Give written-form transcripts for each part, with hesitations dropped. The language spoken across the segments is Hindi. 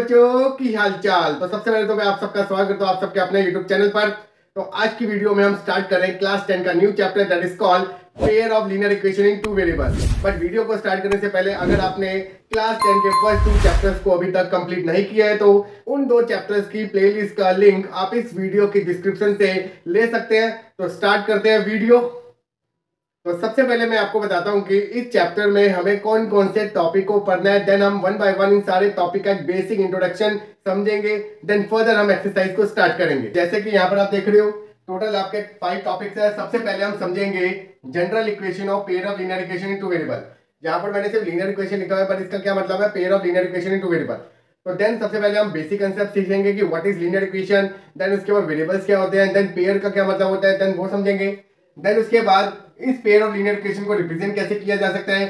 बच्चों की हालचाल। तो सबसे पहले तो मैं आप सबका स्वागत करता हूं आप सबके अपने YouTube चैनल पर। तो आज की वीडियो में हम स्टार्ट कर रहे हैं क्लास 10 का new chapter that is called pair of linear equation in two variable. But video को स्टार्ट करने से पहले अगर आपने क्लास 10 के फर्स्ट 2 चैप्टर्स को अभी तक कंप्लीट नहीं किया है तो उन 2 चैप्टर्स की प्लेलिस्ट का लिंक आप इस वीडियो की डिस्क्रिप्शन से ले सकते हैं। तो स्टार्ट करते हैं वीडियो। तो सबसे पहले मैं आपको बताता हूं कि इस चैप्टर में हमें कौन कौन से टॉपिक को पढ़ना है। देन हम वन बाय वन इन सारे टॉपिक का एक बेसिक इंट्रोडक्शन समझेंगे। देन फर्दर हम एक्सरसाइज को स्टार्ट करेंगे। जैसे कि यहाँ पर आप देख रहे हो टोटल आपके 5 टॉपिक्स है। सबसे पहले हम समझेंगे general equation of pair of linear equation in two variable. यहाँ पर मैंने सिर्फ लीनियर इक्वेशन लिखा है पर इसका क्या मतलब है, pair of linear equation in two variable. तो देन सबसे पहले हम बेसिक कंसेप्ट सीखेंगे कि what is linear equation. Then उसके बाद वेरिएबल्स क्या होते हैं, देन पेयर का क्या मतलब होता है, देन वो समझेंगे। देन उसके बाद इस पेयर ऑफ लीनियर इक्वेशन को रिप्रेजेंट कैसे किया जा सकता है।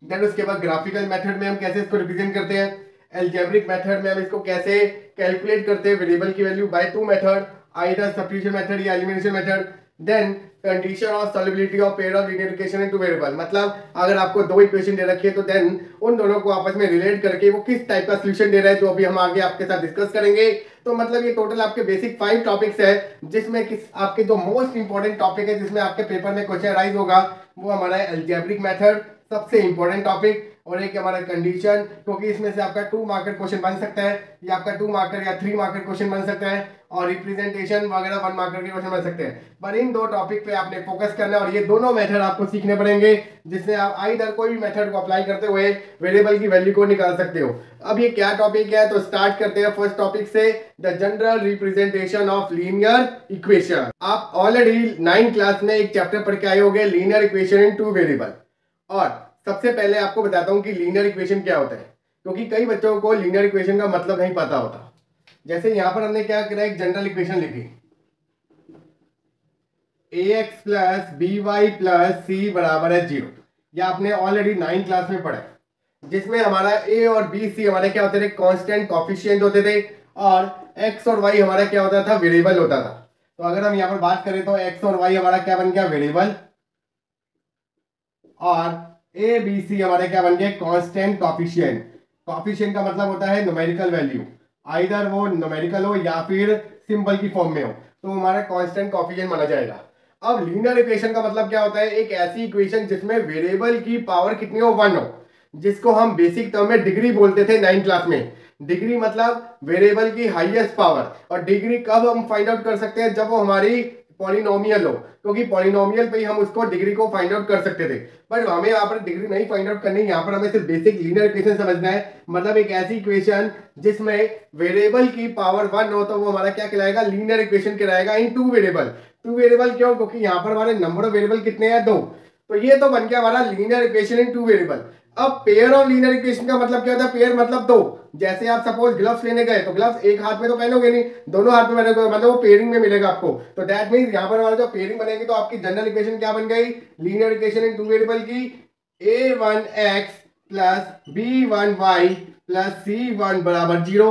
देन उसके बाद ग्राफिकल मेथड में हम कैसे इसको रिप्रेजेंट करते हैं। अलजेब्रिक मेथड में हम इसको कैसे कैलकुलेट करते हैं वेरिएबल की value by 2 method, either substitution method या elimination method. Then condition of solubility of pair of linear equation in two variable, मतलब अगर आपको 2 इक्वेशन दे रखी है तो देन उन दोनों को आपस में रिलेट करके वो किस टाइप का सॉल्यूशन दे रहा है, जो अभी हम आगे आपके साथ डिस्कस करेंगे। तो मतलब ये टोटल आपके बेसिक 5 टॉपिक्स है जिसमें किस आपके जो मोस्ट इंपॉर्टेंट टॉपिक है जिसमें आपके पेपर में क्वेश्चन राइज होगा वो हमारा अलजेब्रिक मेथड, सबसे इंपॉर्टेंट टॉपिक, और एक हमारा कंडीशन, क्योंकि इसमें से आपका 2 मार्कर क्वेश्चन बन सकता है या आपका 2 मार्कर या 3 मार्कर क्वेश्चन बन सकता है, और रिप्रेजेंटेशन वगैरह 1 मार्कर के क्वेश्चन बन सकते हैं। पर इन 2 टॉपिक पे आपने फोकस करना है और ये दोनों मेथड आपको सीखने पड़ेंगे जिससे आप आइदर कोई भी मेथड को अप्लाई करते हुए वेरिएबल की वैल्यू को निकाल सकते हो। अब ये क्या टॉपिक है, तो स्टार्ट करते हैं फर्स्ट टॉपिक से, the general representation of linear equation. आप ऑलरेडी 9th क्लास में एक चैप्टर पढ़ के आए होंगे linear equation in two variable. और सबसे पहले आपको बताता हूं कि लीनियर इक्वेशन क्या होता है, क्योंकि कई बच्चों को लीनियर इक्वेशन का मतलब नहीं पता होता। जैसे यहां पर हमने क्या करा, एक जनरल इक्वेशन लिखी ax plus b y plus c बराबर है 0। यह आपने ऑलरेडी 9th क्लास में पढ़ा है, जिसमें हमारा a और b c हमारे क्या होते थे, कांस्टेंट कोएफिशिएंट होते थे, और x और y हमारा क्या होता था, वेरिएबल होता था। तो अगर हम यहां पर बात करें तो x और y हमारा क्या बन गया, वेरिएबल, और ए बी सी हमारे क्या बन गए, कांस्टेंट कोएफिशिएंट। कोएफिशिएंट का मतलब होता है न्यूमेरिकल वैल्यू, आइदर वो न्यूमेरिकल हो या फिर सिंबल की फॉर्म में हो तो हमारा कांस्टेंट कोएफिशिएंट माना जाएगा। अब लीनियर इक्वेशन का मतलब क्या होता है, एक ऐसी इक्वेशन जिसमें वेरिएबल की पावर कितनी हो, 1 हो, जिसको हम बेसिक टर्म में डिग्री बोलते थे 9th क्लास में। डिग्री मतलब वेरिएबल की हाईएस्ट पावर, और डिग्री कब हम फाइंड आउट कर सकते हैं, जब वो हमारी पॉलिनोमियल हो, क्योंकि पॉलिनोमियल पे ही हम उसको डिग्री को फाइंड आउट कर सकते थे। बट हमें यहाँ पर डिग्री नहीं फाइंड आउट करनी, यहाँ पर हमें सिर्फ बेसिक लीनियर इक्वेशन समझना है। मतलब एक ऐसी इक्वेशन जिसमें वेरिएबल की पावर 1 हो तो वो हमारा क्या कहलाएगा, लीनियर इक्वेशन कहलाएगा इन टू वेरिएबल। टू वेरिएबल क्यों, क्योंकि यहाँ पर हमारे नंबर ऑफ वेरिएबल कितने हैं, 2। तो ये तो बन गया हमारा linear equation in two variable. अब पेयर ऑफ लीनियर इक्वेशन का मतलब क्या होता है, पेयर मतलब 2। जैसे आप सपोज ग्लव्स लेने गए तो ग्लव्स एक हाथ में तो पहनोगे नहीं, दोनों हाथ में पहनोगे, मतलब वो पेयरिंग में मिलेगा आपको। तो दैट मींस यहां पर हमारा जो पेयरिंग बनेगी तो आपकी जनरल इक्वेशन क्या बन गई, linear equation in two variable की a1x plus b1y plus c1 बराबर 0,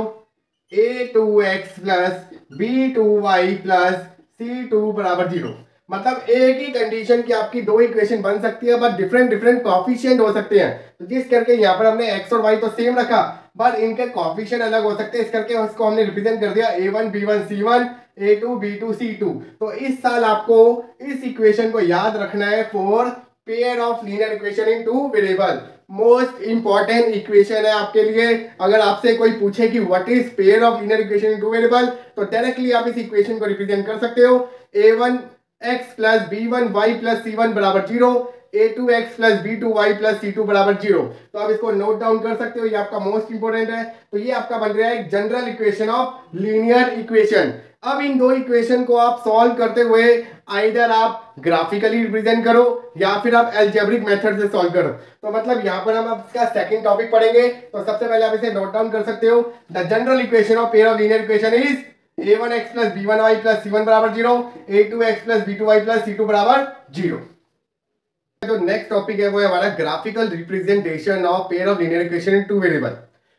a2x plus b2y plus c2 बराबर 0। मतलब एक ही कंडीशन की आपकी 2 इक्वेशन बन सकती है, बट डिफरेंट डिफरेंट कोएफिशिएंट हो सकते हैं। तो जिस करके यहाँ पर हमने x और y तो सेम रखा, बट इनके कोएफिशिएंट अलग हो सकते हैं, इस करके उसको हमने रिप्रेजेंट कर दिया a1 b1 c1 a2 b2 c2। तो इस साल आपको इस इक्वेशन को याद रखना है for pair of linear equation in two variable. Most important equation है आपके लिए। अगर आपसे कोई पूछे कि what is pair of linear equation in two variable, तो डायरेक्टली आप इस इक्वेशन को रिप्रेजेंट कर सकते हो, a1x plus b1y plus c1 बराबर 0, a2x plus b2y plus c2 बराबर 0। तो आप इसको नोट डाउन कर सकते हो, ये आपका मोस्ट इंपोर्टेंट है। तो ये आपका बन रहा है general equation of linear equation. अब इन 2 इक्वेशन को आप सॉल्व करते हुए आइदर आप ग्राफिकली रिप्रेजेंट करो या फिर आप अलजेब्रिक मेथड से सॉल्व करो। तो मतलब यहाँ पर हम इसका सेकंड टॉपिक पढ़ेंगे। तो सबसे पहले आप इसे नोट डाउन कर सकते हो, the general equation of pair of linear equation is a1x plus b1y plus c1 बराबर 0, a2x plus b2y plus c2 बराबर 0। जो नेक्स्ट टॉपिक है वो है हमारा graphical representation of pair of linear equation in two variable.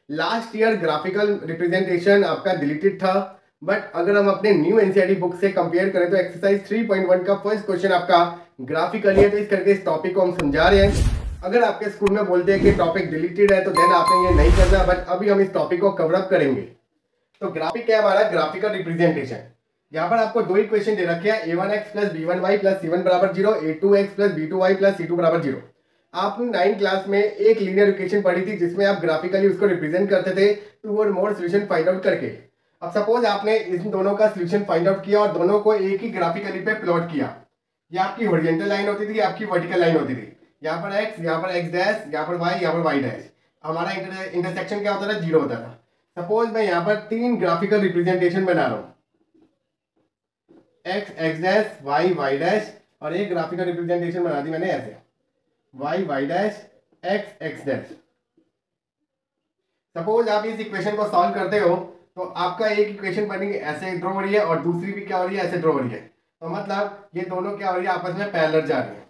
Last year graphical representation आपका डिलीटेड था, बट अगर हम अपने न्यू एनसीईआरटी बुक से कंपेयर करें तो एक्सरसाइज 3.1 का फर्स्ट क्वेश्चन आपका ग्राफिकली है। तो इस करके इस टॉपिक को हम समझा रहे हैं। अगर आपके स्कूल में बोलते हैं कि टॉपिक डिलीटेड है तो देन आपने ये नहीं करना, बट अभी हम इस टॉपिक को कवर अप करेंगे। तो ग्राफिक क्या है हमारा? Graphical representation. यहाँ पर आपको दो इक्वेशन दे रखे हैं, a1x plus b1y plus c1 बराबर 0, a2x plus b2y plus c2 बराबर 0। आपने 9th क्लास में एक लीनियर इक्वेशन पढ़ी थी जिसमें आप ग्राफिकली उसको रिप्रेजेंट करते थे टू और मोर सोल्यूशन फाइंड आउट करके। अब सपोज आपने इन दोनों का सोल्यूशन फाइंड आउट किया और दोनों को एक ही ग्राफिकली पे प्लॉट किया। ये आपकी हॉरिजॉन्टल लाइन होती थी, आपकी वर्टिकल लाइन होती थी। यहाँ पर x, यहाँ पर x डैश, यहाँ पर y, यहाँ पर y डैश। हमारा इंटरसेक्शन क्या होता था? 0 होता था। सपोज मैं यहाँ पर 3 ग्राफिकल रिप्रेजेंटेशन बना रहा हूँ, x x dash, y y dash, और एक ग्राफिकल रिप्रेजेंटेशन बना दी मैंने ऐसे y y dash, x x dash. Suppose आप इस इक्वेशन को सॉल्व करते हो तो आपका एक इक्वेशन बनी ऐसे ड्रॉ हो रही है और दूसरी भी क्या हो रही है? ऐसे ड्रॉ हो रही है। तो मतलब ये दोनों क्या हो रही है? आपस में पैरेलल जा रही है।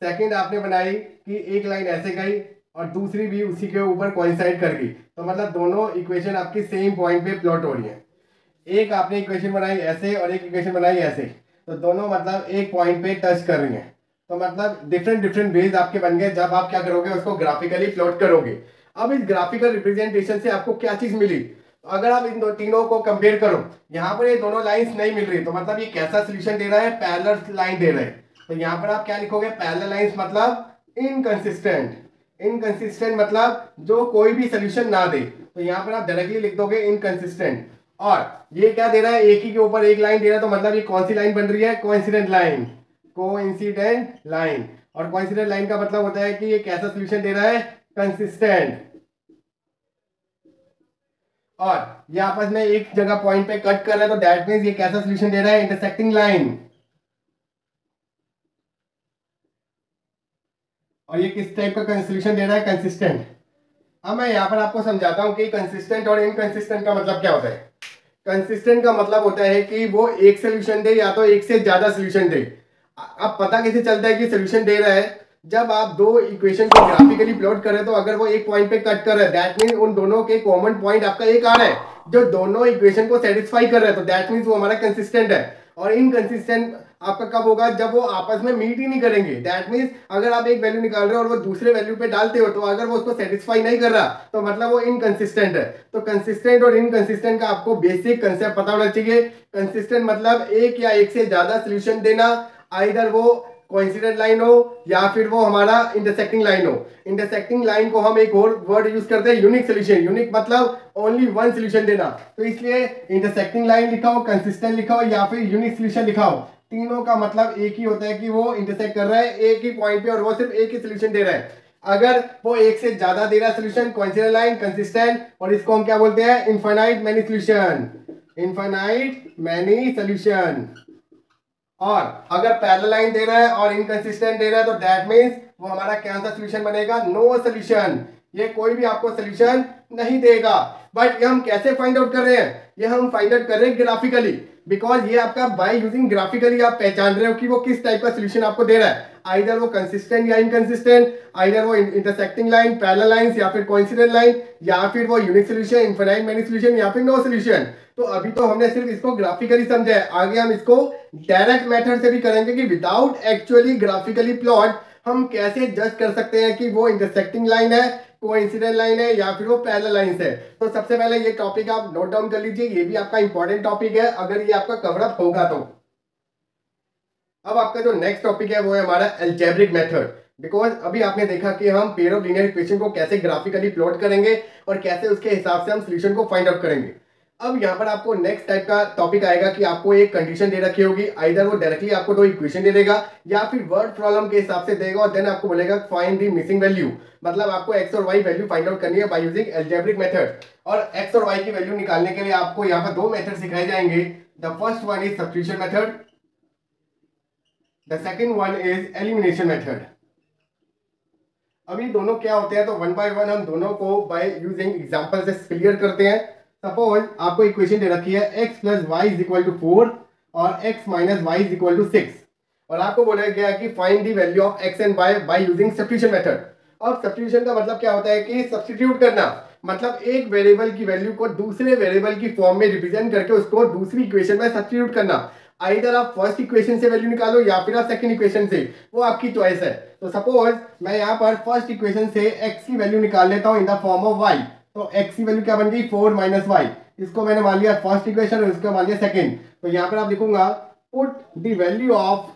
सेकंड आपने बनाई कि एक लाइन ऐसे गई और दूसरी भी उसी के ऊपर कोइंसाइड कर गई, तो मतलब दोनों इक्वेशन आपकी सेम पॉइंट पे प्लॉट हो रही है। एक आपने इक्वेशन बनाई ऐसे और एक इक्वेशन बनाई ऐसे, तो दोनों मतलब एक पॉइंट पे टच कर रही हैं। तो मतलब डिफरेंट डिफरेंट वेज आपके बन गए जब आप क्या करोगे? उसको ग्राफिकली प्लॉट करोगे। अब इस ग्राफिकल रिप्रेजेंटेशन से आपको क्या चीज मिली? अगर आप इन तीनों को कंपेयर करो, यहाँ पर ये दोनों लाइंस नहीं मिल रही, तो मतलब ये कैसा सोल्यूशन दे रहा है? पैरेलल लाइन दे रहा है। तो यहाँ पर आप क्या लिखोगे? पैरेलल लाइंस मतलब इनकंसिस्टेंट। इनकंसिस्टेंट मतलब जो कोई भी सोल्यूशन ना दे, तो यहाँ पर आप डायरेक्टली लिख दोगे इनकंसिस्टेंट। और ये क्या दे रहा है? एक ही के ऊपर एक लाइन दे रहा है, तो मतलब ये कौन सी लाइन बन रही है? Coincident line. Coincident line. और कोइंसिडेंट लाइन का मतलब होता है कि ये कैसा सोल्यूशन दे रहा है? कंसिस्टेंट। और ये आपस में एक जगह पॉइंट पे कट कर रहा है, तो दैट मींस ये कैसा सोल्यूशन दे रहा है? Intersecting line. और ये किस टाइप का सोल्यूशन दे रहा है? कंसिस्टेंट। अब मैं यहाँ पर आपको समझाता हूँ कि कंसिस्टेंट और इनकंसिस्टेंट का मतलब क्या होता है। कंसिस्टेंट का मतलब होता है कि वो एक सोल्यूशन दे या तो एक से ज्यादा सोल्यूशन दे। अब पता कैसे चलता है कि सोल्यूशन दे रहा है? जब आप दो इक्वेशन को ग्राफिकली प्लॉट कर रहे हो तो अगर वो एक पॉइंट पे कट कर रहा है, दैट मींस उन दोनों के कॉमन पॉइंट आपका एक आ रहा है जो दोनों इक्वेशन को सेटिस्फाई कर रहा है, तो दैट मींस वो हमारा कंसिस्टेंट है। और इनकंसिस्टेंट आपका कब होगा? जब वो आपस में मीट ही नहीं करेंगे। दैट मींस अगर आप एक वैल्यू निकाल रहे हो और वो दूसरे वैल्यू पे डालते हो, तो अगर वो उसको सेटिस्फाई नहीं कर रहा तो मतलब वो इनकंसिस्टेंट है। तो कंसिस्टेंट और इनकंसिस्टेंट का आपको बेसिक कंसेप्ट पता होना चाहिए। कंसिस्टेंट मतलब एक या एक से ज्यादा सोल्यूशन देना, आइदर वो कोइंसिडेंट लाइन हो या फिर वो हमारा इंटरसेक्टिंग लाइन हो। इंटरसेक्टिंग लाइन को हम एक और वर्ड यूज करते हैं, यूनिक सोल्यूशन। यूनिक मतलब ओनली वन सोल्यूशन देना। तो इसलिए इंटरसेक्टिंग लाइन लिखा हो, कंसिस्टेंट लिखा हो या फिर यूनिक सोल्यूशन लिखा हो, तीनों का मतलब एक ही होता है कि वो इंटरसेक्ट कर रहा है एक ही पॉइंट पे और वो सिर्फ एक ही सोल्यूशन दे रहा है। अगर वो एक से ज्यादा दे रहा है सोल्यूशन, कोइंसिडेंट लाइन, कंसिस्टेंट, और इसको हम क्या बोलते हैं? Infinite many solution. Infinite many solution. और अगर पैरेलल लाइन दे रहा है और इनकंसिस्टेंट दे रहा है, तो दैट मींस वो हमारा कौन सा सोल्यूशन बनेगा? No solution. ये कोई भी आपको सोल्यूशन नहीं देगा। बट ये हम कैसे फाइंड आउट कर रहे हैं? ये हम फाइंड आउट कर रहे हैं ग्राफिकली, बिकॉज ये आपका बाय यूजिंग ग्राफिकली आप पहचान रहे हो कि वो किस टाइप का सोल्यूशन आपको दे रहा है। आइदर वो कंसिस्टेंट या इनकंसिस्टेंट, आइदर वो इंटरसेक्टिंग लाइन, पैरेलल लाइंस, या फिर कोइंसिडेंट लाइन, या फिर वो unique solution, infinite many solution, या फिर नो सोल्यूशन। तो अभी तो हमने सिर्फ इसको ग्राफिकली समझा है, आगे हम इसको डायरेक्ट मेथड से भी करेंगे कि विदाउट एक्चुअली ग्राफिकली प्लॉट हम कैसे जज कर सकते हैं कि वो इंटरसेक्टिंग लाइन है, कोइंसिडेंट लाइन है, या फिर वो पैरेलल लाइन है। तो सबसे पहले ये टॉपिक आप नोट डाउन कर लीजिए, ये भी आपका इंपॉर्टेंट टॉपिक है अगर ये आपका कवर अप होगा तो। अब आपका जो नेक्स्ट टॉपिक है वो है हमारा अलजेब्रिक मेथड। बिकॉज अभी आपने देखा कि हम पेयर ऑफ लीनियर इक्वेशन को कैसे ग्राफिकली प्लॉट करेंगे और कैसे उसके हिसाब से हम सोल्यूशन को फाइंड आउट करेंगे। अब यहाँ पर आपको नेक्स्ट टाइप का टॉपिक आएगा कि आपको एक कंडीशन दे रखी होगी, आइदर वो डायरेक्टली आपको दो इक्वेशन दे देगा या फिर वर्ड प्रॉब्लम के हिसाब से देगा, और देन आपको बोलेगा फाइंड द मिसिंग वैल्यू। मतलब आपको एक्स और वाई वैल्यू फाइंड आउट करनी है बाय यूजिंग अलजेब्रिक मेथड। और एक्स और वाई की वैल्यू निकालने के लिए आपको यहाँ पर दो मेथड सिखाए जाएंगे। The first one is substitution method, the second one is elimination method. अब ये दोनों क्या होते हैं, तो वन बाय वन हम दोनों को बाय यूजिंग एग्जांपल से क्लियर करते हैं। सपोज आपको इक्वेशन दे रखी है x plus y is equal to 4 और x minus y is equal to 6, और आपको बोला गया है कि find the value of x and y by using substitution method. और सब्स्टिट्यूशन का मतलब क्या होता है कि सब्स्टिट्यूट करना, मतलब एक वेरिएबल की वैल्यू को दूसरे वेरिएबल की फॉर्म में रिप्रेजेंट करके उसको दूसरी इक्वेशन में सब्स्टिट्यूट करना। आइदर आप फर्स्ट इक्वेशन से वैल्यू निकालो या फिर आप सेकंड इक्वेशन से, वो आपकी चॉइस है। तो सपोज मैं यहाँ पर फर्स्ट इक्वेशन से x की वैल्यू निकाल लेता हूँ in the form of y। तो x की वैल्यू क्या बन गई 4 माइनस वाई, इसको मैंने मान लिया फर्स्ट इक्वेशन और इसको मान लिया सेकंड। तो यहाँ पर आप लिखूंगा put the value of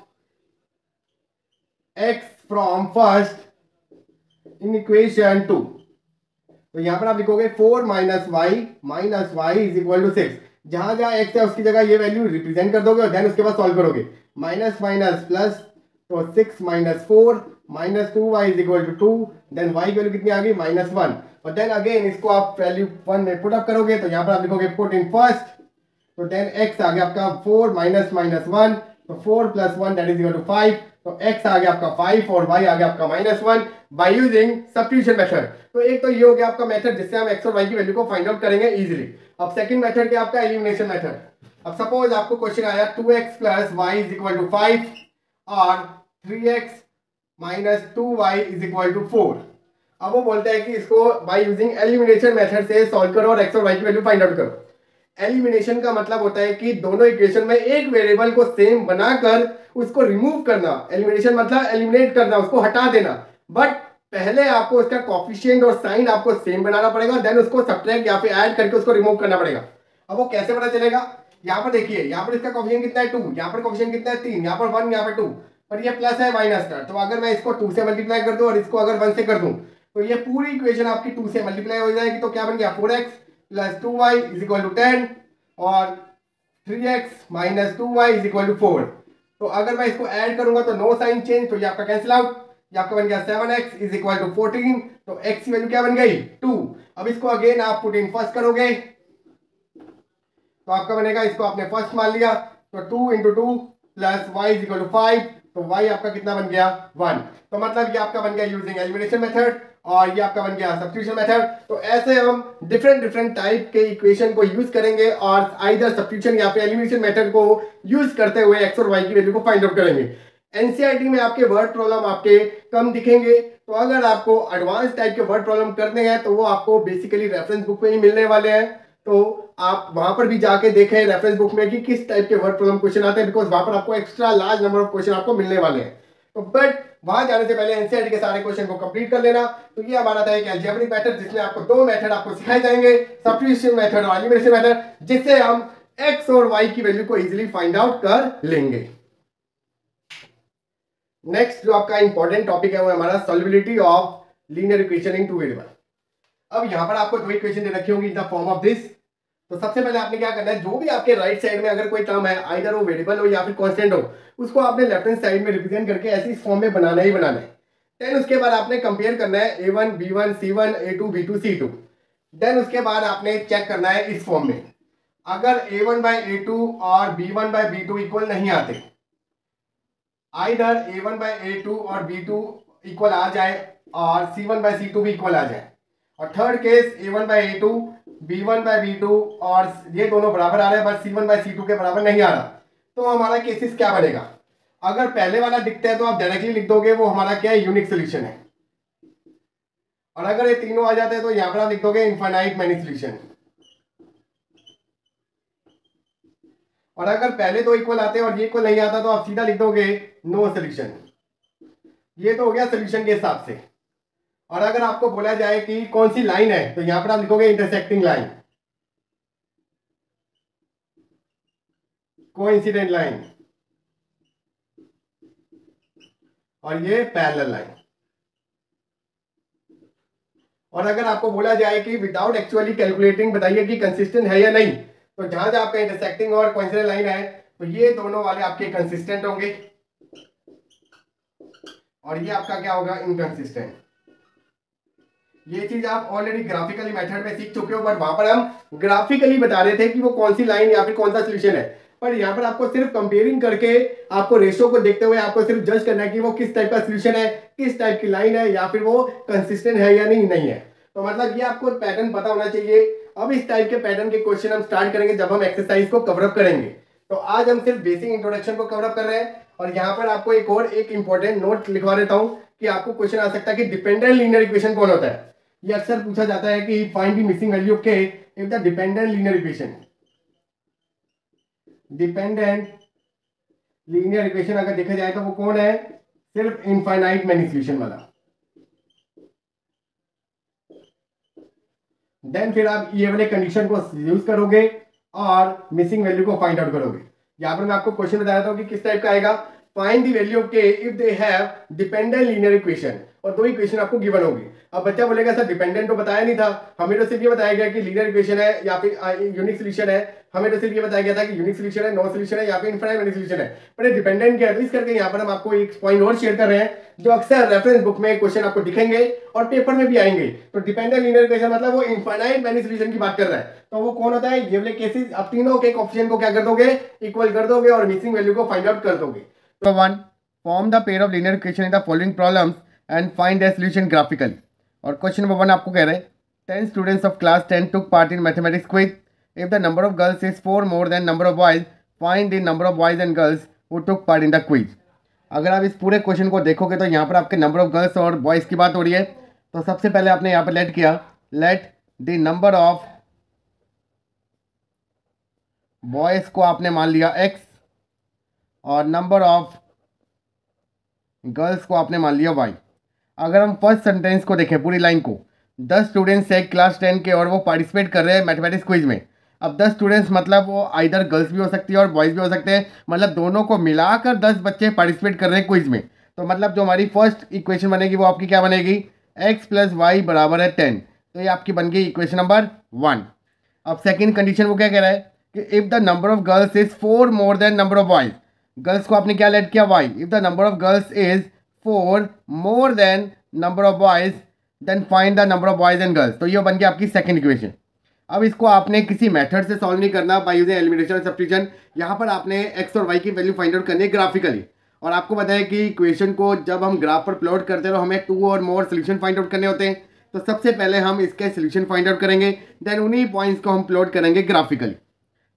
x from first in equation 2। तो यहाँ पर आप लिखोगे 4 minus y is equal to 6। जहां जहां x है उसकी जगह ये वैल्यू रिप्रेजेंट कर दोगे और देन उसके बाद सॉल्व करोगे। माइनस माइनस प्लस, तो 6 minus 4 minus 2y is equal to 2। Then y की वैल्यू कितनी आ गई -1। और देन अगेन इसको आप वैल्यू 1 में पुट अप करोगे। तो यहाँ पर आप लिखोगे पुट इन फर्स्ट, तो देन x आ गया आपका 4 माइनस माइनस 1, तो 4 plus 1 that is equal to 5। तो x आ गया आपका 5 और y आ गया आपका -1 बाय यूजिंग सब्स्टिट्यूशन मेथड। तो एक तो ये हो गया आपका मेथड जिससे हम x और y की वैल्यू को फाइंड आउट करेंगे इजीली। अब सेकंड मेथड क्या आपका एलिमिनेशन मेथड। अब सपोज आपको क्वेश्चन आया 2x plus y is equal to 5 और 3x minus 2y is equal to 4। अब वो बोलता है कि इसको बाय यूजिंग एलिमिनेशन मेथड से सॉल्व करो और x और y की वैल्यू फाइंड आउट करो। एलिमिनेशन का मतलब होता है कि दोनों इक्वेशन में एक वेरिएबल को सेम बनाकर उसको रिमूव करना। एलिमिनेशन मतलब एलिमिनेट करना, उसको हटा देना। बट पहले आपको उसका कोफिशिएंट और साइन आपको सेम बनाना पड़ेगा, देन उसको सब्ट्रैक्ट या फिर ऐड करके उसको रिमूव करना पड़ेगा। अब वो कैसे पता चलेगा, यहाँ पर देखिए, यहाँ पर इसका कोफिशिएंट कितना है 2, यहाँ पर कोफिशिएंट कितना है 3, यहाँ पर 1, यहाँ पर 2, पर ये प्लस है माइनस का। तो अगर मैं इसको 2 से मल्टीप्लाई कर दूं और इसको अगर 1 से कर दूं तो ये पूरी इक्वेशन आपकी 2 से मल्टीप्लाई हो जाएगी। तो क्या बन गया 4x plus 2y is equal to 10 और 3x minus 2y is equal to 4। तो अगर मैं इसको ऐड करूंगा तो नो साइन चेंज, तो ये आपका कैंसिल आउट। ये आपका बन गया 7x इज इक्वल टू 14। तो x की वैल्यू क्या बन गई 2। अब इसको अगेन आप पुट इन फर्स्ट करोगे तो आपका बनेगा, इसको आपने फर्स्ट मान लिया तो 2 into 2 plus y is equal to 5। तो y आपका कितना बन गया 1। तो मतलब ये आपका बन गया यूजिंग एलिमिनेशन मेथड और ये आपका बन गया सब्स्टिट्यूशन मेथड। तो ऐसे हम डिफरेंट टाइप के इक्वेशन को यूज करेंगे और आइदर सब्स्टिट्यूशन या फिर एलिमिनेशन मेथड को यूज करते हुए x और y की वैल्यू को फाइंड आउट करेंगे। एनसीईआरटी में आपके वर्ड प्रॉब्लम आपके कम दिखेंगे। तो अगर आपको एडवांस टाइप के वर्ड प्रॉब्लम करने हैं तो वो आपको बेसिकली रेफरेंस बुक में ही मिलने वाले हैं। तो आप वहां पर भी जाके देखें रेफरेंस बुक में कि किस टाइप के वर्ड प्रॉब्लम क्वेश्चन आते हैं, बिकॉज वहां पर आपको extra large number of question आपको मिलने वाले हैं। तो बट वहां जाने से पहले एनसीईआरटी के सारे क्वेश्चन को कंप्लीट कर लेना। तो ये हमारा था एक अलजेब्रिक मेथड जिसमें आपको दो मेथड आपको सिखाए जाएंगे, सब्स्टिट्यूशन मेथड और एलिमिनेशन मेथड, जिससे हम x और y की वैल्यू को इजीली फाइंड आउट कर लेंगे। नेक्स्ट जो आपका इंपॉर्टेंट टॉपिक है वो हमारा solubility of linear equation in two variable. अब यहां पर आपको दो इक्वेशन दे रखी होंगी in the form of this. तो सबसे पहले आपने क्या करना है, जो भी आपके राइट साइड में अगर कोई टर्म है, आइदर वो वेरिएबल हो या फिर कांस्टेंट हो, उसको आपने लेफ्ट हैंड साइड में रिप्रेजेंट करके ऐसी फॉर्म में बनाना ही बनाना है। देन उसके बाद आपने कंपेयर करना है a1 b1 c1 a2 b2 c2। Then उसके बाद आपने चेक करना है इस फॉर्म में, अगर a1 बाय a2 और b1 बाय b2 इक्वल नहीं आते, आइदर a1 बाय a2 और b2 इक्वल आ जाए और c1 बाय c2 भी इक्वल आ जाए, और third case a1 bye a2 b1 bye b2 और ये दोनों बराबर आ रहे हैं बट c1 बाय c2 के बराबर नहीं आ रहा, तो हमारा केसेस क्या बनेगा। अगर पहले वाला दिखता है तो आप डायरेक्टली लिख दोगे वो हमारा क्या है, यूनिक सोल्यूशन है। और अगर ये तीनों आ जाते हैं तो यहां पर आप लिख दोगे इनफाइनाइट मैनी सोल्यूशन। और अगर पहले दो इक्वल आते हैं और ये इक्वल नहीं आता तो आप सीधा लिख दोगे नो सोल्यूशन। ये तो हो गया सोल्यूशन के हिसाब से। और अगर आपको बोला जाए कि कौन सी लाइन है तो यहां पर आप लिखोगे इंटरसेक्टिंग लाइन, कोइंसिडेंट लाइन, और ये पैरेलल लाइन। और अगर आपको बोला जाए कि विदाउट एक्चुअली कैलकुलेटिंग बताइए कि कंसिस्टेंट है या नहीं, तो जहां जहां आपका इंटरसेक्टिंग और कोइंसिडेंट लाइन है तो ये दोनों वाले आपके कंसिस्टेंट होंगे और ये आपका क्या होगा, इनकंसिस्टेंट। ये चीज आप ऑलरेडी ग्राफिकली मेथड में सीख चुके हो, बट वहां पर हम ग्राफिकली बता रहे थे कि वो कौन सी लाइन या फिर कौन सा सोल्यूशन है। पर यहाँ पर आपको सिर्फ कंपेयरिंग करके आपको रेशो को देखते हुए आपको सिर्फ जज करना है कि वो किस टाइप का सोल्यूशन है, किस टाइप की लाइन है, या फिर वो कंसिस्टेंट है या नहीं है। तो मतलब ये आपको पैटर्न पता होना चाहिए। अब इस टाइप के पैटर्न के क्वेश्चन हम स्टार्ट करेंगे जब हम एक्सरसाइज को कवरअप करेंगे। तो आज हम सिर्फ बेसिक इंट्रोडक्शन को कवरअप कर रहे हैं। और यहाँ पर आपको एक इंपॉर्टेंट नोट लिखवा देता हूँ कि आपको क्वेश्चन आ सकता है कि डिपेंडेंट लीनियर इक्वेशन कौन होता है। ये अक्सर पूछा जाता है कि find the missing value of k if the dependent linear equation, dependent linear equation अगर देखा जाए तो वो कौन है, सिर्फ इनफाइनाइट मैनी सॉल्यूशन वाला। देन फिर आप ये वाले कंडीशन को यूज करोगे और मिसिंग वैल्यू को फाइंड आउट करोगे। यहां पर मैं आपको क्वेश्चन बताया था कि किस टाइप का आएगा, फाइंड द वैल्यू ऑफ के if they have dependent linear equation, और दो इक्वेशन आपको गिवन होगी। अब बच्चा बोलेगा सर डिपेंडेंट तो बताया नहीं था, हमें तो सिर्फ ये बताया गया कि लीनियर इक्वेशन है या फिर यूनिक सॉल्यूशन है, हमें तो सिर्फ ये बताया गया था कि यूनिक सॉल्यूशन है, नो सॉल्यूशन है या फिर इनफाइनाइट सॉल्यूशन है, पर ये डिपेंडेंट क्या है। तो इस करके यहाँ पर हम आपको एक पॉइंट और शेयर कर रहे हैं जो अक्सर रेफरेंस बुक में क्वेश्चन आपको दिखेंगे और पेपर में भी आएंगे। तो डिपेंडेंट लीनियर इक्वेशन मतलब वो इनफाइनाइट मैनी सॉल्यूशन की बात कर रहा है, तो वो कौन होता है, ये वाले केसेस। अब तीनों के कोएफिशिएंट को क्या कर दोगे, इक्वल कर दोगे और मिसिंग वैल्यू को फाइंड आउट कर दोगे। तो 1, form the pair of linear equation in the following problems and find the solution graphically. और क्वेश्चन नंबर 1 आपको कह रहे हैं 10 students of class 10 took part in mathematics quiz. If the number of girls is 4 more than number of boys, find the number of boys and girls who took part in the quiz. अगर आप इस पूरे क्वेश्चन को देखोगे तो यहाँ पर आपके नंबर ऑफ गर्ल्स और बॉयज़ की बात हो रही है। तो सबसे पहले आपने यहाँ पर लेट किया, let the number of boys को आपने मान लिया x और नंबर ऑफ गर्ल्स को आपने मान लिया y। अगर हम फर्स्ट सेंटेंस को देखें पूरी लाइन को, 10 स्टूडेंट्स है क्लास 10 के और वो पार्टिसिपेट कर रहे हैं मैथमेटिक्स क्विज में। अब 10 स्टूडेंट्स मतलब वो आइदर गर्ल्स भी हो सकती है और बॉयज़ भी हो सकते हैं, मतलब दोनों को मिलाकर 10 बच्चे पार्टिसिपेट कर रहे हैं क्विज में। तो मतलब जो हमारी फर्स्ट इक्वेशन बनेगी वो आपकी क्या बनेगी, x + y बराबर है 10। तो ये आपकी बन गई इक्वेशन नंबर 1। अब सेकेंड कंडीशन वो क्या कह रहा है कि if the number of girls is 4 more than number of boys, girls को आपने क्या लेट किया y, if the number of girls is 4 more than number of boys then find the number of boys and girls. तो ये बन गया आपकी सेकंड इक्वेशन। अब इसको आपने किसी मेथड से सॉल्व नहीं करना बाय यूजिंग एलिमिनेशन और सब्स्टिट्यूशन। यहाँ पर आपने x और y की वैल्यू फाइंड आउट करनी है ग्राफिकली। और आपको पता है कि इक्वेशन को जब हम ग्राफ पर प्लॉट करते हैं तो हमें 2 और मोर सोल्यूशन फाइंड आउट करने होते हैं। तो सबसे पहले हम इसके सोल्यूशन फाइंड आउट करेंगे, देन उन्हीं पॉइंट्स को हम प्लॉट करेंगे ग्राफिकली।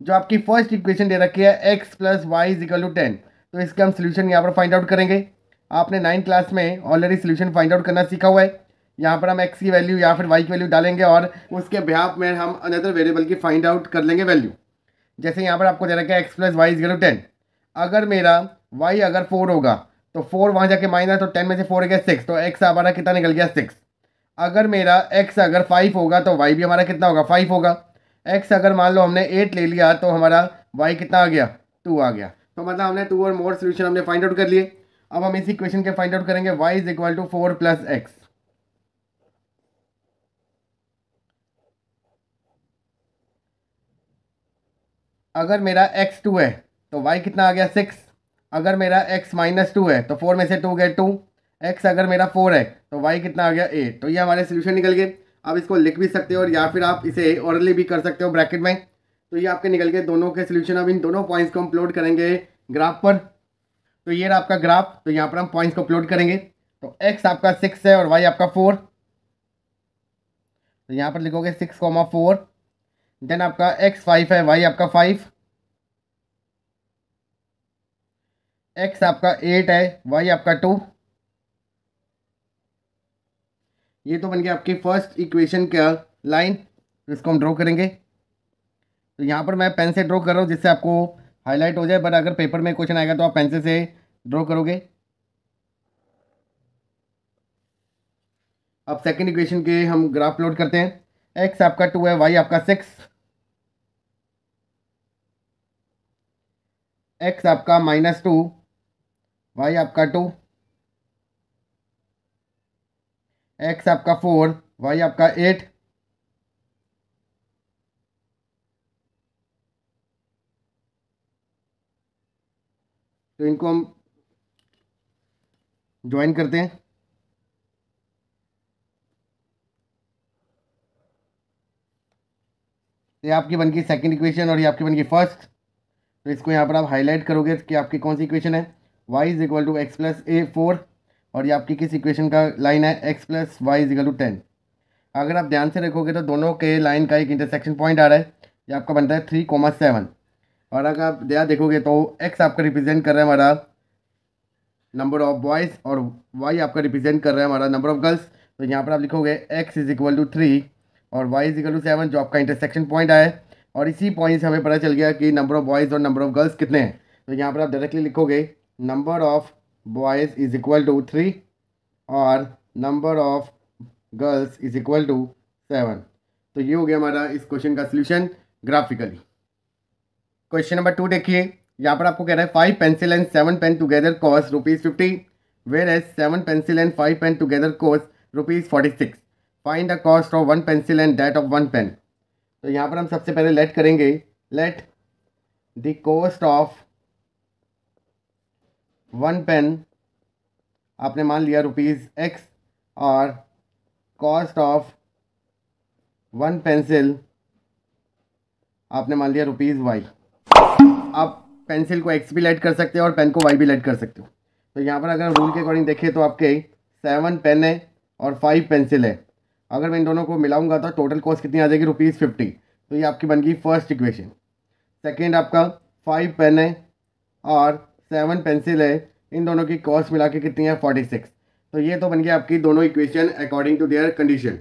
जो आपकी फर्स्ट इक्वेशन दे रखी है x + y = 10, तो इसका हम सोल्यूशन यहाँ पर फाइंड आउट करेंगे। आपने 9th क्लास में ऑलरेडी सोल्यूशन फाइंड आउट करना सीखा हुआ है। यहाँ पर हम x की वैल्यू या फिर y की वैल्यू डालेंगे और उसके बिहाफ में हम अनदर वेरिएबल की फाइंड आउट कर लेंगे वैल्यू। जैसे यहाँ पर आपको दे रखा है x + y = 10। अगर मेरा y अगर 4 होगा तो 4 वहाँ जाके माइनस, तो 10 में से 4 गया 6, तो x हमारा कितना निकल गया 6। अगर मेरा x अगर 5 होगा तो y भी हमारा कितना होगा 5 होगा। x अगर मान लो हमने 8 ले लिया तो हमारा y कितना आ गया 2 आ गया। तो मतलब हमने 2 और मोर सोल्यूशन हमने फाइंड आउट कर लिए। अब हम इसी इक्वेशन के फाइंड आउट करेंगे y = 4 + x। अगर मेरा x 2 है तो y कितना आ गया 6। अगर मेरा x - 2 है तो 4 में से 2 गए 2। x अगर मेरा 4 है तो y कितना आ गया 8। तो ये हमारे सोल्यूशन निकल गए। आप इसको लिख भी सकते हो और या फिर आप इसे ऑरली भी कर सकते हो ब्रैकेट में। तो ये आपके निकल गए दोनों के सोल्यूशन। अब इन दोनों पॉइंट्स को हम प्लॉट करेंगे ग्राफ पर। तो ये रहा आपका ग्राफ। तो यहाँ पर हम पॉइंट्स को प्लॉट करेंगे। तो x आपका 6 है और y आपका 4। तो यहाँ पर लिखोगे 6, 4। देन आपका x 5 है, y आपका 5। x आपका 8 है, y आपका 2। ये तो बन गया आपकी फर्स्ट इक्वेशन का लाइन। तो इसको हम ड्रॉ करेंगे। तो यहाँ पर मैं पेन से ड्रॉ कर रहा हूँ जिससे आपको हाईलाइट हो जाए, बट अगर पेपर में क्वेश्चन आएगा तो आप पेंसिल से ड्रॉ करोगे। अब सेकंड इक्वेशन के हम ग्राफ प्लॉट करते हैं। x आपका 2 है, y आपका 6। x आपका -2, y आपका 2। x आपका 4, y आपका 8। तो इनको हम ज्वाइन करते हैं। ये आपकी बन गई सेकेंड इक्वेशन और ये आपकी बन गई फर्स्ट। तो इसको यहाँ पर आप हाईलाइट करोगे कि आपकी कौन सी इक्वेशन है, y = x + a 4। और ये आपकी किस इक्वेशन का लाइन है, x + y = 10। अगर आप ध्यान से देखोगे तो दोनों के लाइन का एक इंटरसेक्शन पॉइंट आ रहा है। ये आपका बनता है 3, 7। और अगर आप ध्यान देखोगे तो x आपका रिप्रेजेंट कर रहा है हमारा नंबर ऑफ बॉयज़ और y आपका रिप्रेजेंट कर रहा है हमारा नंबर ऑफ गर्ल्स। तो यहाँ पर आप लिखोगे x = 3 और y = 7, जो आपका इंटरसेक्शन पॉइंट आया है। और इसी पॉइंट से हमें पता चल गया कि नंबर ऑफ बॉयज़ और नंबर ऑफ गर्ल्स कितने हैं। तो यहाँ पर आप डायरेक्टली लिखोगे number of boys is equal to 3 और number of girls is equal to 7। तो ये हो गया हमारा इस क्वेश्चन का सोल्यूशन ग्राफिकली। क्वेश्चन नंबर 2 देखिए, यहाँ पर आपको कह रहा है 5 pencil and 7 pen together cost ₹50, whereas 7 pencil and 5 pen together cost ₹46। Find the cost of 1 pencil and that of 1 pen. तो यहाँ पर हम सबसे पहले लेट करेंगे, let the cost of 1 pen आपने मान लिया ₹X और कॉस्ट ऑफ 1 पेंसिल आपने मान लिया ₹Y। आप पेंसिल को X भी लेट कर सकते हो और पेन को Y भी लेट कर सकते हो। तो यहाँ पर अगर रूल के अकॉर्डिंग देखें तो आपके 7 पेन है और 5 पेंसिल है। अगर मैं इन दोनों को मिलाऊंगा तो टोटल कॉस्ट कितनी आ जाएगी ₹50। तो ये आपकी बन गई फर्स्ट इक्वेशन। सेकेंड आपका 5 पेन है और 7 पेंसिल है, इन दोनों की कॉस्ट मिला के कितनी है 46। तो ये तो बन गया आपकी दोनों equation according to their condition.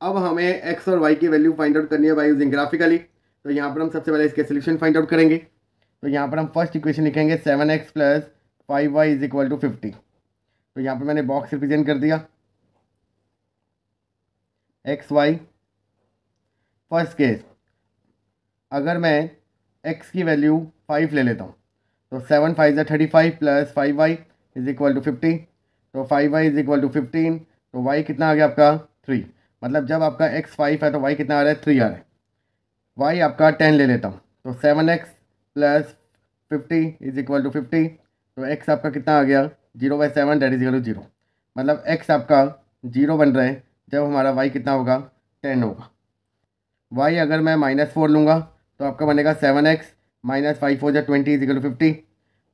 अब हमें एक्स और वाई की वैल्यू फाइंड आउट करनी है बाय यूजिंग ग्राफिकली। तो यहाँ पर हम सबसे पहले इसके सोल्यूशन फाइंड आउट करेंगे। तो यहाँ पर हम फर्स्ट इक्वेशन लिखेंगे 7x + 5y = 50। तो यहाँ पर मैंने बॉक्स रिप्रेजेंट कर दिया एक्स वाई। फर्स्ट केस अगर मैं x की वैल्यू 5 ले लेता हूँ तो 7 × 5 = 35 + 5y = 50। तो 5y = 15। तो y कितना आ गया आपका 3। मतलब जब आपका x 5 है तो y कितना आ रहा है 3 आ रहा है। y आपका 10 ले लेता हूँ तो 7x + 50 = 50। तो x आपका कितना आ गया 0/7 दैट इज इक्वल टू 0। मतलब x आपका 0 बन रहा है जब हमारा y कितना होगा 10 होगा। y अगर मैं -4 लूँगा तो आपका बनेगा 7x - 5 × 4 = 20 = 50।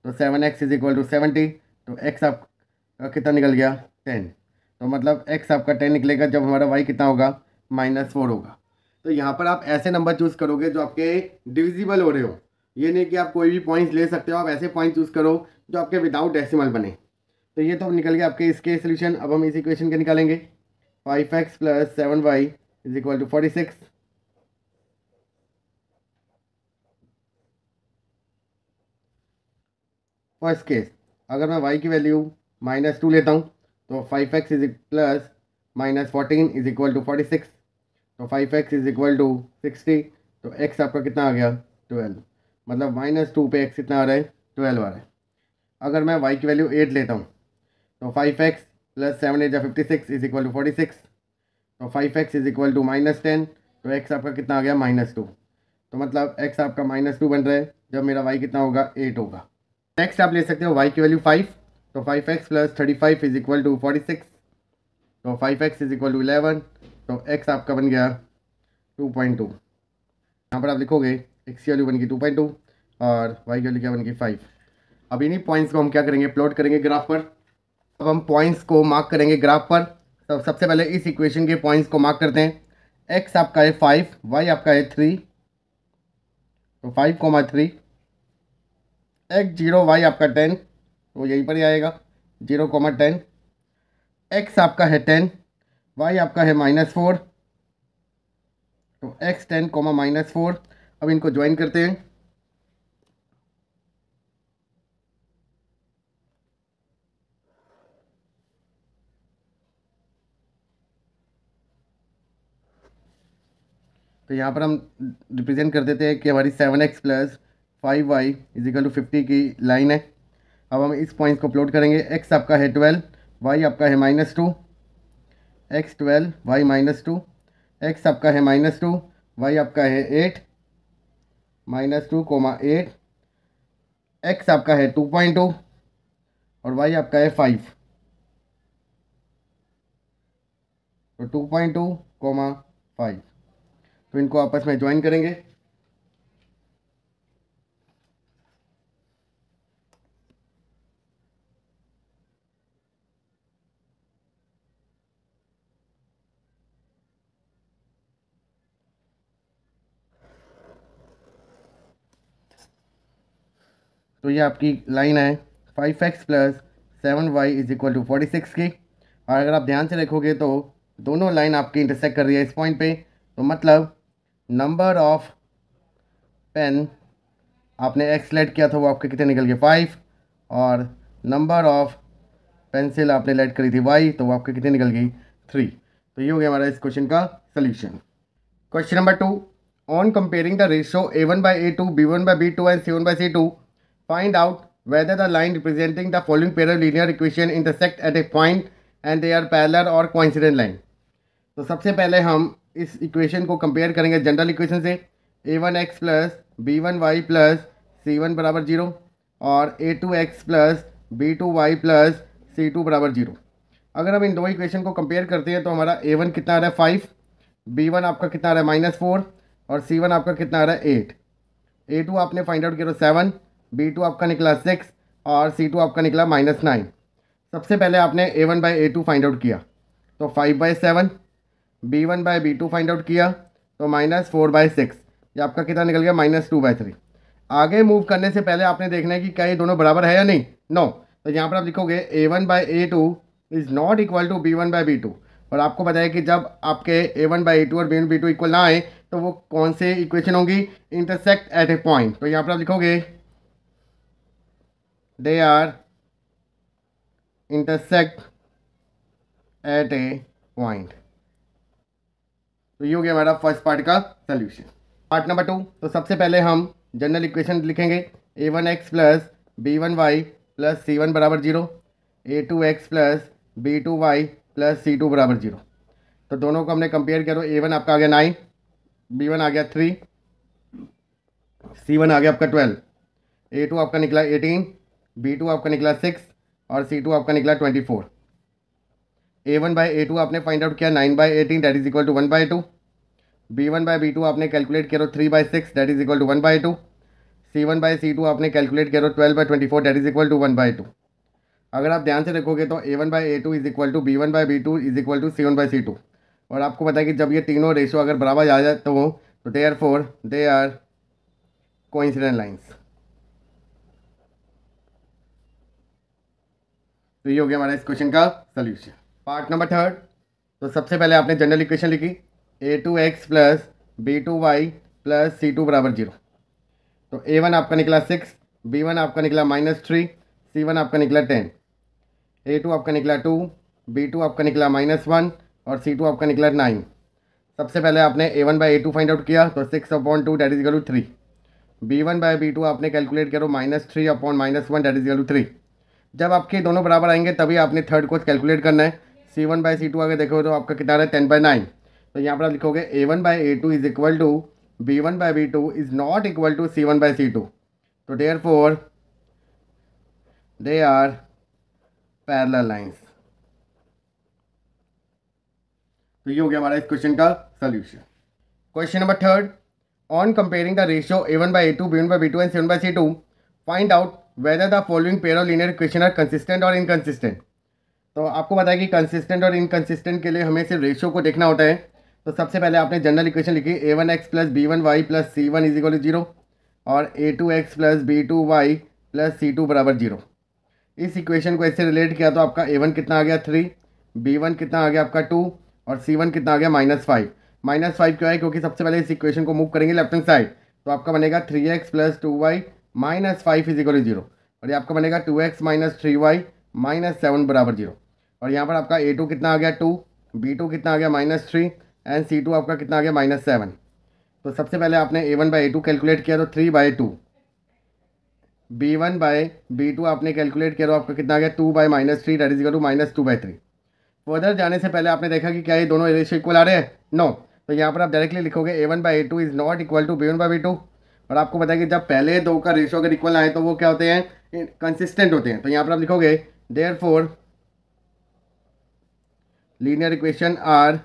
तो 7x = 70। तो x आपका कितना निकल गया 10। तो मतलब x आपका 10 निकलेगा जब हमारा y कितना होगा -4 होगा। तो यहाँ पर आप ऐसे नंबर चूज़ करोगे जो आपके डिविजिबल हो रहे हो। ये नहीं कि आप कोई भी पॉइंट्स ले सकते हो, आप ऐसे पॉइंट चूज़ करो जो आपके विदाउट डेसिमल बने। तो ये तो निकल गया आपके इसके सोल्यूशन। अब हम इस इक्वेशन के निकालेंगे 5x + 7y = 46। फर्स्ट केस अगर मैं y की वैल्यू -2 लेता हूँ तो 5x + -14 = 46। तो 5x = 60। तो x आपका कितना आ गया 12। मतलब -2 पे x कितना आ रहा है 12 आ रहा है। अगर मैं y की वैल्यू 8 लेता हूँ तो 5x + 7 × 56 = 46। तो 5x = -10। तो x आपका कितना आ गया -2। तो मतलब x आपका -2 बन रहा है जब मेरा y कितना होगा 8 होगा। नेक्स्ट आप ले सकते हो y की वैल्यू 5। तो 5x + 35 = 46। तो 5x = 11। तो x आपका बन गया 2.2। यहाँ पर आप लिखोगे x की वैल्यू बन गई 2.2 और y की वैल्यू क्या बन गई 5। अब इन्हीं पॉइंट्स को हम क्या करेंगे प्लॉट करेंगे ग्राफ पर। अब हम पॉइंट्स को मार्क करेंगे ग्राफ पर। तो सबसे पहले इस इक्वेशन के पॉइंट्स को मार्क करते हैं। x आपका है 5, y आपका है 3। तो 5, 3 x 0 y आपका 10। तो यहीं पर ही आएगा 0, 10। x आपका है 10, y आपका है -4। तो x 10, -4। अब इनको ज्वाइन करते हैं। तो यहाँ पर हम रिप्रेजेंट कर देते हैं कि हमारी 7x + 5y = 50 की लाइन है। अब हम इस पॉइंट को प्लॉट करेंगे। x आपका है 12, y आपका है -2। x 12, y -2। x आपका है -2, y आपका है 8। -2, 8। x आपका है 2.2 और y आपका है 5। तो 2.2, 5। तो इनको आपस में ज्वाइन करेंगे। तो ये आपकी लाइन है 5x + 7y = 46 की। और अगर आप ध्यान से देखोगे तो दोनों लाइन आपकी इंटरसेक्ट कर रही है इस पॉइंट पे। तो मतलब नंबर ऑफ पेन आपने एक्स लेट किया था वो आपके कितने निकल गए 5, और नंबर ऑफ पेंसिल आपने लेट करी थी वाई, तो वो आपके कितने निकल गई 3। तो ये हो गया हमारा इस क्वेश्चन का solution. Question number 2, on comparing the ratio A1/A2, B1/B2 and C1/C2, find out whether the line representing the following pair of linear equation intersect at a point and they are parallel or coincident line। तो सबसे पहले हम इस इक्वेशन को कंपेयर करेंगे जनरल इक्वेशन से, A1x plus B1y plus C1 बराबर 0 और A2x plus B2y plus C2 बराबर 0। अगर हम इन दो इक्वेशन को कंपेयर करते हैं तो हमारा A1 कितना आ रहा है 5, B1 आपका कितना आ रहा है -4 और C1 आपका कितना आ रहा है 8। A2 आपने फाइंड आउट किया 7, B2 आपका निकला 6 और C2 आपका निकला -9। सबसे पहले आपने A1/A2 फाइंड आउट किया तो 5/7, B1/B2 फाइंड आउट किया तो -4/6, ये आपका कितना निकल गया -2/3। आगे मूव करने से पहले आपने देखना है कि क्या ये दोनों बराबर है या नहीं। नो, तो यहाँ पर आप लिखोगे A1/A2 is not equal to B1/B2, और आपको बताया कि जब आपके A1/A2 और B1/B2 इक्वल ना आए तो वो कौन से इक्वेशन होंगी, इंटरसेक्ट एट ए पॉइंट। तो यहाँ पर आप लिखोगे they are intersect at a point. तो ये हो गया हमारा फर्स्ट पार्ट का सोल्यूशन। पार्ट नंबर 2, तो सबसे पहले हम जनरल इक्वेशन लिखेंगे A1x plus B1y plus C1 बराबर 0, A2x plus B2y plus C2 बराबर 0। तो दोनों को हमने कंपेयर किया तो A1 आपका आ गया 9, B1 आ गया 3, C1 आ गया आपका 12, A2 आपका निकला 18, B2 आपका निकला 6 और C2 आपका निकला 24। A1/A2 आपने फाइंड आउट किया 9/18 that is equal to 1/2। B1/B2 आपने कैलकुलेट किया 3/6 that is equal to 1/2। C1/C2 आपने कैलकुलेट किया 12/24 दैट इज इक्वल टू 1/2। अगर आप ध्यान से देखोगे तो A1/A2 is equal to B1/B2 is equal to C1/C2, और आपको पता है कि जब ये तीनों रेशो अगर बराबर आ जाए तो therefore they are coincident lines. तो ये हो गया हमारा इस क्वेश्चन का सोल्यूशन। पार्ट नंबर 3, तो सबसे पहले आपने जनरल इक्वेशन लिखी A2x plus B2y plus C2 बराबर 0। तो A1 आपका निकला 6, B1 आपका निकला -3, C1 आपका निकला 10, A2 आपका निकला 2, B2 आपका निकला -1 और C2 आपका निकला 9। सबसे पहले आपने A1/A2 फाइंड आउट किया तो 6/2 that is equal to 3। B1/B2 आपने कैलकुलेट किया तो -3/-1 दैट इज इक्वल टू 3। जब आपके दोनों बराबर आएंगे तभी आपने थर्ड को कैलकुलेट करना है। C1/C2 अगर देखो तो आपका कितना है 10/9। तो यहाँ पर आप लिखोगे A1/A2 is equal to B1/B2 is not equal to C1/C2। तो therefore they are parallel lines. तो ये हो गया हमारा इस क्वेश्चन का solution. Question number 3, on comparing the ratio A1/A2, B1/B2 and C1/C2, find out whether the following pair of linear equation are consistent or inconsistent। तो आपको पता है कि कंसिस्टेंट और इनकंसिस्टेंट के लिए हमें सिर्फ रेशियो को देखना होता है। तो सबसे पहले आपने जनरल इक्वेशन लिखी A1x plus B1y plus C1 is equal to 0 और A2x plus B2y plus C2 बराबर 0। इस इक्वेशन को इससे रिलेट किया तो आपका A1 कितना आ गया 3, B1 कितना आ गया आपका 2 और C1 कितना आ गया -5। -5 क्यों है, क्योंकि सबसे पहले इस इक्वेशन को मूव करेंगे लेफ्ट हैंड साइड, तो आपका बनेगा 3x plus 2y -5 is equal to 0, और ये आपका बनेगा 2x माइनस 3y -7 बराबर 0। और यहाँ पर आपका A2 कितना आ गया 2, B2 कितना आ गया -3 एंड C2 आपका कितना आ गया -7। तो सबसे पहले आपने A1/A2 कैलकुलेट किया तो 3/2, B1/B2 आपने कैलकुलेट किया तो आपका कितना आ गया 2/-3 that is equal to -2/3। Further जाने से पहले आपने देखा कि क्या ये दोनों रेशियो इक्वल आ रहे हैं, नो। तो यहाँ पर आप डायरेक्टली लिखोगे A1/A2 is not equal to B1/B2, और आपको पता है कि जब पहले दो का रेशियो अगर इक्वल आए तो वो क्या होते हैं, कंसिस्टेंट होते हैं। तो यहाँ पर आप लिखोगे therefore linear equation are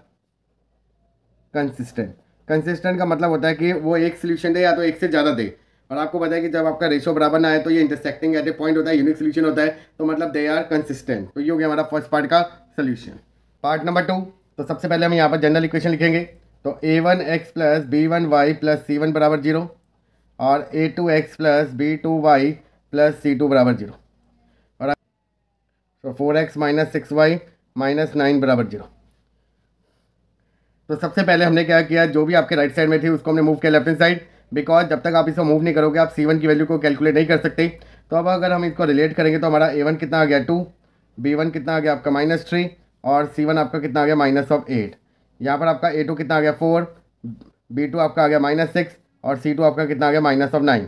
consistent. Consistent का मतलब होता है कि वो एक सोल्यूशन दे या तो एक से ज़्यादा दे, और आपको पता है कि जब आपका रेशियो बराबर ना आए तो ये इंटरसेक्टिंग एट ए पॉइंट होता है, यूनिक सोल्यूशन होता है, तो मतलब दे आर कंसिस्टेंट। तो ये हो गया हमारा फर्स्ट पार्ट का सोल्यूशन। पार्ट नंबर 2, तो सबसे पहले हम यहाँ पर जनरल इक्वेशन लिखेंगे तो A1x plus B1y plus C1 बराबर 0 और A2x plus B2y plus C2 बराबर 0, और तो 4x माइनस 6y माइनस 9 बराबर 0। तो सबसे पहले हमने क्या किया, जो भी आपके राइट साइड में थी उसको हमने मूव किया लेफ्ट हैंड साइड। बिकॉज जब तक आप इसको मूव नहीं करोगे आप C1 की वैल्यू को कैलकुलेट नहीं कर सकते। तो अब अगर हम इसको रिलेट करेंगे तो हमारा A1 कितना आ गया 2, B1 कितना आ गया आपका -3 और C1 आपका कितना आ गया -8। यहाँ पर आपका A2 कितना आ गया 4, B2 आपका आ गया -6 और C2 आपका कितना आ गया -9।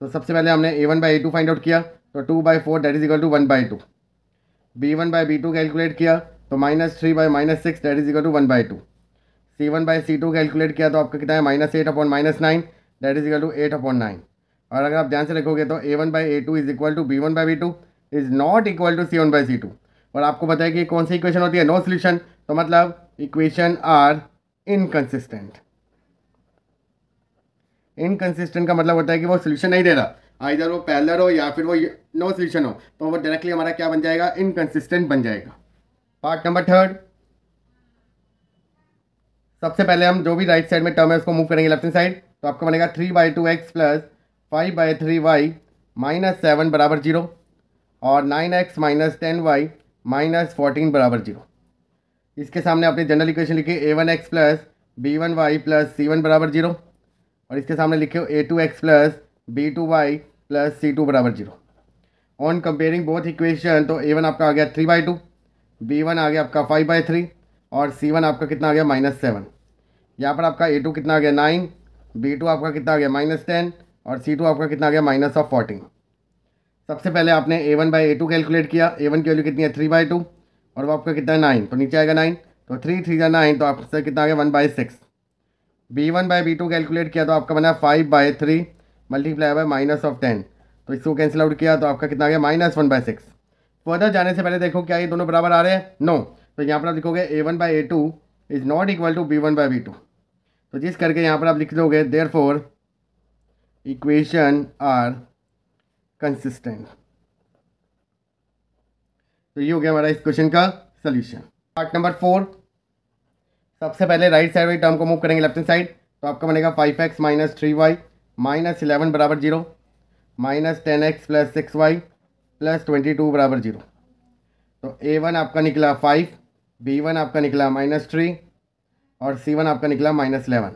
तो सबसे पहले हमने A1/A2 फाइंड आउट किया, तो 2/4 that is equal to 1/2। B1/B2 calculate किया तो -3/-6 that is equal to 1/2। C1/C2 calculate किया तो आपका कितना है -8/-9 दैट इज इक्वल टू 8/9। और अगर आप ध्यान से रखोगे तो A1/A2 is equal to B1/B2 is not equal to C1/C2। और आपको पता है कि कौन सी इक्वेशन होती है, नो सोल्यूशन। तो मतलब इक्वेशन आर इनकंसिस्टेंट। इनकंसिस्टेंट का मतलब होता है कि वो सोल्यूशन नहीं दे रहा, आइदर वो पैरेलल हो या फिर वो नो सोल्यूशन हो, तो वो डायरेक्टली हमारा क्या बन जाएगा, इनकंसिस्टेंट बन जाएगा। पार्ट नंबर 3, सबसे पहले हम जो भी राइट साइड में टर्म है उसको मूव करेंगे लेफ्ट हैंड साइड। तो आपका बनेगा 3/2x प्लस 5/3y -7 बराबर 0 और 9x -10y -14 बराबर 0। इसके सामने आपने जनरल इक्वेशन लिखी A1x plus B1y plus C1 बराबर 0 और इसके सामने लिखे A2x plus B2y plus C2 बराबर 0। ऑन कंपेयरिंग बोथ इक्वेशन तो A1 आपका आ गया 3/2, B1 आ गया आपका 5/3 और C1 आपका कितना आ गया -7। यहाँ पर आपका A2 कितना आ गया 9, B2 आपका कितना आ गया -10 और C2 आपका कितना आ गया -14। सबसे पहले आपने A1/A2 कैलकुलेट किया, A1 की वैल्यू कितनी है 3/2 और वो आपका कितना है 9, तो नीचे आएगा 9, तो 3 3 9 तो आपसे कितना आ गया 1/6। B1/B2 कैलकुलेट किया तो आपका बना 5/3 मल्टीप्लाई बाय -10, तो इसको कैंसिल आउट किया तो आपका कितना आ गया -1/6। फर्दर जाने से पहले देखो क्या ये दोनों बराबर आ रहे हैं, नो। तो यहाँ पर आप लिखोगे A1/A2 is not equal to B1/B2। तो जिस करके यहाँ पर आप लिख दोगे देयरफॉर इक्वेशन आर कंसिस्टेंट। तो ये हो गया हमारा इस क्वेश्चन का सोल्यूशन। पार्ट नंबर 4, सबसे पहले राइट साइड वाली टर्म को मूव करेंगे लेफ्ट हैंड साइड। तो आपका बनेगा 5x - 3y -11 बराबर 0 -10x प्लस 6y प्लस 22 बराबर 0। तो A1 आपका निकला 5, B1 आपका निकला -3 और C1 आपका निकला -11।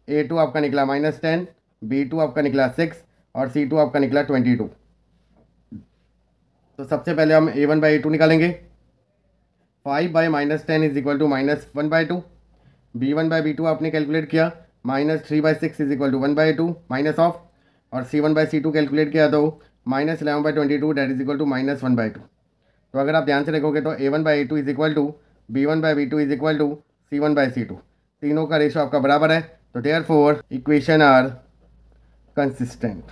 A2 आपका निकला -10, B2 आपका निकला 6 और C2 आपका निकला 22। तो सबसे पहले हम A1/A2 निकालेंगे। 5/-10 इज इक्वल टू -1/2। B1/B2 आपने कैलकुलेट किया, -3/6 is equal to 1/2 minus of, और C1/C2 कैलकुलेट किया तो -11/22 डेट इज इक्वल टू -1/2। तो अगर आप ध्यान से देखोगे तो A1/A2 is equal to B1/B2 is equal to C1/C2, तीनों का रेशो आपका बराबर है। तो देयरफॉर इक्वेशन आर कंसिस्टेंट।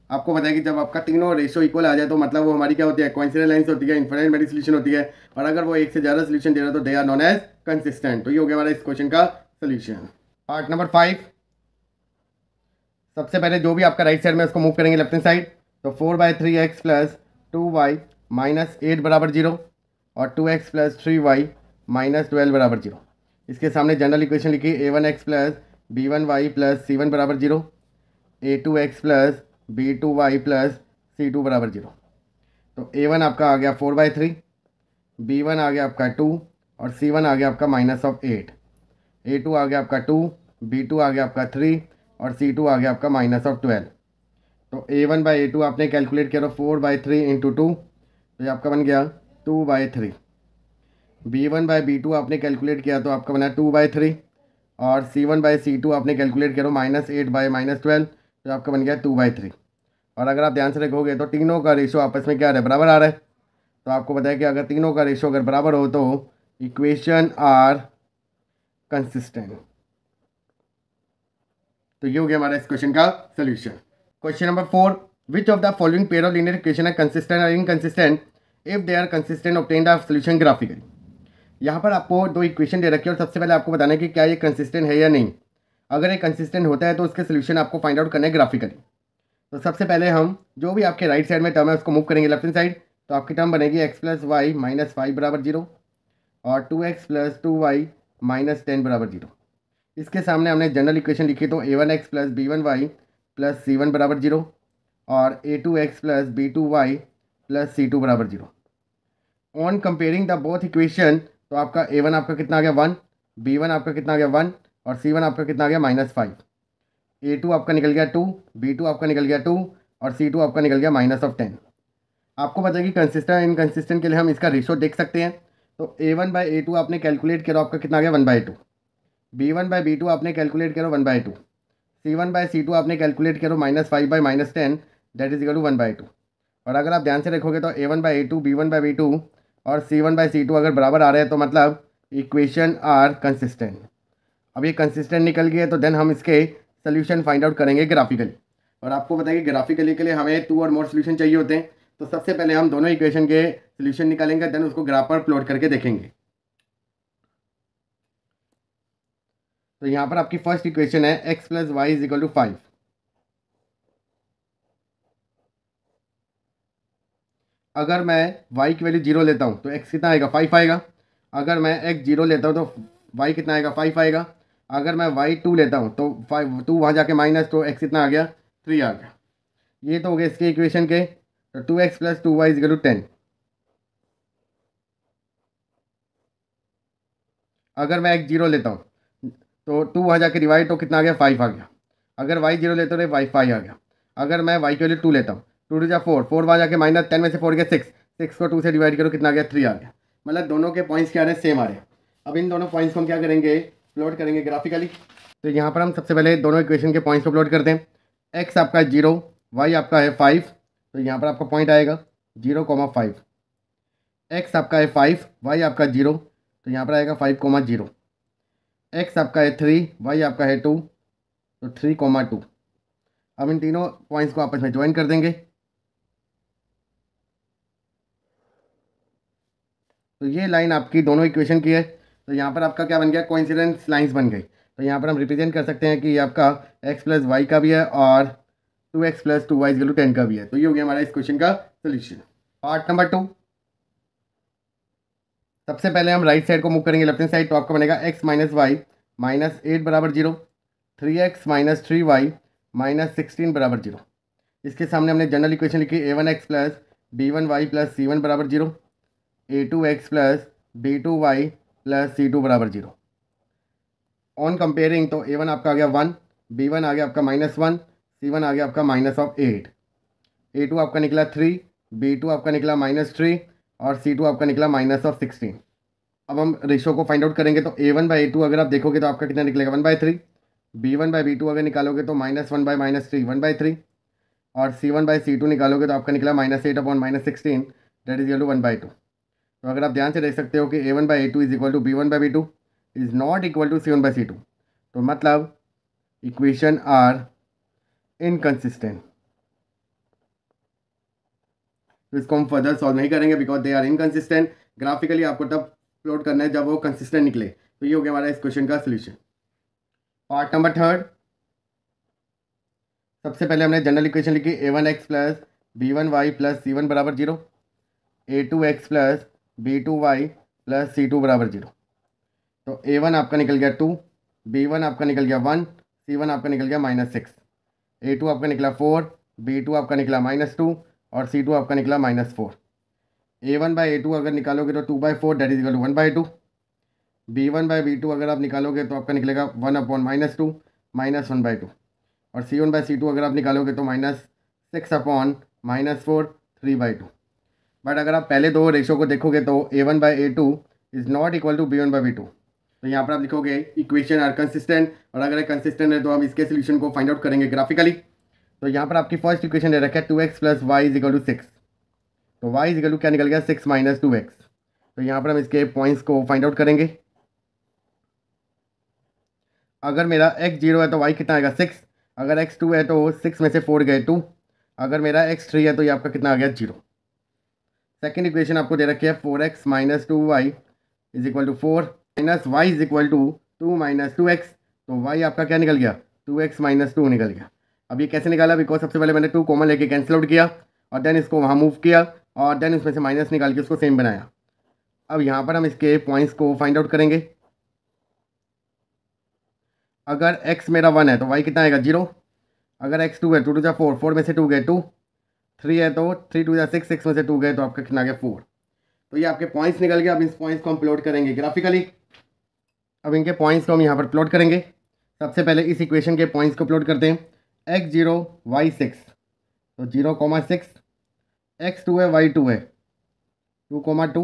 आपको बताया कि जब आपका तीनों रेशो इक्वल आ जाए तो मतलब वो हमारी क्या होती है, कोइंसिडेंट लाइंस होती है, इनफाइनाइट मेनी सोल्यूशन होती है। और अगर वो एक से ज़्यादा सोल्यूशन दे रहा है तो they are known as consistent. तो ये हो गया हमारा इस क्वेश्चन का सोल्यूशन। पार्ट नंबर 5, सबसे पहले जो भी आपका राइट साइड में उसको मूव करेंगे लेफ्ट हैंड साइड। तो 4/3x प्लस 2y -8 बराबर 0 और 2x प्लस 3y -12 बराबर 0। इसके सामने जनरल इक्वेशन लिखी A1x plus B1y plus C1 बराबर 0, A2x plus B2y plus C2 बराबर 0। तो A1 आपका आ गया 4/3, B1 आ गया आपका 2 और C1 आ गया आपका -8। A2 आ गया आपका 2, B2 आ गया आपका 3 और C2 आ गया आपका -12। तो A1/A2 आपने कैलकुलेट किया तो 4/3 इंटू 2, तो ये आपका बन गया 2/3। B1/B2 आपने कैलकुलेट किया तो आपका बना 2/3 और C1/C2 आपने कैलकुलेट किया तो -8/-12, तो आपका बन गया 2/3। और अगर आप ध्यान से देखोगे तो तीनों का रेशो आपस में क्या आ रहा है, बराबर आ रहा है। तो आपको बताया कि अगर तीनों का रेशो अगर बराबर हो तो इक्वेशन आर कंसिस्टेंट। तो ये हो गया हमारा इस क्वेश्चन का solution. Question number 4, which of the following pair of linear equation है कंसिस्टेंट और inconsistent if they are consistent obtained the solution graphically. यहाँ पर आपको दो इक्वेशन दे रखी है और सबसे पहले आपको बताना है कि क्या ये कंसिस्टेंट है या नहीं। अगर ये कंसिस्टेंट होता है तो उसके सोल्यूशन आपको फाइंड आउट करना है ग्राफिकली। तो सबसे पहले हम जो भी आपके राइट साइड में टर्म है उसको मूव करेंगे लेफ्ट हैंड साइड। तो आपकी टर्म बनेगी x प्लस वाई -5 बराबर 0 और 2x प्लस 2y -10 बराबर 0। इसके सामने हमने जनरल इक्वेशन लिखी तो A1x plus B1y plus C1 बराबर 0 और A2x plus B2y plus C2 बराबर 0। On comparing the both equation तो आपका A1 आपका कितना आ गया 1, B1 आपका कितना आ गया 1 और C1 आपका कितना आ गया -5। A2 आपका निकल गया 2, B2 आपका निकल गया 2 और C2 आपका निकल गया -10। आपको पता है कि कंसिस्टेंट इनकंसिस्टेंट के लिए हम इसका रेशो देख सकते हैं। तो A1/A2 आपने कैलकुलेट करो, आपका कितना आ गया 1/2। B1/B2 आपने कैलकुलेट करो 1/2। C1/C2 आपने कैलकुलेट करो -5/-10, दैट इज इक्वल टू 1/2। और अगर आप ध्यान से देखोगे तो A1/A2, B1/B2 और C1/C2 अगर बराबर आ रहे हैं तो मतलब इक्वेशन आर कंसिस्टेंट। अब ये कंसिस्टेंट निकल गए तो देन हम इसके सोल्यूशन फाइंड आउट करेंगे ग्राफिकली। और आपको पता है कि ग्राफिकली के लिए हमें 2 और मोर सोल्यूशन चाहिए होते हैं। तो सबसे पहले हम दोनों इक्वेशन के सोल्यूशन निकालेंगे, देन उसको ग्राफ पर प्लॉट करके देखेंगे। तो यहाँ पर आपकी फर्स्ट इक्वेशन है x + y = 5। अगर मैं y की वैल्यू 0 लेता हूँ तो x कितना आएगा 5 आएगा। अगर मैं x 0 लेता हूँ तो y कितना आएगा 5 आएगा। अगर मैं y 2 लेता हूँ तो 5 2 वहाँ जाके माइनस, तो x कितना आ गया 3 आ गया। ये तो हो गया इसके इक्वेशन के। तो 2x + 2y = 10। अगर मैं x 0 लेता हूँ तो 2 वहाँ जाके डिवाइड, तो कितना आ गया 5 आ गया। अगर y 0 लेते हो तो 5 आ गया। अगर मैं y की वैल्यू 2 लेता हूँ, 2 टू जा 4, 4 वहाँ जाके माइनस, 10 में से 4 गया 6, 6 को 2 से डिवाइड करो, कितना आ गया 3 आ गया। मतलब दोनों के पॉइंट्स क्या आ रहे हैं, सेम आ रहे हैं। अब इन दोनों पॉइंट्स को हम क्या करेंगे, प्लॉट करेंगे ग्राफिकली। तो यहाँ पर हम सबसे पहले दोनों इक्वेशन के पॉइंट्स को प्लॉट करते हैं। x आपका 0, y आपका है 5, तो यहाँ पर आपका पॉइंट आएगा 0,5। x आपका है 5, y आपका 0, तो यहाँ पर आएगा 5,0। x आपका है 3, y आपका है 2, तो 3,2। अब इन तीनों पॉइंट्स को आपस में ज्वाइन कर देंगे। तो ये लाइन आपकी दोनों इक्वेशन की है। तो यहाँ पर आपका क्या बन गया, कोइंसिडेंस लाइंस बन गई। तो यहाँ पर हम रिप्रेजेंट कर सकते हैं कि ये आपका x + y का भी है और 2x + 2y = 10 का भी है। तो ये हो गया हमारा इस क्वेश्चन का सोल्यूशन। Part number 2। सबसे पहले हम राइट साइड को मूव करेंगे, लेफ्ट हैंड साइड। तो आपका बनेगा x - y -8 = 0, 3x - 3y -16 = 0। इसके सामने हमने जनरल इक्वेशन लिखी a1x + b1y + c1 = 0, a2x + b2y + c2 = 0। On comparing तो a1 आपका आ गया 1, b1 आ गया आपका -1, c1 आ गया आपका -8, a2 आपका निकला 3, b2 आपका निकला -3 और c2 आपका निकला -16। अब हम रेशो को फाइंड आउट करेंगे। तो a1/a2 अगर आप देखोगे तो आपका कितना निकलेगा 1/3, b1/b2 अगर निकालोगे तो -1/-3 1/3 और c1/c2 निकालोगे तो आपका निकला -8/-16, दैट इज इक्वल टू 1/2। तो अगर आप ध्यान से देख सकते हो कि a1/a2 is equal to b1/b2 is not equal to c1/c2, तो मतलब इक्वेशन आर इनकंसिस्टेंट। तो इसको हम फर्दर सॉल्व नहीं करेंगे because they are inconsistent. Graphically आपको तब प्लॉट करना है जब वो कंसिस्टेंट निकले। तो ये हो गया हमारा इस क्वेश्चन का सोल्यूशन। Part number 3। सबसे पहले हमने जनरल इक्वेशन लिखी a1x + b1y + c1 = 0, a2x + b2y + c2 = 0। तो a1 आपका निकल गया 2, b1 आपका निकल गया 1, c1 आपका निकल गया -6, a2 आपका निकला 4, b2 आपका निकला -2 और c2 आपका निकला -4। a1/a2 अगर निकालोगे तो 2/4, that is equal to 1/2। b1/b2 अगर आप निकालोगे तो आपका निकलेगा 1/-2 -1/2 और c1/c2 अगर आप निकालोगे तो -6/-4 3/2। बट अगर आप पहले दो रेशो को देखोगे तो a1/a2 is not equal to b1/b2। तो यहाँ पर आप लिखोगे इक्वेशन आर कंसिस्टेंट, और अगर कंसिस्टेंट है तो हम इसके सोल्यूशन को फाइंड आउट करेंगे ग्राफिकली। तो यहाँ पर आपकी फर्स्ट इक्वेशन दे रखा है 2x + y = 6। तो y = क्या निकल गया 6 - 2x। तो यहाँ पर हम इसके पॉइंट्स को फाइंड आउट करेंगे। अगर मेरा x 0 है तो y कितना आएगा 6, अगर x 2 है तो 6 में से 4 गए 2, अगर मेरा x 3 है तो ये आपका कितना आ गया 0। सेकेंड इक्वेशन आपको दे रखी है 4x - 2y = 4 -y = 2 - 2x। तो y आपका क्या निकल गया 2x - 2 निकल गया। अब ये कैसे निकाला, बिकॉज सबसे पहले मैंने 2 कॉमन लेके कैंसिल आउट किया और देन इसको वहाँ मूव किया और देन उसमें से माइनस निकाल के उसको सेम बनाया। अब यहाँ पर हम इसके पॉइंट्स को फाइंड आउट करेंगे। अगर x मेरा 1 है तो y कितना आएगा 0, अगर x 2 है 2 टू जा 4, 4 में से 2 गए 2, 3 है तो 3 टू जा 6, 6 में से 2 गए तो आपका कितना आ गया 4। तो ये आपके पॉइंट्स निकल गए। अब इस पॉइंट्स को हम प्लॉट करेंगे ग्राफिकली। अब इनके पॉइंट्स को हम यहाँ पर प्लॉट करेंगे। सबसे पहले इस इक्वेशन के पॉइंट्स को प्लॉट करते हैं। x0 y6 तो 0,6, x2 है y2 है 2,2,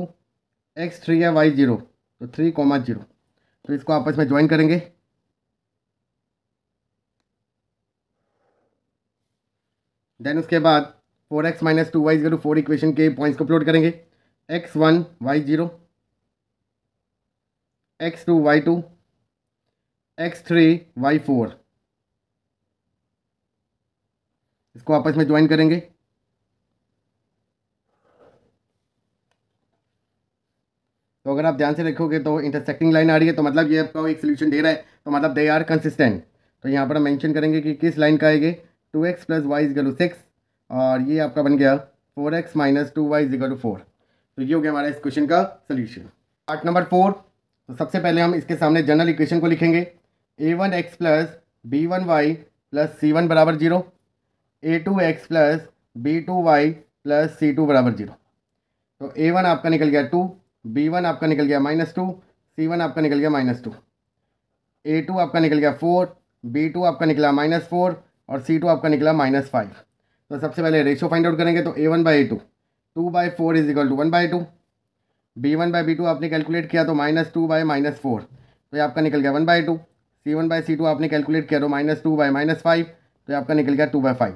x3 है y0 तो 3,0। तो इसको आपस में ज्वाइन करेंगे। देन उसके बाद 4x - 2y = 4 इक्वेशन के पॉइंट्स को प्लॉट करेंगे। x1 y0, x2 y2, x3 y4 इसको आपस में ज्वाइन करेंगे। तो अगर आप ध्यान से देखोगे तो इंटरसेक्टिंग लाइन आ रही है, तो मतलब ये आपका एक सोल्यूशन दे रहा है, तो मतलब दे आर कंसिस्टेंट। तो यहाँ पर हम मेंशन करेंगे कि किस लाइन का आएगी। 2x + y = 6 और ये आपका बन गया 4x - 2y = 4। तो ये हो गया हमारा इस क्वेश्चन का सोल्यूशन। Part number 4। तो सबसे पहले हम इसके सामने जनरल इक्वेशन को लिखेंगे। a1x + b1y + c1 = 0, a2x + b2y + c2 = 0। तो a1 आपका निकल गया 2, b1 आपका निकल गया -2, c1 आपका निकल गया -2, a2 आपका निकल गया 4, b2 आपका निकला -4 और c2 आपका निकला -5। तो सबसे पहले रेशियो फाइंड आउट करेंगे। तो a1/a2 2/4 = 1/2, b1/b2 आपने कैलकुलेट किया तो -2/-4 तो ये आपका निकल गया 1/2, c1/c2 आपने कैलकुलेट किया तो -2/-5 तो ये आपका निकल गया 2/5।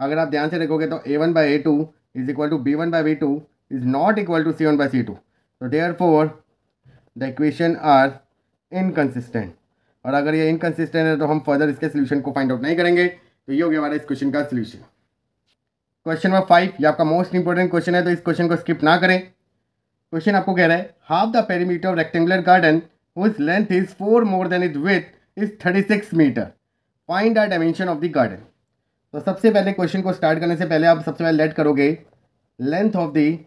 अगर आप ध्यान से देखोगे तो a1/a2 = b1/b2 is not equal to c1/c2, so therefore the equation are inconsistent। और अगर ये इनकन्सिस्टेंट है तो हम फर्दर इसके सोल्यूशन को फाइंड आउट नहीं करेंगे। तो ये हो गया हमारा इस क्वेश्चन का सोल्यूशन। क्वेश्चन नंबर 5 ये आपका मोस्ट इंपॉर्टेंट क्वेश्चन है, तो इस क्वेश्चन को स्किप ना करें। क्वेश्चन आपको कह रहा है half the perimeter of rectangular garden whose length is 4 more than its width is 36 metre, find the dimension of the garden. तो सबसे पहले क्वेश्चन को स्टार्ट करने से पहले आप सबसे पहले लेट करोगे लेंथ ऑफ द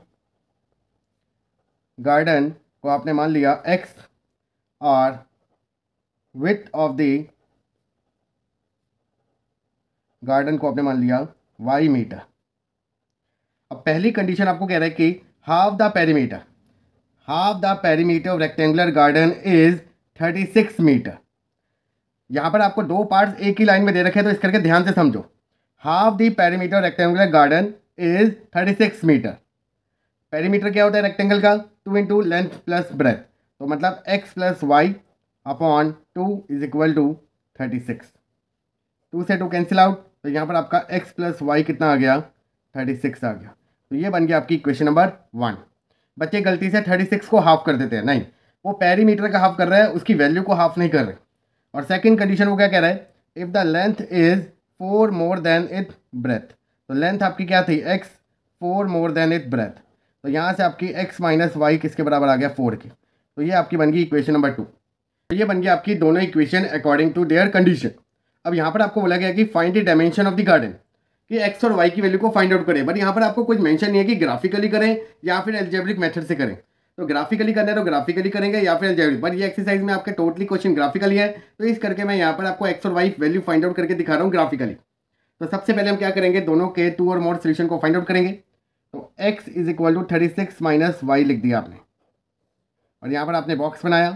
गार्डन को आपने मान लिया x और विड्थ ऑफ द गार्डन को आपने मान लिया y मीटर। अब पहली कंडीशन आपको कह रहा है कि half the perimeter of rectangular garden is 36 metre. यहां पर आपको दो पार्ट्स एक ही लाइन में दे रखे हैं, तो इस करके ध्यान से समझो। Half the perimeter rectangular garden is 36 metre. Perimeter क्या होता है रेक्टेंगल का? 2 × लेंथ प्लस ब्रेथ, तो मतलब x + y / 2 = 36। 2 से 2 कैंसिल आउट, तो यहाँ पर आपका x + y कितना आ गया? 36 आ गया। तो ये बन गया आपकी इक्वेशन नंबर 1। बच्चे गलती से 36 को हाफ कर देते हैं, नहीं, वो पेरीमीटर का हाफ कर रहा है, उसकी वैल्यू को हाफ नहीं कर रहे। और सेकंड कंडीशन वो क्या कह रहा है? If the length is 4 more than it breadth, तो लेंथ आपकी क्या थी? x 4 more than it breadth. तो यहाँ से आपकी x - y किसके बराबर आ गया? 4 के। तो ये आपकी बन गई इक्वेशन नंबर 2। तो ये बन गया आपकी दोनों equation according to their condition. अब यहाँ पर आपको बोला गया कि find the dimension of the garden, कि x और y की वैल्यू को फाइंड आउट करें। बट यहाँ पर आपको कुछ मेंशन नहीं है कि ग्राफिकली करें या फिर एल्जेब्रिक मेथड से करें। तो ग्राफिकली करना है तो ग्राफिकली करेंगे या फिर एल्जेब्रिक, बट ये एक्सरसाइज में आपके टोटली क्वेश्चन ग्राफिकली है, तो इस करके मैं यहाँ पर आपको x और y वैल्यू फाइंड आउट करके दिखा रहा हूँ ग्राफिकली। तो सबसे पहले हम क्या करेंगे? दोनों के 2 और मोर सोल्यूशन को फाइंड आउट करेंगे। तो x = 36 - y लिख दिया आपने, और यहाँ पर आपने बॉक्स बनाया।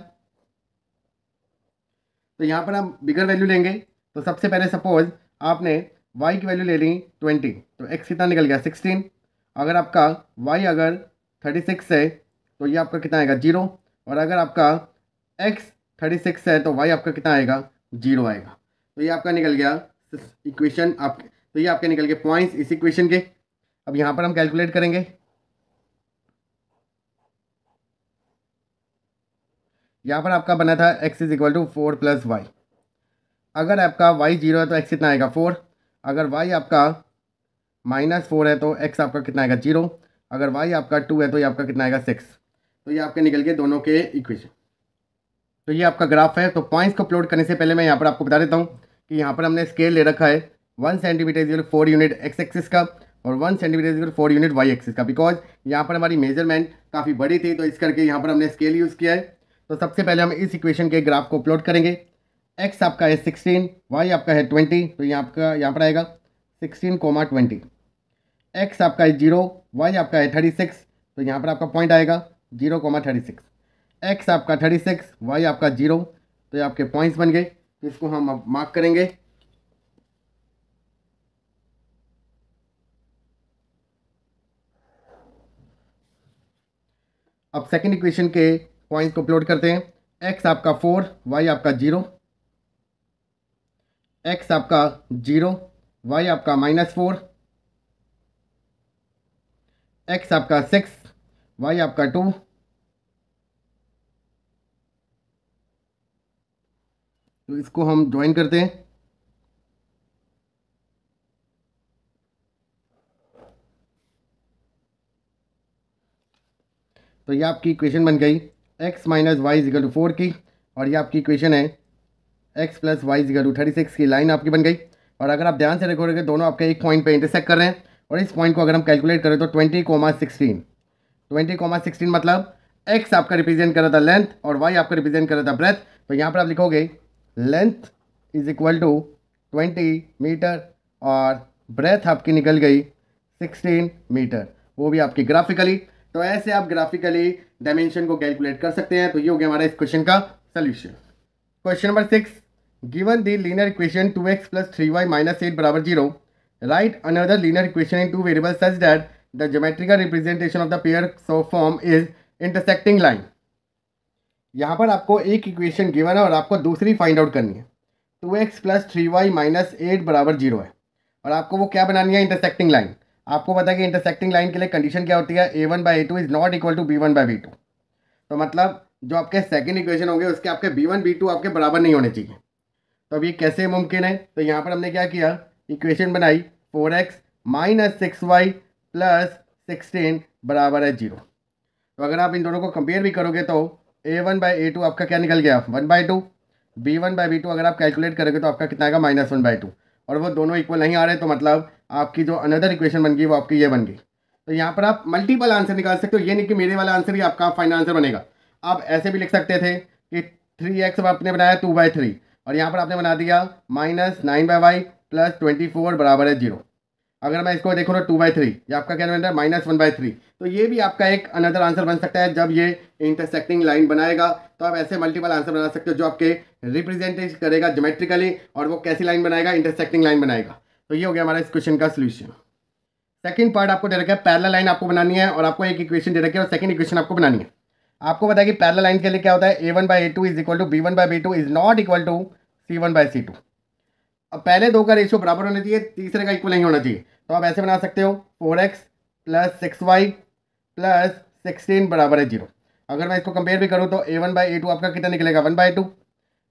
तो यहाँ पर हम बिगर वैल्यू लेंगे। तो सबसे पहले सपोज आपने y की वैल्यू ले ली 20, तो x कितना निकल गया? 16। अगर आपका y अगर 36 है तो ये आपका कितना आएगा? 0। और अगर आपका x 36 है तो y आपका कितना आएगा? 0 आएगा। तो ये आपका निकल गया इक्वेशन तो ये आपके निकल गए पॉइंट्स इस इक्वेशन के। अब यहाँ पर हम कैलकुलेट करेंगे। यहाँ पर आपका बना था x = 4 + y। अगर आपका y 0 है तो x कितना आएगा? 4। अगर y आपका -4 है तो x आपका कितना आएगा? 0। अगर y आपका 2 है तो ये आपका कितना आएगा? 6। तो ये आपके निकल गए दोनों के इक्वेशन। तो ये आपका ग्राफ है। तो पॉइंट्स को प्लॉट करने से पहले मैं यहाँ पर आपको बता देता हूँ कि यहाँ पर हमने स्केल ले रखा है 1 सेंटीमीटर 4 यूनिट x एक्सिस का और 1 सेंटीमीटर 4 यूनिट y एक्सिस का, बिकॉज यहाँ पर हमारी मेजरमेंट काफ़ी बड़ी थी, तो इस करके यहाँ पर हमने स्केल यूज़ किया है। तो सबसे पहले हम इस इक्वेशन के ग्राफ को प्लॉट करेंगे। x आपका है 16, y आपका है 20, तो यहाँ पर आएगा 16,20। x आपका है 0, y आपका है 36, तो यहाँ पर आपका पॉइंट आएगा 0,36। x आपका 36, y आपका 0, तो ये आपके पॉइंट्स बन गए। तो इसको हम अब मार्क करेंगे। अब सेकंड इक्वेशन के पॉइंट्स को प्लॉट करते हैं। एक्स आपका 4, वाई आपका 0, एक्स आपका 0, वाई आपका -4, एक्स आपका 6, वाई आपका 2, तो इसको हम ज्वाइन करते हैं। तो ये आपकी इक्वेशन बन गई x minus y is equal to 4 की, और ये आपकी इक्वेशन है x plus y is equal to 36 की। लाइन आपकी बन गई। और अगर आप ध्यान से देखोगे दोनों आपके एक पॉइंट पे इंटरसेक्ट कर रहे हैं, और इस पॉइंट को अगर हम कैलकुलेट करें तो 20,16 मतलब x आपका रिप्रेजेंट कर रहा था लेंथ और y आपका रिप्रेजेंट कर रहा था ब्रेथ। तो यहाँ पर आप लिखोगे length is equal to 20 metre और ब्रेथ आपकी निकल गई 16 मीटर, वो भी आपकी ग्राफिकली। तो ऐसे आप ग्राफिकली डायमेंशन को कैलकुलेट कर सकते हैं। तो ये हो गया हमारा इस क्वेश्चन का solution. Question number 6, given the linear equation 2x plus 3y minus 8 बराबर 0, right another linear equation in two variable such that the geometrical representation of the pair so form is intersecting line. यहाँ पर आपको एक इक्वेशन गिवन है और आपको दूसरी फाइंड आउट करनी है। 2x प्लस 3y माइनस 8 बराबर 0 है, और आपको वो क्या बनानी है? Intersecting line. आपको पता है कि इंटरसेक्टिंग लाइन के लिए कंडीशन क्या होती है? a1/a2 is not equal to b1/b2। तो मतलब जो आपके सेकंड इक्वेशन होंगे उसके आपके b1 b2 आपके बराबर नहीं होने चाहिए। तो अब ये कैसे मुमकिन है? तो यहाँ पर हमने क्या किया, इक्वेशन बनाई 4x माइनस 6y प्लस 16 बराबर है 0। तो अगर आप इन दोनों को कंपेयर भी करोगे तो a1/a2 आपका क्या निकल गया? 1/2। b1/b2 अगर आप कैलकुलेट करोगे तो आपका कितना आएगा? -1/2। और वो दोनों इक्वल नहीं आ रहे, तो मतलब आपकी जो अनदर इक्वेशन बन गई वो आपकी ये बन गई। तो यहाँ पर आप मल्टीपल आंसर निकाल सकते हो। ये नहीं कि मेरे वाला आंसर ही आपका फाइनल आंसर बनेगा। आप ऐसे भी लिख सकते थे कि 3x आपने बनाया 2/3, और यहाँ पर आपने बना दिया -9/y प्लस 24 बराबर है 0। अगर मैं इसको देखूँ तो 2/3, ये आपका क्या बन रहा है? -1/3। तो ये भी आपका एक अनदर आंसर बन सकता है जब ये इंटरसेक्टिंग लाइन बनाएगा। तो आप ऐसे मल्टीपल आंसर बना सकते हो जो आपके रिप्रेजेंटेशन करेगा ज्योमेट्रिकली, और वो कैसी लाइन बनाएगा? इंटरसेक्टिंग लाइन बनाएगा। तो ये हो गया हमारा इस क्वेश्चन का सोल्यूशन। सेकंड पार्ट आपको दे रखा है, पैरेलल लाइन आपको बनानी है, और आपको एक इक्वेशन दे रखी है और सेकंड इक्वेशन आपको बनानी है। आपको पता है कि पैरेलल लाइन के लिए क्या होता है? a1/a2 is equal to b1/b2 is not equal to c1/c2। अब पहले दो का रेशियो बराबर होना चाहिए, तीसरे का इक्वल नहीं होना चाहिए। तो आप ऐसे बना सकते हो 4x प्लस 6y प्लस 16 बराबर है 0। अगर मैं इसको कंपेयर भी करूँ तो a1/a2 आपका कितना निकलेगा? 1/2।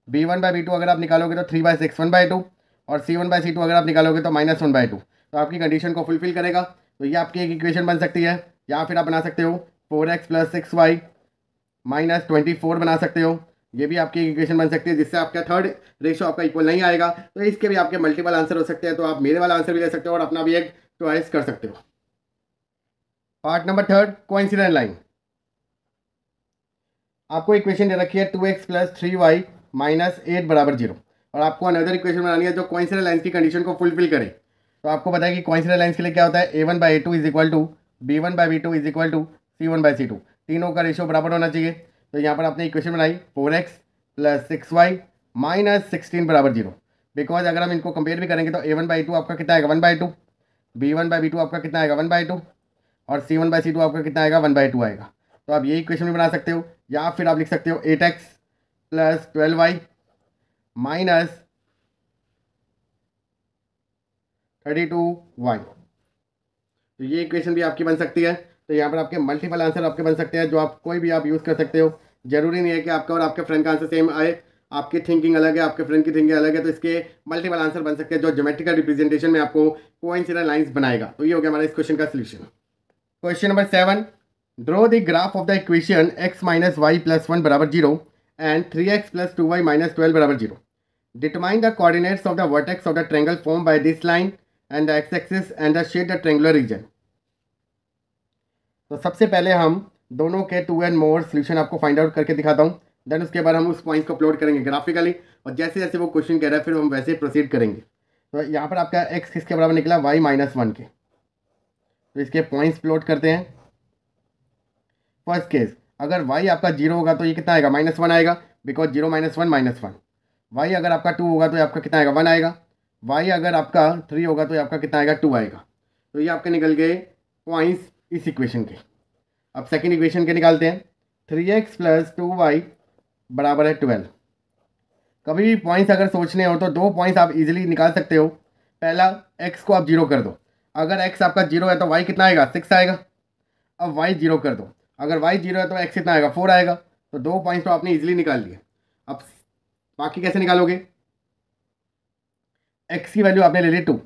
b1/b2 अगर आप निकालोगे तो 3/6 1/2, और c1/c2 अगर आप निकालोगे तो -1/2। तो आपकी कंडीशन को फुलफिल करेगा। तो ये आपकी एक इक्वेशन बन सकती है। या फिर आप बना सकते हो 4x प्लस 6y माइनस 24 बना सकते हो। ये भी आपकी इक्वेशन बन सकती है, जिससे आपका थर्ड रेशियो आपका इक्वल नहीं आएगा। तो इसके भी आपके मल्टीपल आंसर हो सकते हैं। तो आप मेरे वाला आंसर भी ले सकते हो और अपना भी एक चॉइस कर सकते हो। Part number third, coincident line. आपको इक्वेशन दे रखी है 2x प्लस 3y माइनस 8 बराबर 0, और आपको अनदर इक्वेशन बनानी है जो कोइंसिडेंट लाइन की कंडीशन को फुलफिल करे। तो आपको पता है कि कोइंसिडेंट लाइन के लिए क्या होता है? a1/a2 is equal to b1/b2 is equal to c1/c2। तीनों का रेशियो बराबर होना चाहिए। तो यहाँ पर आपने इक्वेशन बनाई 4x प्लस 6y माइनस 16 बराबर 0। बिकॉज अगर हम इनको कंपेयर भी करेंगे तो a1/a2 आपका कितना आएगा? 1/2। b1/b2 आपका कितना आएगा? 1/2। और c1/c2 आपका कितना आएगा? 1/2 आएगा। तो आप ये इक्वेशन भी बना सकते हो, या फिर आप लिख सकते हो 8x plus 12y minus 32y। तो ये इक्वेशन भी आपकी बन सकती है। तो यहाँ पर आपके मल्टीपल आंसर आपके बन सकते हैं, जो आप कोई भी आप यूज़ कर सकते हो। जरूरी नहीं है कि आपका और आपके फ्रेंड का आंसर सेम आए। आपकी थिंकिंग अलग है, आपके फ्रेंड की थिंकिंग अलग है, तो इसके मल्टीपल आंसर बन सकते हैं जो ज्योमेट्रिकल रिप्रेजेंटेशन में आपको कोइंसिडेंट लाइंस बनाएगा। तो ये हो गया हमारा इस क्वेश्चन का solution. Question number 7, draw the graph of the equation x minus y plus 1 बराबर 0 and 3x plus 2y minus 12 बराबर 0। Determine the coordinates of the vertex of the triangle form by this line and the x axis and the shade the triangular region. तो सबसे पहले हम दोनों के 2 एंड मोर सोल्यूशन आपको फाइंड आउट करके दिखाता हूँ। देन उसके बाद हम उस पॉइंट को प्लॉट करेंगे ग्राफिकली, और जैसे जैसे वो क्वेश्चन कह रहा है फिर हम वैसे प्रोसीड करेंगे। तो यहाँ पर आपका x किसके बराबर निकला? y माइनस 1 के। तो इसके पॉइंट्स प्लॉट करते हैं। फर्स्ट केस, अगर y आपका 0 होगा तो ये कितना आएगा? -1 आएगा, बिकॉज 0 - 1 -1। y अगर आपका 2 होगा तो ये आपका कितना आएगा 1 आएगा, y अगर आपका 3 होगा तो ये आपका कितना आएगा 2 आएगा। तो ये आपके निकल गए पॉइंट्स इस इक्वेशन के। अब सेकेंड इक्वेशन के निकालते हैं। 3x + 2y बराबर है 12। कभी भी पॉइंट्स अगर सोचने हो तो दो पॉइंट्स आप इजीली निकाल सकते हो। पहला, x को आप 0 कर दो। अगर x आपका 0 है तो y कितना आएगा 6 आएगा। अब y 0 कर दो, अगर y 0 है तो x कितना आएगा 4 आएगा। तो दो पॉइंट्स तो आपने इजीली निकाल लिए। अब बाकी कैसे निकालोगे? x की वैल्यू आपने ले ली 2,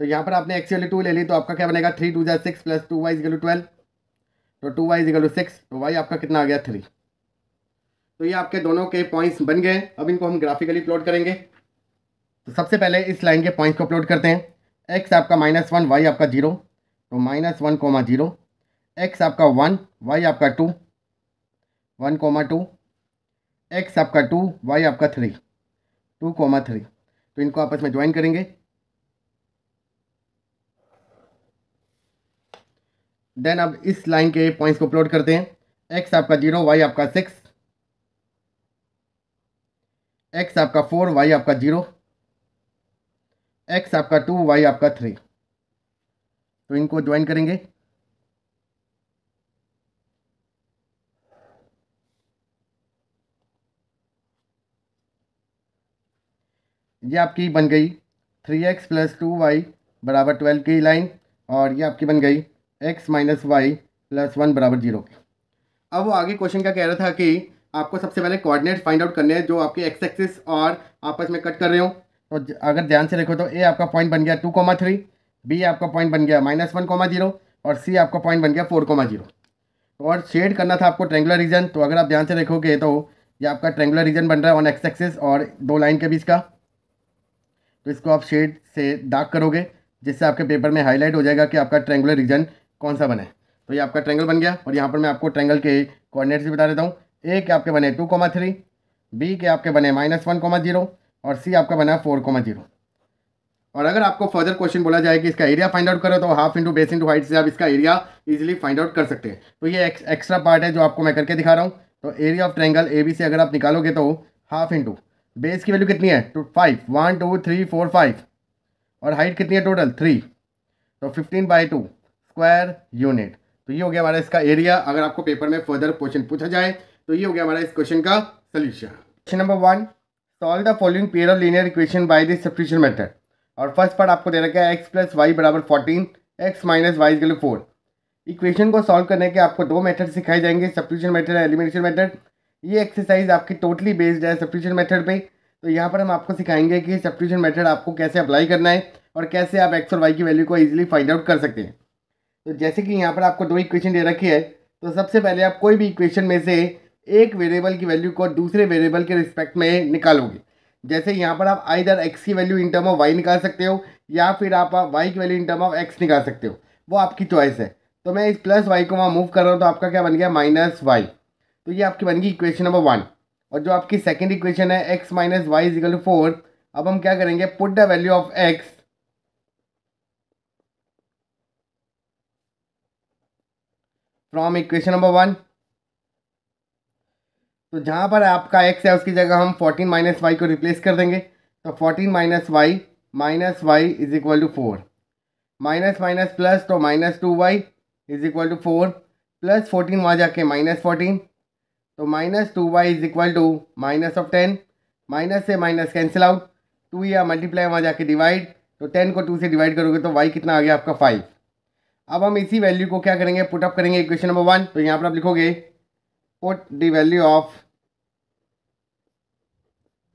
तो यहाँ पर आपने x की वैल्यू 2 ले ली, तो आपका क्या बनेगा 3 2 6 + 2y = 12। तो 2y = 6, तो y आपका कितना आ गया 3। तो ये आपके दोनों के पॉइंट्स बन गए। अब इनको हम ग्राफिकली प्लॉट करेंगे। तो सबसे पहले इस लाइन के पॉइंट्स को प्लॉट करते हैं। x आपका -1, y आपका 0, तो -1, 0। x आपका 1, y आपका 2, 1, 2। x आपका 2, y आपका 3, 2, 3। तो इनको आपस में ज्वाइन करेंगे। देन अब इस लाइन के पॉइंट्स को प्लॉट करते हैं। x आपका 0, y आपका 6, x आपका 4, y आपका 0, x आपका 2, y आपका 3। तो इनको ज्वाइन करेंगे। ये आपकी बन गई 3x + 2y बराबर 12 की लाइन, और ये आपकी बन गई x - y + 1 बराबर 0 की। अब वो आगे क्वेश्चन क्या कह रहा था कि आपको सबसे पहले कोऑर्डिनेट फाइंड आउट करने हैं जो आपके एक्स एक्सिस और आपस में कट कर रहे हो। तो अगर ध्यान से देखो तो ए आपका पॉइंट बन गया 2, 3, बी आपका पॉइंट बन गया -1, 0, और सी आपका पॉइंट बन गया 4, 0। और शेड करना था आपको ट्रेंगुलर रीजन। तो अगर आप ध्यान से देखोगे तो ये आपका ट्रेंगुलर रीजन बन रहा है ऑन एक्स एक्सिस और दो लाइन के बीच का। तो इसको आप शेड से डार्क करोगे जिससे आपके पेपर में हाईलाइट हो जाएगा कि आपका ट्रेंगुलर रीजन कौन सा बना है। तो ये आपका ट्रेंगल बन गया, और यहाँ पर मैं आपको ट्रेंगल के कोऑर्डिनेट्स भी बता देता हूँ। ए के आपके बने 2, 3, बी के आपके बने -1, 0, और सी आपका बना 4, 0। और अगर आपको फर्दर क्वेश्चन बोला जाए कि इसका एरिया फाइंड आउट करो तो half into base into height से आप इसका एरिया इजीली फाइंड आउट कर सकते हैं। तो ये एक्स्ट्रा पार्ट है जो आपको मैं करके दिखा रहा हूँ। तो area of triangle A B से अगर आप निकालोगे तो हाफ इंटू बेस की वैल्यू कितनी है 5, 1 2 3 4 5, और हाइट कितनी है टोटल 3, तो 15/2 स्क्वायर यूनिट। तो ये हो गया हमारा इसका एरिया। अगर आपको पेपर में फर्दर क्वेश्चन पूछा जाए तो ये हो गया हमारा इस क्वेश्चन का solution. Question number 1, solve the following pair of linear equation by the substitution method. और फर्स्ट पार्ट आपको दे रखा है x + y = 14, x - y = 4। Equation को सॉल्व करने के आपको दो मेथड सिखाए जाएंगे, सब्स्टिट्यूशन मेथड और एलिमिनेशन मेथड। ये एक्सरसाइज आपकी टोटली बेस्ड है सब्स्टिट्यूशन मेथड पे। तो यहाँ पर हम आपको सिखाएंगे कि सब्स्टिट्यूशन मेथड आपको कैसे अप्लाई करना है और कैसे आप x और y की वैल्यू को इजीली फाइंड आउट कर सकते हैं। तो जैसे कि यहाँ पर आपको दो इक्वेशन दे रखी है, तो सबसे पहले आप कोई भी इक्वेशन में से एक वेरिएबल की वैल्यू को दूसरे वेरिएबल के रिस्पेक्ट में निकालोगे। जैसे यहाँ पर आप आइदर x की value in term of y निकाल सकते हो, या फिर आप y की value in term of x निकाल सकते हो, वो आपकी चॉइस है। तो मैं इस +y को वहाँ मूव कर रहा हूँ, तो आपका क्या बन गया -y। तो ये आपकी बन गई इक्वेशन नंबर 1। और जो आपकी सेकेंड इक्वेशन है x - y = 4, अब हम क्या करेंगे, put the value of x from equation number 1। तो जहाँ पर आपका x है उसकी जगह हम 14 - y को रिप्लेस कर देंगे। तो 14 - y = 4, माइनस माइनस प्लस, तो -2y = 4, प्लस 14 वहाँ जाके -14, तो -2y = -10। माइनस से माइनस कैंसिल आउट, 2 या मल्टीप्लाई वहाँ जाके डिवाइड, तो 10 को 2 से डिवाइड करोगे तो y कितना आ गया आपका 5। अब हम इसी वैल्यू को क्या करेंगे, पुटअप करेंगे इक्वेशन नंबर 1। तो यहाँ पर आप लिखोगे put the value of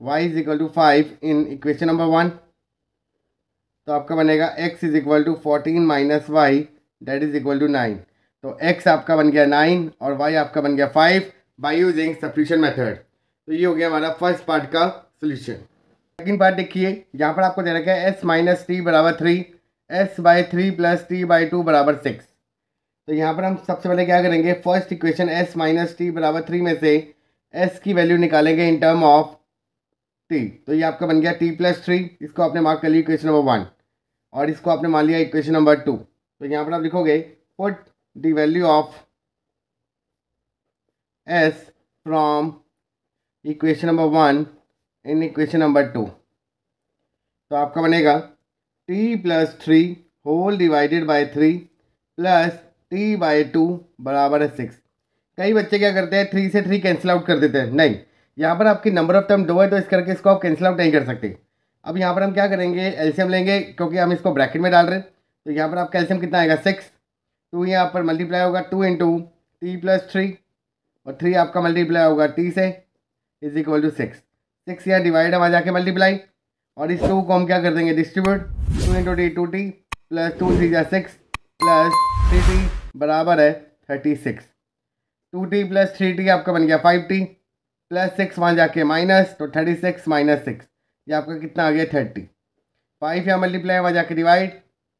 y = 5 in equation number 1। तो आपका बनेगा x = 14 - y = 9। तो x आपका बन गया 9 और y आपका बन गया 5 बाय यूजिंग सब्स्टिट्यूशन मेथड। तो ये हो गया हमारा फर्स्ट पार्ट का सोल्यूशन। सेकंड पार्ट देखिए, यहाँ पर आपको दे रखा है s - t = 3, s/3 + t/2 = 6। तो यहाँ पर हम सबसे पहले क्या करेंगे, फर्स्ट इक्वेशन s - t = 3 में से s की वैल्यू निकालेंगे इन टर्म ऑफ t। तो ये आपका बन गया t + 3, इसको आपने मार्क कर लिया इक्वेशन नंबर 1, और इसको आपने मान लिया इक्वेशन नंबर 2। तो यहाँ पर आप लिखोगे put the value of s from equation number 1 in equation number 2। तो आपका बनेगा t+3 whole divided bye 3 plus t/2 बराबर है 6। कई बच्चे क्या करते हैं 3 से 3 कैंसिल आउट कर देते हैं। नहीं, यहाँ पर आपकी नंबर ऑफ टर्म 2 है तो इस करके इसको आप कैंसिल आउट नहीं कर सकते। अब यहाँ पर हम क्या करेंगे, एलसीएम लेंगे क्योंकि हम इसको ब्रैकेट में डाल रहे हैं। तो यहाँ पर आपका एलसीएम कितना आएगा 6। 2 यहाँ पर मल्टीप्लाई होगा 2 इंटू t+3 और 3 आपका मल्टीप्लाई होगा t से इज इक्वल टू 6। 6 यहाँ डिवाइड वहाँ जाके मल्टीप्लाई और इस 2 को हम क्या कर देंगे distribute. 2 into T 2t plus 2 3 6 plus 3t बराबर है 36। 2t प्लस 3t आपका बन गया 5t प्लस 6 वहाँ जाके माइनस, तो 36 माइनस 6 ये आपका कितना आ गया 30। 5 यहाँ मल्टीप्लाई वहाँ जाके डिवाइड,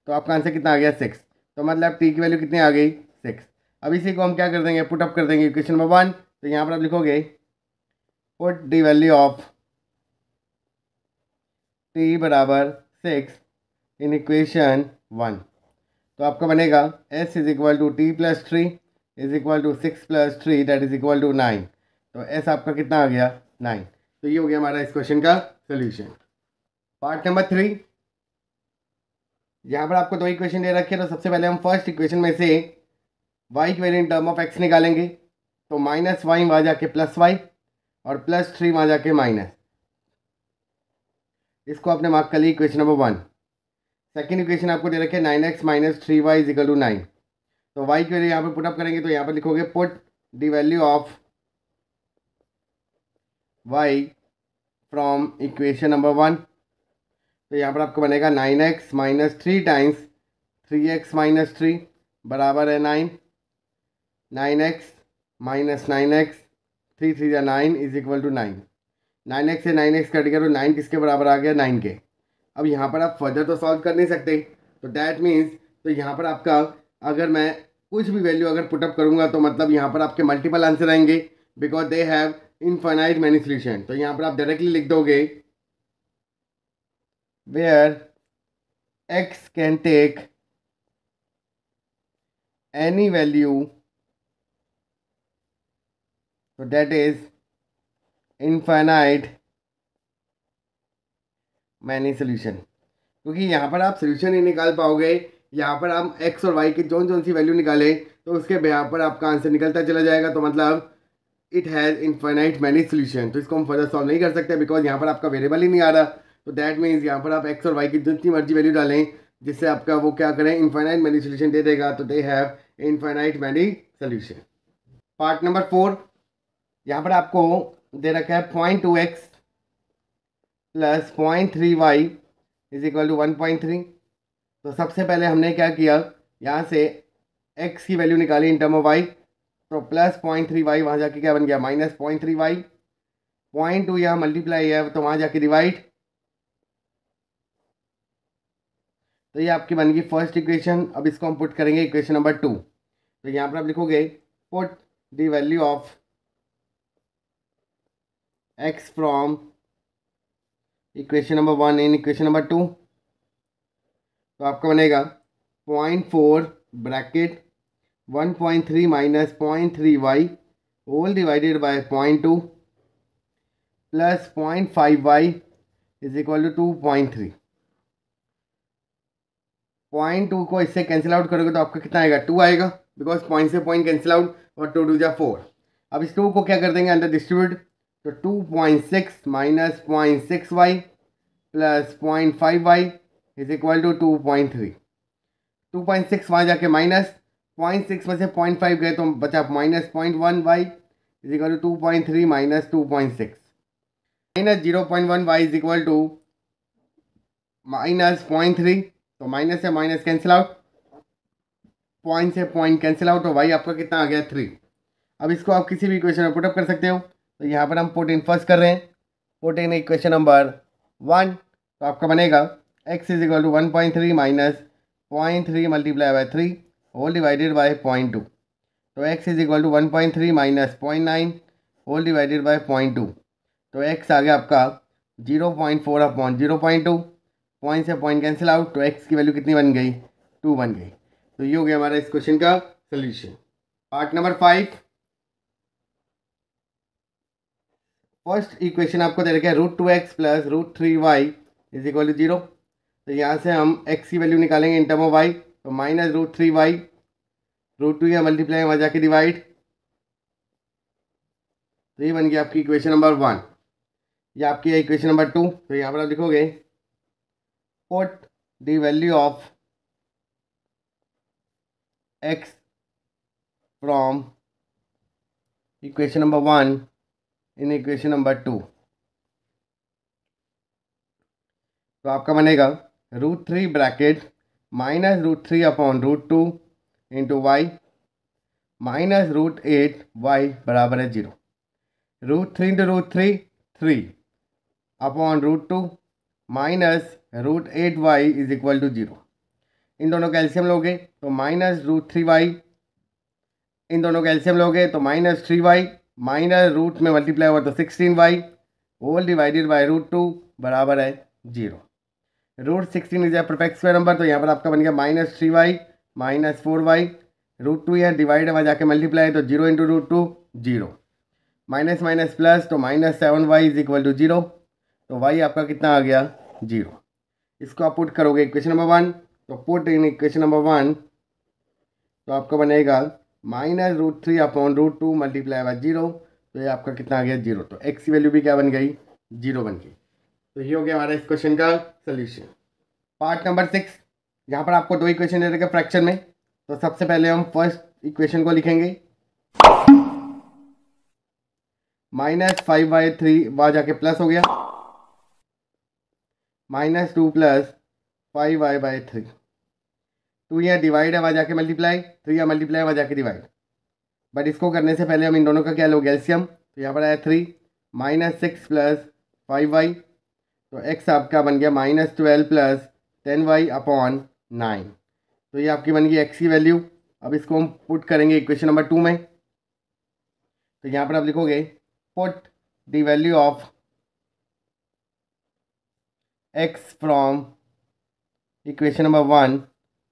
तो आपका आंसर कितना आ गया 6। तो मतलब t की वैल्यू कितनी आ गई 6। अब इसी को हम क्या कर देंगे पुट अप कर देंगे इक्वेशन नंबर 1। तो यहाँ पर आप लिखोगे put the value of t बराबर 6 इन इक्वेशन 1। तो आपका बनेगा s is equal to t+3 is equal to 6 + 3 that is equal to 9। तो s आपका कितना आ गया 9। तो ये हो गया हमारा इस क्वेश्चन का सोल्यूशन। पार्ट नंबर 3, यहाँ पर आपको 2 इक्वेशन दे रखे हैं। तो सबसे पहले हम फर्स्ट इक्वेशन में से y की value in term of x निकालेंगे। तो -y वहाँ जाके +y और +3 वहाँ जाके माइनस, इसको आपने मार्क कर ली इक्वेशन नंबर 1। सेकेंड इक्वेशन आपको दे रखे 9x - 3y is equal to 9। तो y की वैल्यू यहाँ पर पुट अप करेंगे। तो यहाँ पर लिखोगे put the value of y from equation number 1। तो यहाँ पर आपको बनेगा 9x - 3 टाइम्स 3x - 3 बराबर है 9। 9x - 9x 3 3 9 is equal to 9। 9x से 9x कट गया तो 9 किसके बराबर आ गया 9 के। अब यहाँ पर आप फर्दर तो सॉल्व कर नहीं सकते, तो दैट मीन्स तो यहाँ पर आपका अगर मैं कुछ भी वैल्यू अगर पुटअप करूँगा तो मतलब यहाँ पर आपके मल्टीपल आंसर आएंगे because they have infinite many solution. तो यहाँ पर आप डायरेक्टली लिख दोगे where x can take any value तो that is infinite many solution. क्योंकि यहाँ पर आप सोल्यूशन नहीं निकाल पाओगे। यहाँ पर हम x और y की जौन सी वैल्यू निकाले तो उसके यहाँ पर आपका आंसर निकलता चला जाएगा। तो मतलब it has infinite many solution. तो इसको हम फर्दर सॉल्व नहीं कर सकते बिकॉज यहाँ पर आपका वेरिएबल ही नहीं आ रहा। तो दैट मीन्स यहाँ पर आप x और y की जितनी मर्जी वैल्यू डालें जिससे आपका वो क्या करें इनफाइनाइट मैनी सोल्यूशन दे देगा। तो दे have infinite many solution. Part number 4, यहाँ पर आपको दे रखा है 0.2x plus 0.3y is equal to 1.3। तो सबसे पहले हमने क्या किया, यहाँ से x की वैल्यू निकाली इन टर्म ऑफ y। तो प्लस 0.3y वहाँ जाके क्या बन गया -0.3y। 0.2 यहाँ मल्टीप्लाई है तो वहाँ जाके डिवाइड। तो ये आपकी बन गई फर्स्ट इक्वेशन। अब इसको हम पुट करेंगे इक्वेशन नंबर 2। तो यहाँ पर आप लिखोगे put the value of x from equation number 1 in equation number 2। तो आपका बनेगा 0.4 bracket 1.3 minus 0.3y whole divided by 0.2 plus 0.5y is equal to 2.3। 0.2 को इससे कैंसिल आउट करोगे तो आपका कितना आएगा 2 आएगा बिकॉज पॉइंट से पॉइंट कैंसिल आउट और 2 2 जा 4। अब इस 2 को क्या कर देंगे अंदर डिस्ट्रीब्यूट। तो 2.6 minus 0.6y plus 0.5y is equal to 2.3। 2.6 वहाँ जाके माइनस 0.6 में से 0.5 गए तो बचा -0.1y is equal to 2.3 minus 2.6 minus 0.1y is equal to -0.3। तो माइनस से माइनस कैंसिल आउट, पॉइंट से पॉइंट कैंसिल आउट, तो y आपका कितना आ गया 3। अब इसको आप किसी भी इक्वेशन में पुटअप कर सकते हो। तो यहाँ पर हम पुट इन फर्स्ट कर रहे हैं, पुट इन इक्वेशन नंबर 1। तो आपका बनेगा x is equal to 1.3 minus 0.3 multiply by 3 whole divided by 0.2। तो x is equal to 1.3 minus 0.9 whole divided by 0.2। तो x आ गया आपका 0.4 अपॉन 0.2, पॉइंट से पॉइंट कैंसिल आउट, तो x की वैल्यू कितनी बन गई 2 बन गई। तो ये हो गया हमारा इस क्वेश्चन का solution. Part number 5, first equation आपको दे रखा है √2x plus √3y is equal to 0। तो यहाँ से हम x की वैल्यू निकालेंगे इन टर्म ऑफ y, तो माइनस √3y, √2 या मल्टीप्लाई वहाँ जाके डिवाइड, तो ये बन गया आपकी इक्वेशन नंबर 1। ये आपकी है इक्वेशन नंबर 2। तो यहाँ पर आप लिखोगे put the value of x from equation number 1 in equation number 2। तो आपका बनेगा √3 bracket minus √3 upon √2 into y minus √8 y बराबर है 0। √3 into √3 3 upon √2 minus √8 y is equal to 0। इन दोनों का एलसीएम लोगे तो माइनस √3 वाई, इन दोनों का एलसीएम लोगे तो माइनस 3 वाई, माइनस रूट में मल्टीप्लाई हुआ तो 16 वाई होल डिवाइडेड बाई √2 बराबर है 0। √16 is a perfect square number, तो यहाँ पर आपका बन गया माइनस 3 वाई माइनस 4 वाई, √2 यहाँ डिवाइड है वहाँ जाके मल्टीप्लाई तो 0 इंटू √2 0, माइनस माइनस प्लस तो minus 7 y is equal to 0। तो वाई आपका कितना आ गया 0। इसको आप पुट करोगे इक्वेशन नंबर 1, तो पुट इन इक्वेशन नंबर 1 तो आपका बनेगा माइनस √3 अपॉन √2 मल्टीप्लाई बाय 0, तो ये आपका कितना आ गया 0। तो x की वैल्यू भी क्या बन गई 0 बन गई। तो ये हो गया हमारा इस क्वेश्चन का सोल्यूशन। पार्ट नंबर 6, यहाँ पर आपको दो इक्वेशन दे रखे फ्रैक्शन में। तो सबसे पहले हम फर्स्ट इक्वेशन को लिखेंगे -5/3 वहाँ जाके प्लस हो गया, -2 प्लस 5y/3, 2 यहाँ डिवाइड है वहाँ जाके मल्टीप्लाई, 3 यहाँ मल्टीप्लाई वहाँ जाके डिवाइड। बट इसको करने से पहले हम इन दोनों का क्या लोगे एलसीएम, तो यहाँ पर आया 3 -6 प्लस 5y, तो x आपका बन गया -12 प्लस 10y अपॉन 9। तो ये आपकी बन गई x की वैल्यू। अब इसको हम पुट करेंगे इक्वेशन नंबर 2 में। तो यहाँ पर आप लिखोगे put the value of x from equation number 1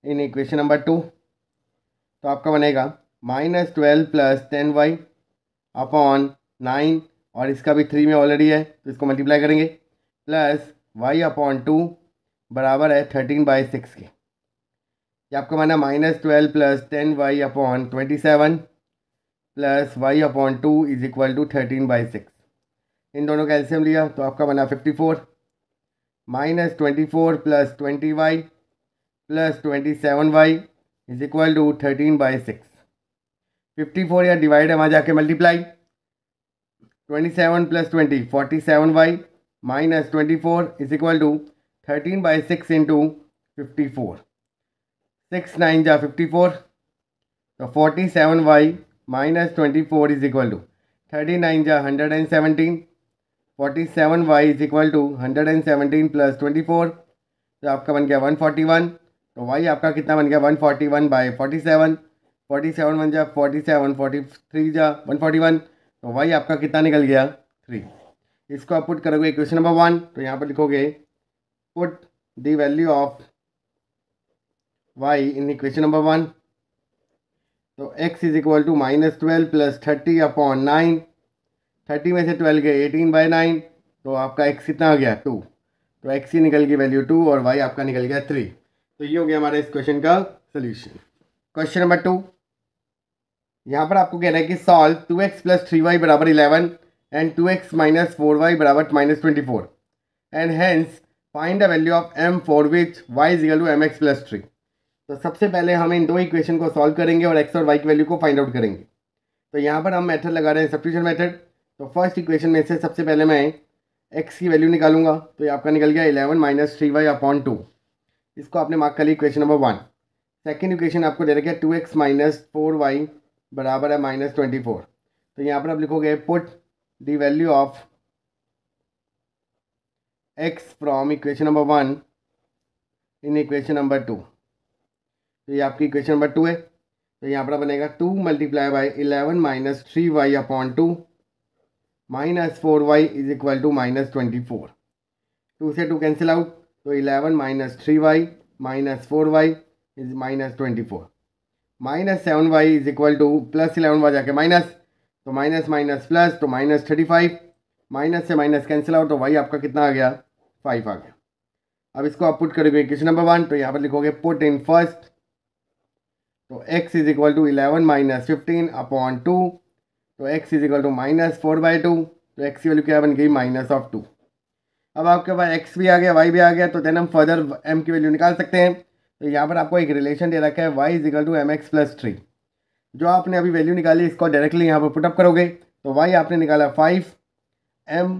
in equation number 2। तो आपका बनेगा -12 प्लस 10y अपॉन 9, और इसका भी 3 में ऑलरेडी है तो इसको मल्टीप्लाई करेंगे, प्लस y अपॉन 2 बराबर है 13/6 के। ये आपका माना -12 plus 10y upon 27 plus y upon 2 is equal to 13/6। इन दोनों का एलसीएम लिया तो आपका बना 54, -24 plus 20y plus 27y is equal to 13/6। 54 या डिवाइड है वहाँ जाके multiply, 27 plus 20 47y minus 24 is equal to 13/6 into 54, 6 9 जा 54, तो 47y minus 24 is equal to 39 जा 117, 47y is equal to 117 plus 24, तो आपका बन गया 141। तो y आपका कितना बन गया 141/47, 47 बन जा 47, 43 जा 141, तो y आपका कितना निकल गया 3। इसको आप पुट करोगे इक्वेशन नंबर 1, तो यहाँ पर लिखोगे put the value of y in equation number 1। तो x is equal to -12 plus 30 upon 9, 30 में से 12 गए 18/9, तो आपका x कितना आ गया 2, तो x की निकल गई वैल्यू 2 और y आपका निकल गया 3। तो ये हो गया हमारे इस क्वेश्चन का सोल्यूशन। क्वेश्चन नंबर 2, यहाँ पर आपको कह रहा है कि सॉल्व 2x प्लस 3y बराबर 11 एंड 2x माइनस 4y बराबर -24 and hence find the value of m for which y is equal to mx plus 3। तो सबसे पहले हम इन दो इक्वेशन को सॉल्व करेंगे और x और y की वैल्यू को फाइंड आउट करेंगे। तो यहाँ पर हम मेथड लगा रहे हैं सब्स्टिट्यूशन मेथड। तो फर्स्ट इक्वेशन में से सबसे पहले मैं x की वैल्यू निकालूंगा, तो ये आपका निकल गया 11 माइनस 3y अपॉन 2, इसको आपने मार्क कर लिया इक्वेशन नंबर 1। सेकेंड इक्वेशन आपको दे रखा है 2x माइनस 4y बराबर है -24। तो यहाँ पर आप लिखोगे put the value of x from equation number 1 in equation number 2। तो ये आपकी इक्वेशन नंबर 2 है। तो यहाँ पर बनेगा 2 multiply by 11 minus 3y upon 2 minus 4y is equal to -24। 2 से 2 कैंसिल आउट, तो 11 minus 3y minus 4y is -24, minus 7y is equal to plus 11 वहाँ जाके माइनस, तो माइनस माइनस प्लस तो -35, माइनस से माइनस कैंसिल आउट, तो y आपका कितना आ गया, 5 आ गया। अब इसको आप पुट करोगे इक्वेशन नंबर 1, तो यहाँ पर लिखोगे पुट इन फर्स्ट, तो x is equal to 11 minus 15 upon 2, तो x is equal to minus 4/2, तो x की वैल्यू क्या बन गई, -2। अब आपके पास x भी आ गया, y भी आ गया, तो देन हम फर्दर m की वैल्यू निकाल सकते हैं। तो यहाँ पर आपको एक रिलेशन दे रखा है y is equal to mx plus 3। जो आपने अभी वैल्यू निकाली इसको डायरेक्टली यहाँ पर पुटअप करोगे, तो y आपने निकाला 5, m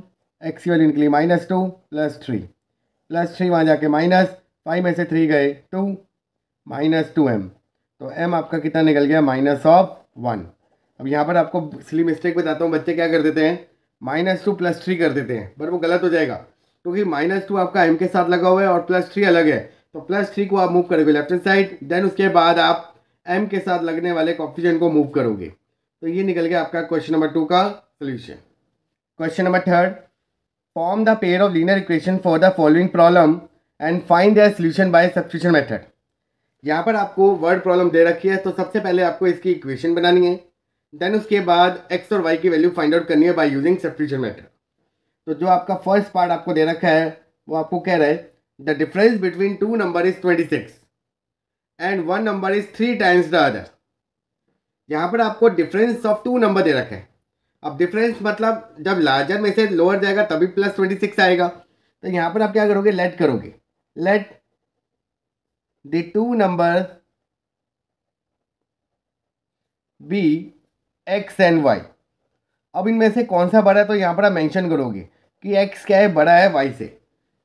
x की वैल्यू निकली -2 प्लस 3, वहाँ जाके -5 में से 3 गए 2, -2m, तो m आपका कितना निकल गया, -1। अब यहाँ पर आपको सिली मिस्टेक बताता हूँ, बच्चे क्या कर देते हैं, -2 प्लस 3 कर देते हैं, पर वो गलत हो जाएगा, क्योंकि -2 आपका m के साथ लगा हुआ है और +3 अलग है। तो +3 को आप मूव करोगे लेफ्ट हैंड साइड, देन उसके बाद आप m के साथ लगने वाले कोएफिशिएंट को मूव करोगे। तो ये निकल गया आपका क्वेश्चन नंबर 2 का solution. Question number 3, form the pair of linear equation for the following problem and find the solution bye substitution method. यहाँ पर आपको वर्ड प्रॉब्लम दे रखी है, तो सबसे पहले आपको इसकी इक्वेशन बनानी है, देन उसके बाद x और y की वैल्यू फाइंड आउट करनी है बाय यूजिंग सब्स्टिट्यूशन मेथड। तो जो आपका फर्स्ट पार्ट आपको दे रखा है वो आपको कह रहा है the difference between 2 number is 26 and 1 number is 3 times the other. यहाँ पर आपको डिफरेंस ऑफ 2 नंबर दे रखा है। अब डिफरेंस मतलब जब लार्जर में से लोअर जाएगा तभी +26 आएगा। तो यहाँ पर आप क्या करोगे, लेट करोगे, let the 2 number be x and y। अब इनमें से कौन सा बड़ा है, तो यहाँ पर आप मेंशन करोगे कि x क्या है, बड़ा है y से,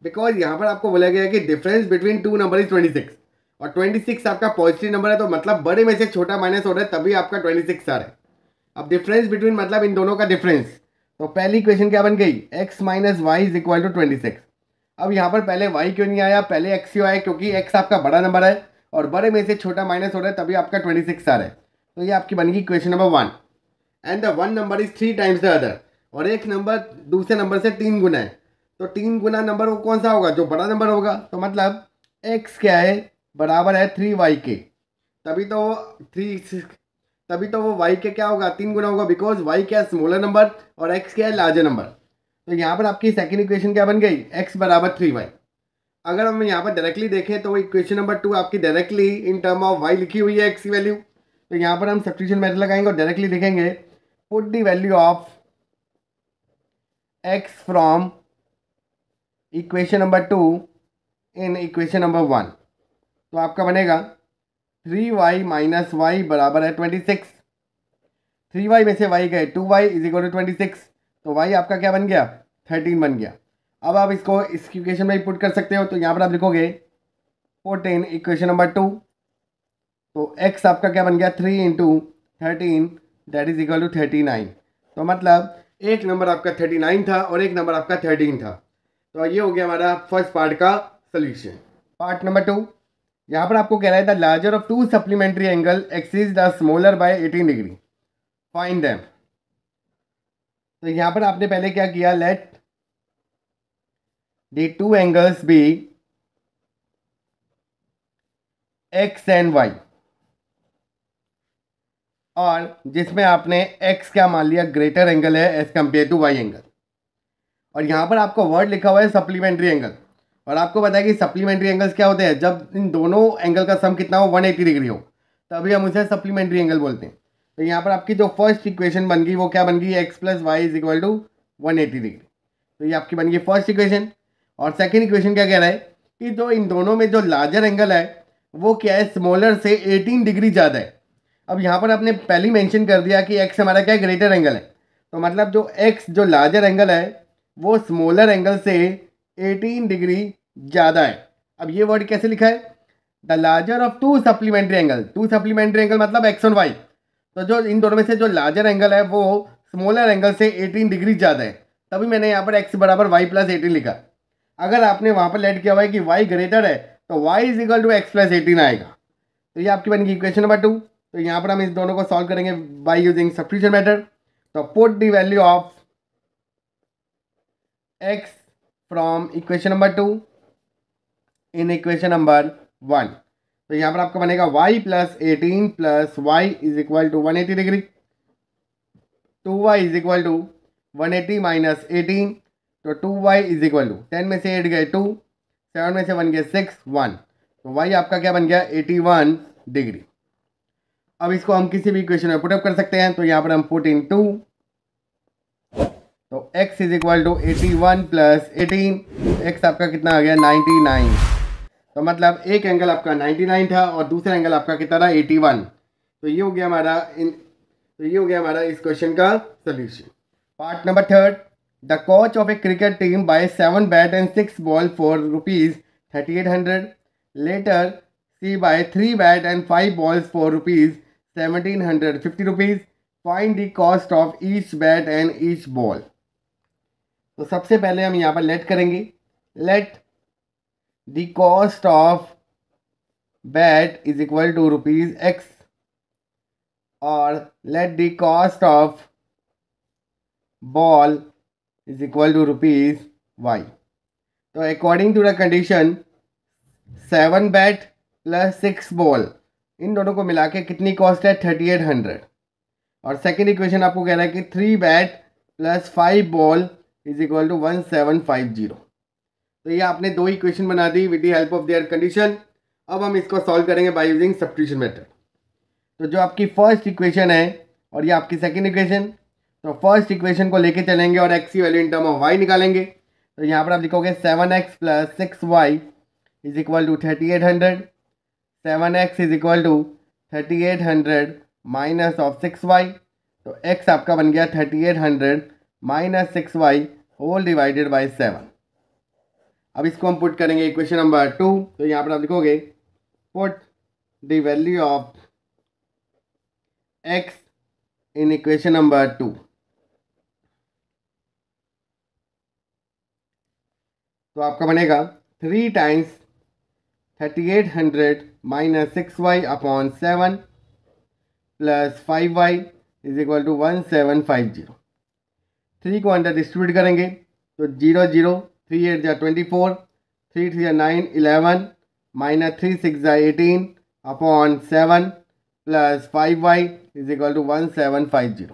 बिकॉज यहाँ पर आपको बोला गया है कि डिफरेंस बिटवीन 2 नंबर इज 26 और 26 आपका पॉजिटिव नंबर है, तो मतलब बड़े में से छोटा माइनस हो रहा है तभी आपका 26 आ रहा है। अब डिफरेंस बिटवीन मतलब इन दोनों का डिफरेंस, तो पहली इक्वेशन क्या बन गई, x minus y is equal to 26। अब यहाँ पर पहले y क्यों नहीं आया, पहले x क्यों आया, क्योंकि x आपका बड़ा नंबर है और बड़े में से छोटा माइनस हो रहा है तभी आपका 26 आ रहा है। तो ये आपकी बन गई equation number 1। And the 1 number is 3 times the other, और एक नंबर दूसरे नंबर से 3 गुना है, तो 3 गुना नंबर वो कौन सा होगा, जो बड़ा नंबर होगा। तो मतलब x क्या है, बराबर है 3y के, तभी तो वो y के क्या होगा, 3 गुना होगा, बिकॉज y क्या है, स्मॉलर नंबर और x क्या है, लार्जर नंबर। तो यहाँ पर आपकी सेकंड इक्वेशन क्या बन गई, x बराबर 3y। अगर हम यहाँ पर डायरेक्टली देखें तो इक्वेशन नंबर 2 आपकी directly in term of y लिखी हुई है x की वैल्यू। तो यहाँ पर हम सब्स्टिट्यूशन मेथड लगाएंगे और डायरेक्टली लिखेंगे put the value of x from equation number 2 in equation number 1। तो आपका बनेगा 3y माइनस वाई बराबर है 26। 3y में से y गए 2y इज इक्वल टू 26, तो y आपका क्या बन गया, 13 बन गया। अब आप इसको इस इक्वेशन में पुट कर सकते हो, तो यहाँ पर आप लिखोगे पुट इन इक्वेशन नंबर 2, तो x आपका क्या बन गया, 3 into 13 that is equal to 39। तो मतलब एक नंबर आपका 39 था और एक नंबर आपका 13 था। तो ये हो गया हमारा फर्स्ट पार्ट का सोल्यूशन। पार्ट नंबर 2, यहाँ पर आपको कह रहा है the larger of 2 supplementary angle exceeds the smaller by 18 degree, find them. तो यहाँ पर आपने पहले क्या किया, let the 2 angles be x and y, और जिसमें आपने x क्या मान लिया, ग्रेटर एंगल है as compared to y angle. और यहाँ पर आपको वर्ड लिखा हुआ है सप्लीमेंट्री एंगल, और आपको पता है कि सप्लीमेंट्री एंगल्स क्या होते हैं, जब इन दोनों एंगल का सम कितना हो, 180 डिग्री हो, तभी हम उसे सप्लीमेंट्री एंगल बोलते हैं। तो यहाँ पर आपकी जो फर्स्ट इक्वेशन बन गई वो क्या बन गई, x plus y is equal to 180 degree. तो ये आपकी बन गई फर्स्ट इक्वेशन। और सेकेंड इक्वेशन क्या कह रहा है कि जो इन दोनों में जो लार्जर एंगल है वो क्या है, स्मॉलर से 18 डिग्री ज़्यादा है। अब यहाँ पर आपने पहले मेंशन कर दिया कि x हमारा क्या है, ग्रेटर एंगल है, तो मतलब जो x जो लार्जर एंगल है वो स्मॉलर एंगल से 18 डिग्री ज़्यादा है। अब ये वर्ड कैसे लिखा है, the larger of 2 supplementary angle, 2 supplementary angle मतलब x और y, तो जो इन दोनों में से जो लार्जर एंगल है वो स्मॉलर एंगल से 18 डिग्री ज़्यादा है, तभी मैंने यहाँ पर x बराबर y प्लस 18 लिखा। अगर आपने वहाँ पर लेट किया हुआ है कि y ग्रेटर है तो y is equal to x plus 18 आएगा। तो ये आपकी बनेगी इक्वेशन नंबर 2। तो यहाँ पर हम इस दोनों को सॉल्व करेंगे बाय यूजिंग सब्स्टिट्यूशन मेथड। तो put the value of x from equation number 2 in equation number 1। तो यहाँ पर आपका बनेगा y plus 18 plus y is equal to 180 degree, 2y is equal to 180 minus 18, तो 2y इज इक्वल टू 10 में से 8 गए 2, 7 में से 1 गए 6, 1, तो y आपका क्या बन गया 81 डिग्री। अब इसको हम किसी भी इक्वेशन में पुटअप कर सकते हैं, तो यहाँ पर हम पुट इन 2, तो x is equal to 81 plus 18, x आपका कितना आ गया 99, तो मतलब एक एंगल आपका 99 था और दूसरा एंगल आपका कितना था 81। तो ये हो गया हमारा इस क्वेश्चन का solution. Part number third, the coach of a cricket team buy 7 bat and 6 ball for ₹3800, later she buy 3 bat and 5 balls for ₹1750, find the cost of each bat and each ball. तो सबसे पहले हम यहाँ पर लेट करेंगे, let the cost of bat is equal to ₹x और let the cost of ball is equal to ₹y। तो according to the condition 7 bat plus 6 ball, इन दोनों को मिला के कितनी कॉस्ट है 3800, और सेकेंड इक्वेशन आपको कह रहा है कि 3 bat plus 5 ball is equal to 1750। तो ये आपने दो इक्वेशन बना दी with the help of their condition. अब हम इसको सॉल्व करेंगे बाय यूजिंग सब्स्टिट्यूशन मेथड। तो जो आपकी फर्स्ट इक्वेशन है और ये आपकी सेकंड इक्वेशन, तो फर्स्ट इक्वेशन को लेके चलेंगे और x की value in term of y निकालेंगे। तो यहाँ पर आप लिखोगे 7x plus 6y is equal to 3800, 7x is equal to 3800 minus of 6y, तो x आपका बन गया 3800 minus 6y whole divided bye 7। अब इसको हम पुट करेंगे इक्वेशन नंबर 2। तो यहाँ पर आप लिखोगे put the value of x in equation number 2। तो आपका बनेगा 3 times 3800 minus 6y upon 7 plus 5y is equal to 1750। 3 को अंदर डिस्ट्रीब्यूट करेंगे तो 0 0, 3 8 जा 24, 3 3 जा 9 11 माइनस 3 6 जा 18 upon 7 plus 5y is equal to 1750।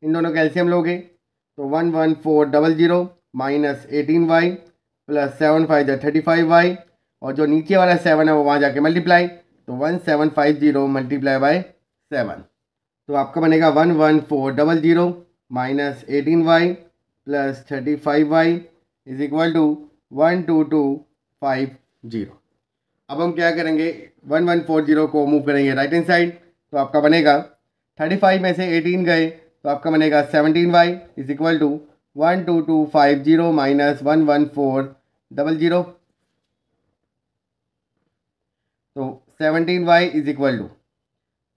इन दोनों का एलसीएम लोगे तो 11400 माइनस 18y प्लस 7 5 जा 35y, और जो नीचे वाला 7 है वो वहाँ जाके मल्टीप्लाई, तो 1750 मल्टीप्लाई बाय 7। तो आपका बनेगा 11400 minus 18y plus 35y is equal to 12250। अब हम क्या करेंगे 1140 को मूव करेंगे राइट हैंड साइड, तो आपका बनेगा 35 में से 18 गए तो आपका बनेगा 17y is equal to 12250 minus 11400, तो 17y इज इक्वल टू,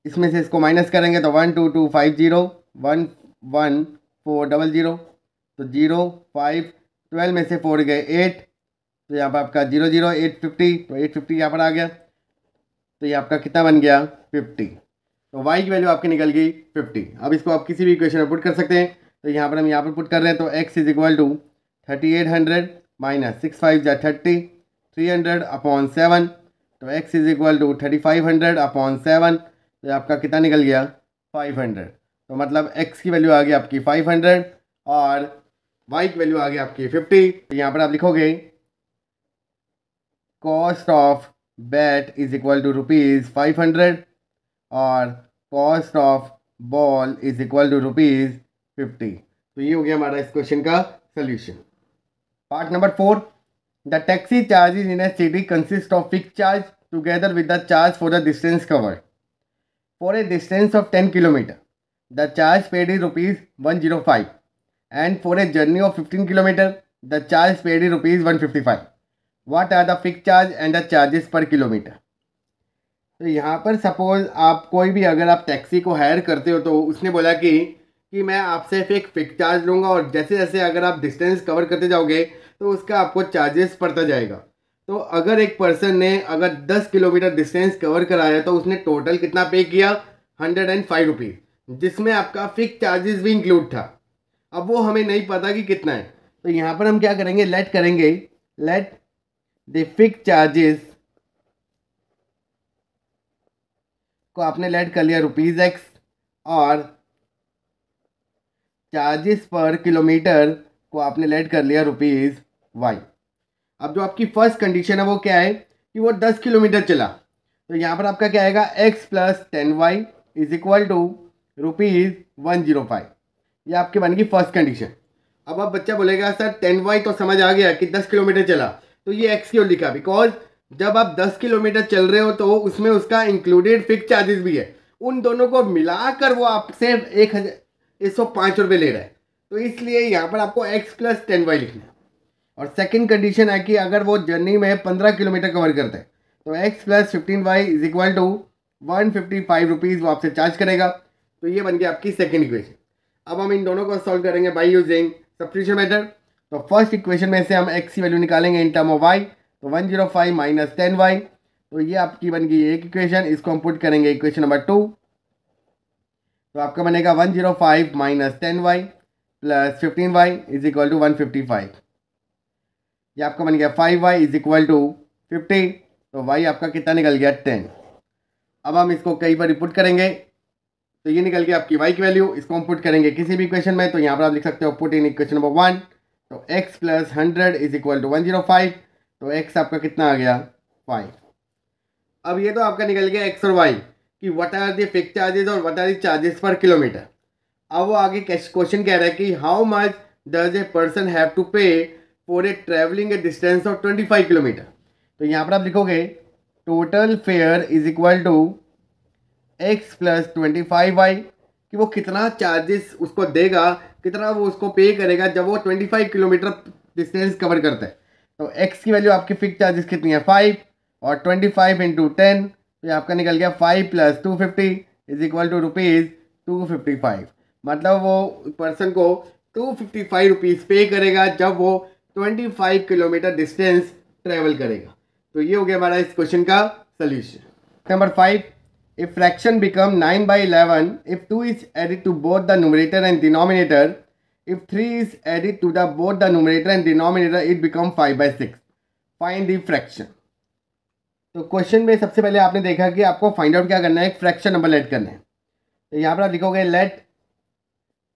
इसमें से इसको माइनस करेंगे तो 12250 11400, तो 0 5 12 में से 4 गए 8, तो यहाँ पर आपका 0 0 850, तो 850 यहाँ पर आ गया, तो ये आपका कितना बन गया 50। तो y की वैल्यू आपकी निकल गई 50। अब इसको आप किसी भी इक्वेशन में पुट कर सकते हैं, तो यहाँ पर हम यहाँ पर पुट कर रहे हैं, तो x is equal to 3800 minus 6 5 जा 30, 300 अपॉन 7, तो x is equal to 3500 upon 7, तो आपका कितना निकल गया 500। तो मतलब x की वैल्यू आ गई आपकी 500 और y की वैल्यू आ गई आपकी 50। तो यहाँ पर आप लिखोगे cost of bat is equal to ₹500 और cost of ball is equal to ₹50। तो ये हो गया हमारा इस क्वेश्चन का solution. Part number 4, the taxi charges in a city consist of fixed charge together with the charge for the distance covered. For a distance of 10 kilometre the charge paid is ₹105 and for a journey of 15 kilometer the charge paid is ₹155. What are the fixed charge and the charges per kilometer? तो यहाँ पर सपोज आप कोई भी अगर आप टैक्सी को हायर करते हो तो उसने बोला कि मैं आपसे एक फिक्स चार्ज लूँगा और जैसे जैसे अगर आप डिस्टेंस कवर करते जाओगे तो उसका आपको चार्जेस पड़ता जाएगा। तो अगर एक पर्सन ने अगर 10 किलोमीटर डिस्टेंस कवर कराया तो उसने टोटल कितना पे किया ₹105, जिसमें आपका फिक्स चार्जेस भी इंक्लूड था। अब वो हमें नहीं पता कि कितना है, तो यहाँ पर हम क्या करेंगे लेट करेंगे, लेट द फिक्स चार्जेस को आपने लेट कर लिया ₹x और चार्जेस पर किलोमीटर को आपने लेट कर लिया रुपीज़ वाई। अब जो आपकी फर्स्ट कंडीशन है वो क्या है कि वो 10 किलोमीटर चला, तो यहाँ पर आपका क्या आएगा x plus 10y is equal to ₹105। ये आपकी बन गई फर्स्ट कंडीशन। अब आप बच्चा बोलेगा सर 10y तो समझ आ गया कि 10 किलोमीटर चला, तो ये x क्यों लिखा? बिकॉज जब आप 10 किलोमीटर चल रहे हो तो उसमें उसका इंक्लूडेड फिक्स चार्जेस भी है, उन दोनों को मिलाकर वो आपसे 1,105 रुपये ले रहा है, तो इसलिए यहाँ पर आपको x प्लस 10y लिखना है। और सेकंड कंडीशन है कि अगर वो जर्नी में 15 किलोमीटर कवर करते हैं तो x plus 15y is equal to 155 rupees वो आपसे चार्ज करेगा। तो ये बन गया आपकी सेकंड इक्वेशन। अब हम इन दोनों को सॉल्व करेंगे बाय यूजिंग सब्स्टिट्यूशन मेथड। तो फर्स्ट इक्वेशन में से हम x की वैल्यू निकालेंगे इन टर्म ऑफ y, तो 105 माइनस 10y, तो ये आपकी बन गई एक इक्वेशन। इसको हम पुट करेंगे इक्वेशन नंबर 2, तो आपका बनेगा 105 minus 10y plus 15y is equal to 155। ये आपका बन गया 5y इज इक्वल टू 50, तो y आपका कितना निकल गया 10। अब हम इसको कई बार पुट करेंगे तो ये निकल गया आपकी y की वैल्यू। इसको हम पुट करेंगे किसी भी इक्वेशन में, तो यहाँ पर आप लिख सकते हो पुट इन इक्वेशन नंबर 1, तो x plus 100 is equal to 105, तो x आपका कितना आ गया 5। अब ये तो आपका निकल गया x और y कि what are the fix charges और what are the charges per kilometre. अब वो आगे क्वेश्चन कह रहा है कि how much does a person have to pay for a travelling a distance of 25 kilometre. तो यहाँ पर आप लिखोगे total fare is equal to x plus 25y, कि वो कितना चार्जेस उसको देगा, कितना वो उसको पे करेगा जब वो 25 किलोमीटर डिस्टेंस कवर करता है। तो x की वैल्यू आपकी फिक्स चार्जेस कितनी है 5, और 25 इंटू 10, तो ये आपका निकल गया 5 प्लस 250 इज इक्वल टू ₹255। मतलब वो पर्सन को 255 रुपीज़ पे करेगा जब वो 25 किलोमीटर डिस्टेंस ट्रेवल करेगा। तो ये हो गया हमारा इस क्वेश्चन का solution. Number 5, if fraction become 9 by 11 if 2 is added to both the numerator and denominator, if 3 is added to the both the numerator and denominator it become 5 by 6, find the fraction। तो क्वेश्चन में सबसे पहले आपने देखा कि आपको फाइंड आउट क्या करना है, एक फ्रैक्शन नंबर लेट करना है। तो यहाँ पर आप लिखोगे let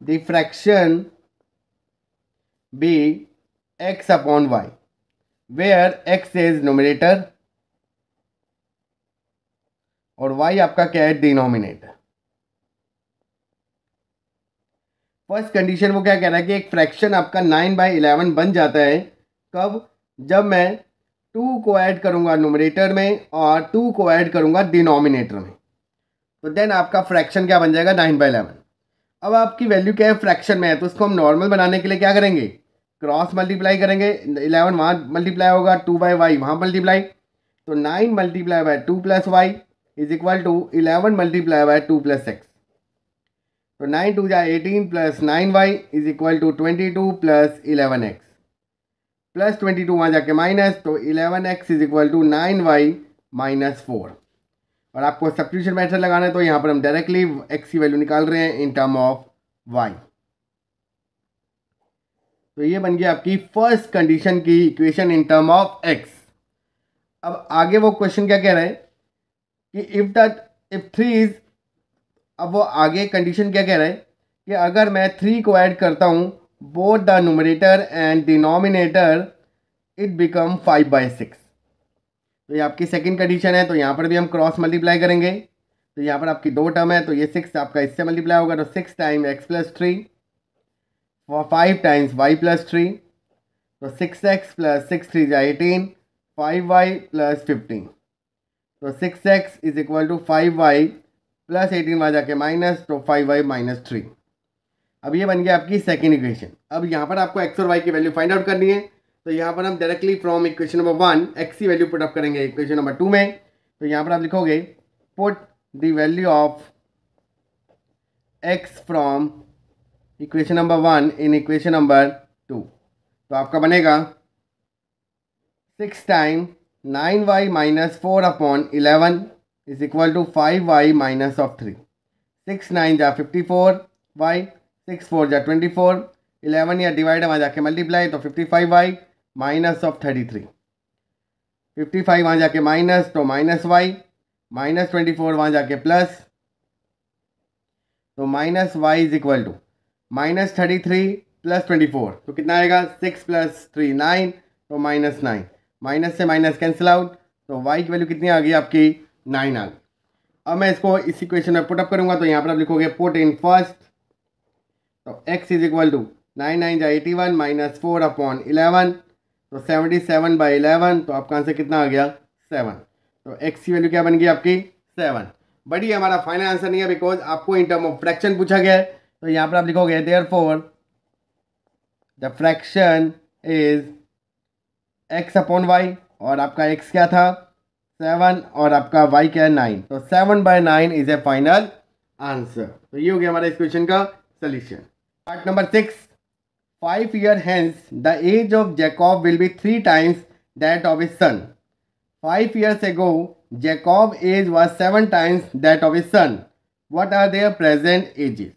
the fraction be x upon y, where x is numerator और y आपका क्या है डिनोमिनेटर। फर्स्ट कंडीशन वो क्या कह रहा है कि एक फ्रैक्शन आपका 9 बाई 11 बन जाता है कब, जब मैं 2 को ऐड करूंगा न्यूमरेटर में और 2 को ऐड करूंगा डिनोमिनेटर में, तो देन आपका फ्रैक्शन क्या बन जाएगा 9 बाई 11। अब आपकी वैल्यू क्या है फ्रैक्शन में है, तो उसको हम नॉर्मल बनाने के लिए क्या करेंगे, क्रॉस मल्टीप्लाई करेंगे। 11 वहाँ मल्टीप्लाई होगा, 2 बाई वाई वहाँ मल्टीप्लाई, तो 9 multiply by 2 plus y is equal to 11 multiply by 2 plus x. तो 9 2 जा 18 plus 9y is equal to 22 plus 11x plus 22 वहाँ जाके माइनस, तो 11x is equal to 9y minus 4। और आपको सब्स्टिट्यूशन मेथड लगाना है, तो यहाँ पर हम डायरेक्टली x की वैल्यू निकाल रहे हैं इन टर्म ऑफ y। तो ये बन गया आपकी फर्स्ट कंडीशन की equation in term of x। अब आगे वो क्वेश्चन क्या कह रहा है कि इफ 3 इज, अब वो आगे कंडीशन क्या कह रहा है कि अगर मैं 3 को ऐड करता हूँ both the numerator and denominator it become 5 by 6। तो ये आपकी सेकंड कंडीशन है, तो यहाँ पर भी हम क्रॉस मल्टीप्लाई करेंगे। तो यहाँ पर आपकी 2 टर्म है, तो ये 6 आपका इससे मल्टीप्लाई होगा, तो 6 टाइम x प्लस 3 और 5 टाइम्स y प्लस 3, तो 6x प्लस 6 3 जा 18, 5y प्लस 15, तो 6x is equal to 5y plus 18 वहाँ जाके माइनस, तो 5y माइनस 3। अब ये बन गया आपकी सेकेंड इक्वेशन। अब यहाँ पर आपको x और y की वैल्यू फाइंड आउट करनी है, तो यहाँ पर हम directly from equation number 1 x की वैल्यू पुट अप करेंगे इक्वेशन नंबर 2 में। तो यहाँ पर आप लिखोगे put the value of x from equation number 1 in equation number 2, तो आपका बनेगा 6 time 9y minus 4 upon 11 is equal to 5y minus of 3। 6 9 जा 54y, 6 4 जा 24, 11 या डिवाइड वहाँ जाके मल्टीप्लाई, तो 55y माइनस ऑफ 33, 55 वहाँ जाके माइनस, तो माइनस y माइनस 24 वहाँ जाके प्लस, तो minus y is equal to -33 + 24 तो कितना आएगा 6 + 3 9 तो -9 माइनस से माइनस कैंसिल आउट तो y की वैल्यू कितनी आ गई आपकी 9 आ गई। अब मैं इसको इस इक्वेशन में पुट अप करूंगा तो यहाँ पर आप लिखोगे पुट इन फर्स्ट तो x इज इक्वल टू 9 9 जा 81 -4/11 तो 77/11 तो आपका आंसर कितना आ गया 7 तो x की वैल्यू क्या बन गई आपकी 7। बट ये हमारा फाइनल आंसर नहीं है बिकॉज आपको इन टर्म ऑफ फ्रैक्शन पूछा गया है तो यहाँ पर आप लिखोगे therefore the fraction is x/y और आपका x क्या था 7 और आपका y क्या है 9 तो 7/9 इज ए फाइनल आंसर। तो ये हो गया हमारा इस क्वेश्चन का solution. Part number 6 5 years hence the age of Jacob will be 3 times that of his son. 5 years ago Jacob's age was 7 times that of his son. What are their present ages?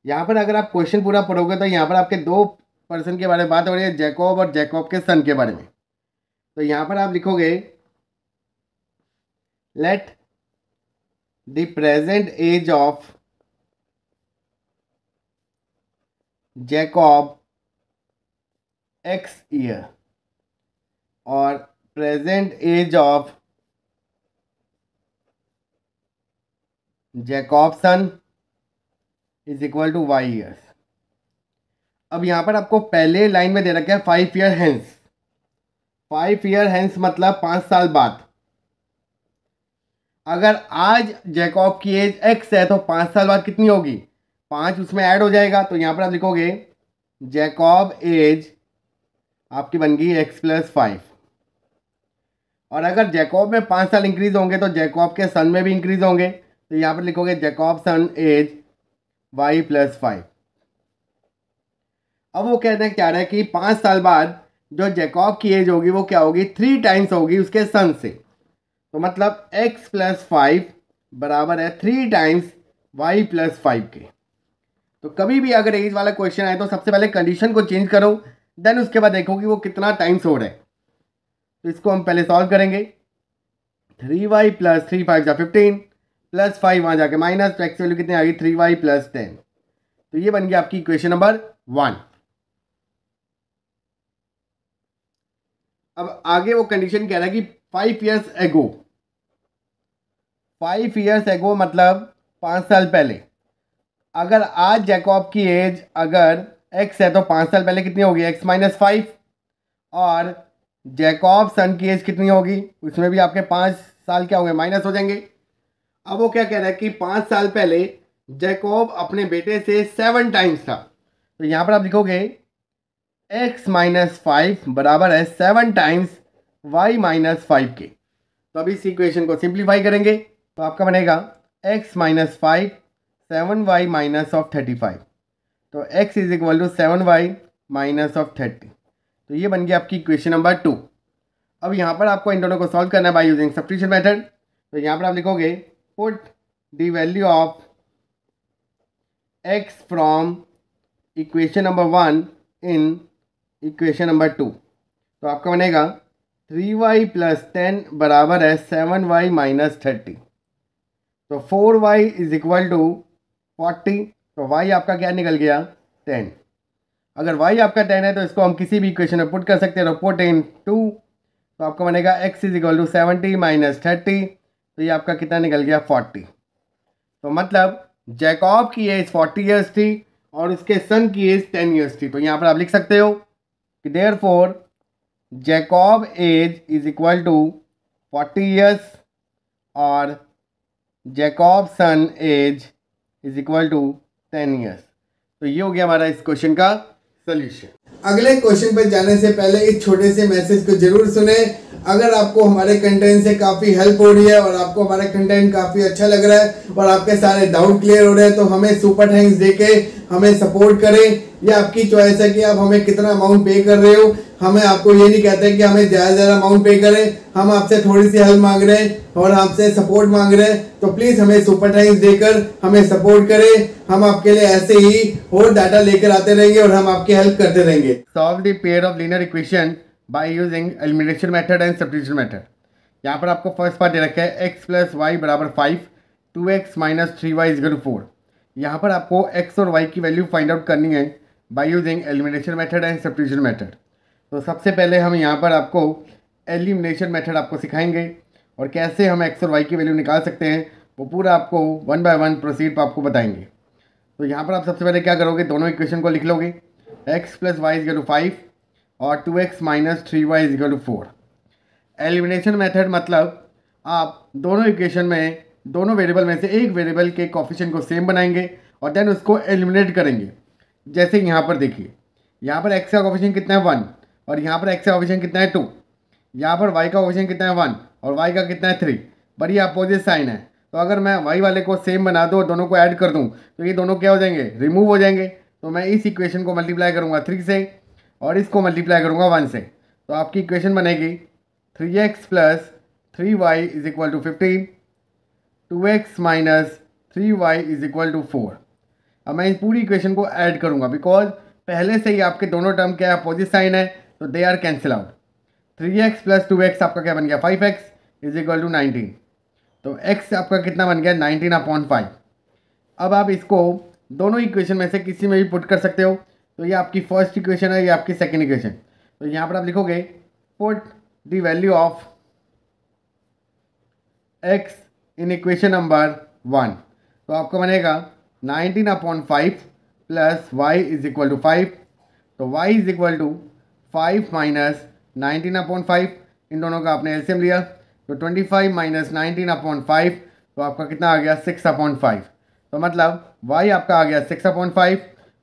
यहाँ पर अगर आप क्वेश्चन पूरा पढ़ोगे तो यहाँ पर आपके दो पर्सन के बारे में बात हो रही है जैकॉब और जैकॉब के सन के बारे में। तो यहाँ पर आप लिखोगे let the present age of Jacob x year और present age of Jacob son is equal to y years. अब यहाँ पर आपको पहले लाइन में दे रखा है 5 year hence। 5 year hence मतलब 5 साल बाद। अगर आज जैकॉब की एज x है तो 5 साल बाद कितनी होगी 5 उसमें ऐड हो जाएगा तो यहाँ पर आप लिखोगे जैकॉब एज आपकी बन गई x + 5 और अगर जैकॉब में 5 साल इंक्रीज होंगे तो जैकॉब के सन में भी इंक्रीज होंगे तो यहाँ पर लिखोगे जैकॉब सन एज y + 5। अब वो कहना क्या रहा है कि 5 साल बाद जो जैकॉब की एज होगी वो क्या होगी 3 टाइम्स होगी उसके सन से तो मतलब x + 5 बराबर है 3 टाइम्स y + 5 के। तो कभी भी अगर एज वाला क्वेश्चन आए तो सबसे पहले कंडीशन को चेंज करो देन उसके बाद देखो कि वो कितना टाइम्स हो रहा है। तो इसको हम पहले सॉल्व करेंगे 3y + 3 5 15 + 5 वहाँ जाके माइनस तो x वैल्यू कितनी आ गई 3y + 10 तो ये बन गया आपकी इक्वेशन नंबर 1। अब आगे वो कंडीशन कह रहा है कि 5 years ago 5 years ago मतलब 5 साल पहले। अगर आज जैकॉब की एज अगर x है तो 5 साल पहले कितनी होगी x - 5 और जैकॉब सन की एज कितनी होगी उसमें भी आपके 5 साल क्या होंगे माइनस हो जाएंगे। अब वो क्या कह रहा है कि 5 साल पहले जैकॉब अपने बेटे से 7 टाइम्स था तो यहाँ पर आप लिखोगे x - 5 बराबर है 7 टाइम्स y - 5 के। तो अभी इस इक्वेशन को सिंप्लीफाई करेंगे तो आपका बनेगा x - 5 7y - 35 तो x is equal to 7y - 30 तो ये बन गया आपकी इक्वेशन नंबर 2। अब यहाँ पर आपको इन दोनों को सॉल्व करना है बाय यूजिंग सब्स्टिट्यूशन मेथड। तो यहाँ पर आप लिखोगे put the value of x from equation number 1 in equation number 2 तो आपका बनेगा 3y + 10 बराबर है 7y - 30 तो 4y इज इक्वल टू 40 तो y आपका क्या निकल गया 10। अगर y आपका 10 है तो इसको हम किसी भी इक्वेशन में पुट कर सकते हैं तो पुट इन 2 तो आपका बनेगा x इज इक्वल टू 70 - 30 तो ये आपका कितना निकल गया 40। तो मतलब जैकॉब की एज 40 ईयर्स थी और उसके सन की एज 10 ईयर्स थी। तो यहाँ पर आप लिख सकते हो कि therefore Jacob age is equal to 40 years और Jacob son age is equal to 10 years. तो ये हो गया हमारा इस क्वेश्चन का सोल्यूशन। अगले क्वेश्चन पर जाने से पहले इस छोटे से मैसेज को जरूर सुने। अगर आपको हमारे कंटेंट से काफ़ी हेल्प हो रही है और आपको हमारा कंटेंट काफ़ी अच्छा लग रहा है और आपके सारे डाउट क्लियर हो रहे हैं तो हमें सुपर थैंक्स देके हमें सपोर्ट करें। ये आपकी चॉइस है कि आप हमें कितना अमाउंट पे कर रहे हो। हमें आपको ये नहीं कहते कि हमें ज़्यादा अमाउंट पे करें, हम आपसे थोड़ी सी हेल्प मांग रहे हैं और आपसे सपोर्ट मांग रहे हैं। तो प्लीज़ हमें सुपर थैंक्स देकर हमें सपोर्ट करें। हम आपके लिए ऐसे ही और डाटा लेकर आते रहेंगे और हम आपकी हेल्प करते रहेंगे। Solve the pair of linear equation by using elimination method and substitution method. यहाँ पर आपको फर्स्ट पार्ट दे रखा है x + y = 5 2x - 3y = 4। यहाँ पर आपको एक्स और वाई की वैल्यू फाइंड आउट करनी है bye using elimination method and substitution method. तो सबसे पहले हम यहाँ पर आपको एलिमिनेशन मेथड आपको सिखाएंगे और कैसे हम एक्स और वाई की वैल्यू निकाल सकते हैं वो पूरा आपको वन बाय वन प्रोसीड आपको बताएंगे। तो यहाँ पर आप सबसे पहले क्या करोगे, दोनों इक्वेशन को लिख लोगे, x plus y is to 5 और 2x minus 3y is to 4। Elimination method मतलब आप दोनों इक्वेशन में दोनों वेरिएबल में से एक वेरिएबल के कोफिशिएंट को सेम बनाएंगे और देन उसको एलिमिनेट करेंगे। जैसे यहाँ पर देखिए, यहाँ पर x का कोफिशिएंट कितना है 1 और यहाँ पर x का कोफिशिएंट कितना है 2, यहाँ पर y का कोफिशिएंट कितना है 1 और y का कितना है 3, बट ये अपोजिट साइन है। तो अगर मैं y वाले को सेम बना दूँ और दोनों को ऐड कर दूँ तो ये दोनों क्या हो जाएंगे, रिमूव हो जाएंगे। तो मैं इस इक्वेशन को मल्टीप्लाई करूँगा 3 से और इसको मल्टीप्लाई करूँगा 1 से, तो आपकी इक्वेशन बनेगी 3x plus 3y is equal to 15, 2x minus 3y is equal to 4। अब मैं इस पूरी इक्वेशन को ऐड करूँगा बिकॉज पहले से ही आपके दोनों टर्म क्या है, अपोजिट साइन है, तो they are cancel out. 3x plus 2x आपका क्या बन गया, 5x इज इक्वल टू 19। तो x आपका कितना बन गया, 19/5। अब आप इसको दोनों इक्वेशन में से किसी में भी पुट कर सकते हो। तो ये आपकी फर्स्ट इक्वेशन है, ये आपकी सेकंड इक्वेशन। तो यहाँ पर आप लिखोगे put the value of x in equation number 1, तो आपको बनेगा 19/5 plus y is equal to 5। तो y is equal to 5 minus 19/5, इन दोनों का आपने एलसीएम लिया तो 25 माइनस 19/5, तो आपका कितना आ गया 6/5। तो मतलब y आपका आ गया 6/5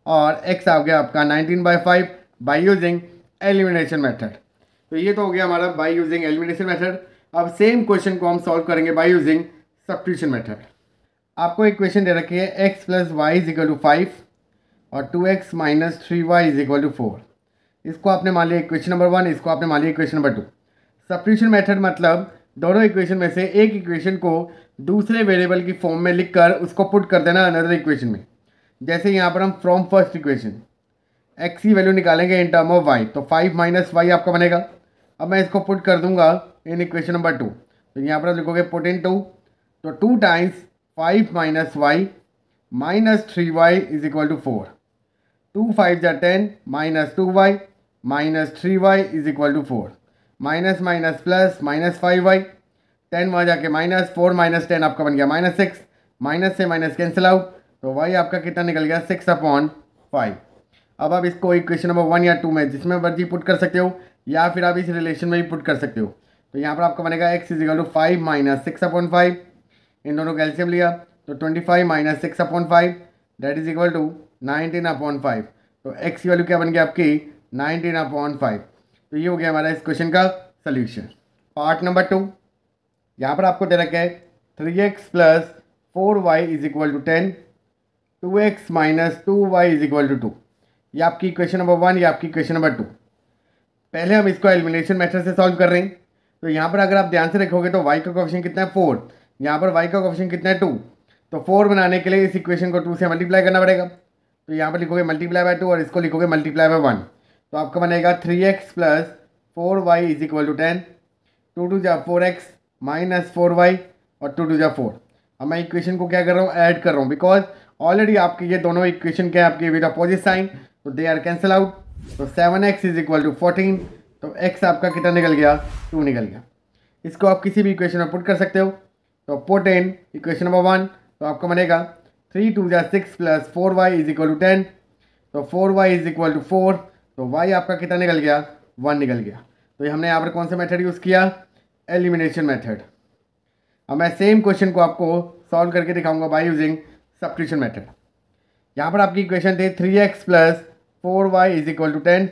और x आ गया आपका 19/5 बाय यूजिंग एलिमिनेशन मेथड। तो ये तो हो गया हमारा बाय यूजिंग एलिमिनेशन मेथड। अब सेम क्वेश्चन को हम सॉल्व करेंगे बाय यूजिंग सब्स्टिट्यूशन मेथड। आपको एक क्वेश्चन दे रखी है x plus y is equal to 5 और 2x minus 3y is equal to 4। इसको आपने मान लिया इक्वेशन नंबर 1, इसको आपने मान लिया इक्वेशन नंबर 2। सब्स्टिट्यूशन मेथड मतलब दोनों इक्वेशन में से एक इक्वेशन को दूसरे वेरिएबल की फॉर्म में लिखकर उसको पुट कर देना अनदर इक्वेशन में। जैसे यहाँ पर हम फ्रॉम फर्स्ट इक्वेशन x की वैल्यू निकालेंगे इन टर्म ऑफ y, तो 5 माइनस वाई आपका बनेगा। अब मैं इसको पुट कर दूंगा इन इक्वेशन नंबर 2, तो यहाँ पर आप लिखोगे पुट इन 2, तो 2 times 5 minus y minus 3y is equal to 4। 2 5 जा 10 minus 2y minus 3y is equal to 4। Minus minus plus minus 5y, 10 वहाँ जाके माइनस 4 माइनस 10 आपका बन गया माइनस 6, माइनस से माइनस कैंसिल आउट, तो y आपका कितना निकल गया 6/5। अब आप इसको इक्वेशन नंबर 1 या 2 में जिसमें मर्जी पुट कर सकते हो या फिर आप इस रिलेशन में भी पुट कर सकते हो। तो यहाँ पर आपका बनेगा x is equal to 5 minus 6/5, इन दोनों का एलसीएम लिया तो 25 minus 6/5 that is equal to 19/5। तो x की वैल्यू क्या बन गया आपकी 19/5। तो ये हो गया हमारा इस क्वेश्चन का सोल्यूशन। पार्ट नंबर 2, यहाँ पर आपको दे रखा है 3x plus 4y is equal to 10, 2x minus 2y is equal to 2। ये आपकी इक्वेशन नंबर 1, ये आपकी इक्वेशन नंबर 2। पहले हम इसको एलिमिनेशन मेथड से सॉल्व कर रहे हैं। तो यहाँ पर अगर आप ध्यान से रखोगे तो y का कोएफिशिएंट कितना है 4, यहाँ पर y का कोएफिशिएंट कितना है 2, तो 4 बनाने के लिए इस इक्वेशन को 2 से मल्टीप्लाई करना पड़ेगा। तो यहाँ पर लिखोगे मल्टीप्लाई बाय 2 और इसको लिखोगे मल्टीप्लाई बाय 1, तो आपका बनेगा 3x plus 4y is equal to 10, 2 2 जा 4x माइनस 4y और 2 2 जा 4। अब मैं इक्वेशन को क्या कर रहा हूँ, ऐड कर रहा हूँ बिकॉज ऑलरेडी आपके ये दोनों इक्वेशन क्या है आपके विद अपोजिट साइन, तो दे आर कैंसिल आउट। तो 7x इज इक्वल टू 14, तो x आपका कितना निकल गया 2 निकल गया। इसको आप किसी भी इक्वेशन में पुट कर सकते हो। तो पुट इन इक्वेशन नंबर 1, तो आपका बनेगा 3 2 जा 6 plus 4y is equal to 10, तो 4y इज इक्वल टू 4, तो y आपका कितना निकल गया 1 निकल गया। तो हमने यहाँ पर कौन सा मेथड यूज़ किया, एलिमिनेशन मेथड। अब मैं सेम क्वेश्चन को आपको सॉल्व करके दिखाऊंगा बाय यूजिंग सब्स्टिट्यूशन मेथड। यहाँ पर आपकी इक्वेशन थी 3x plus 4y is equal to 10,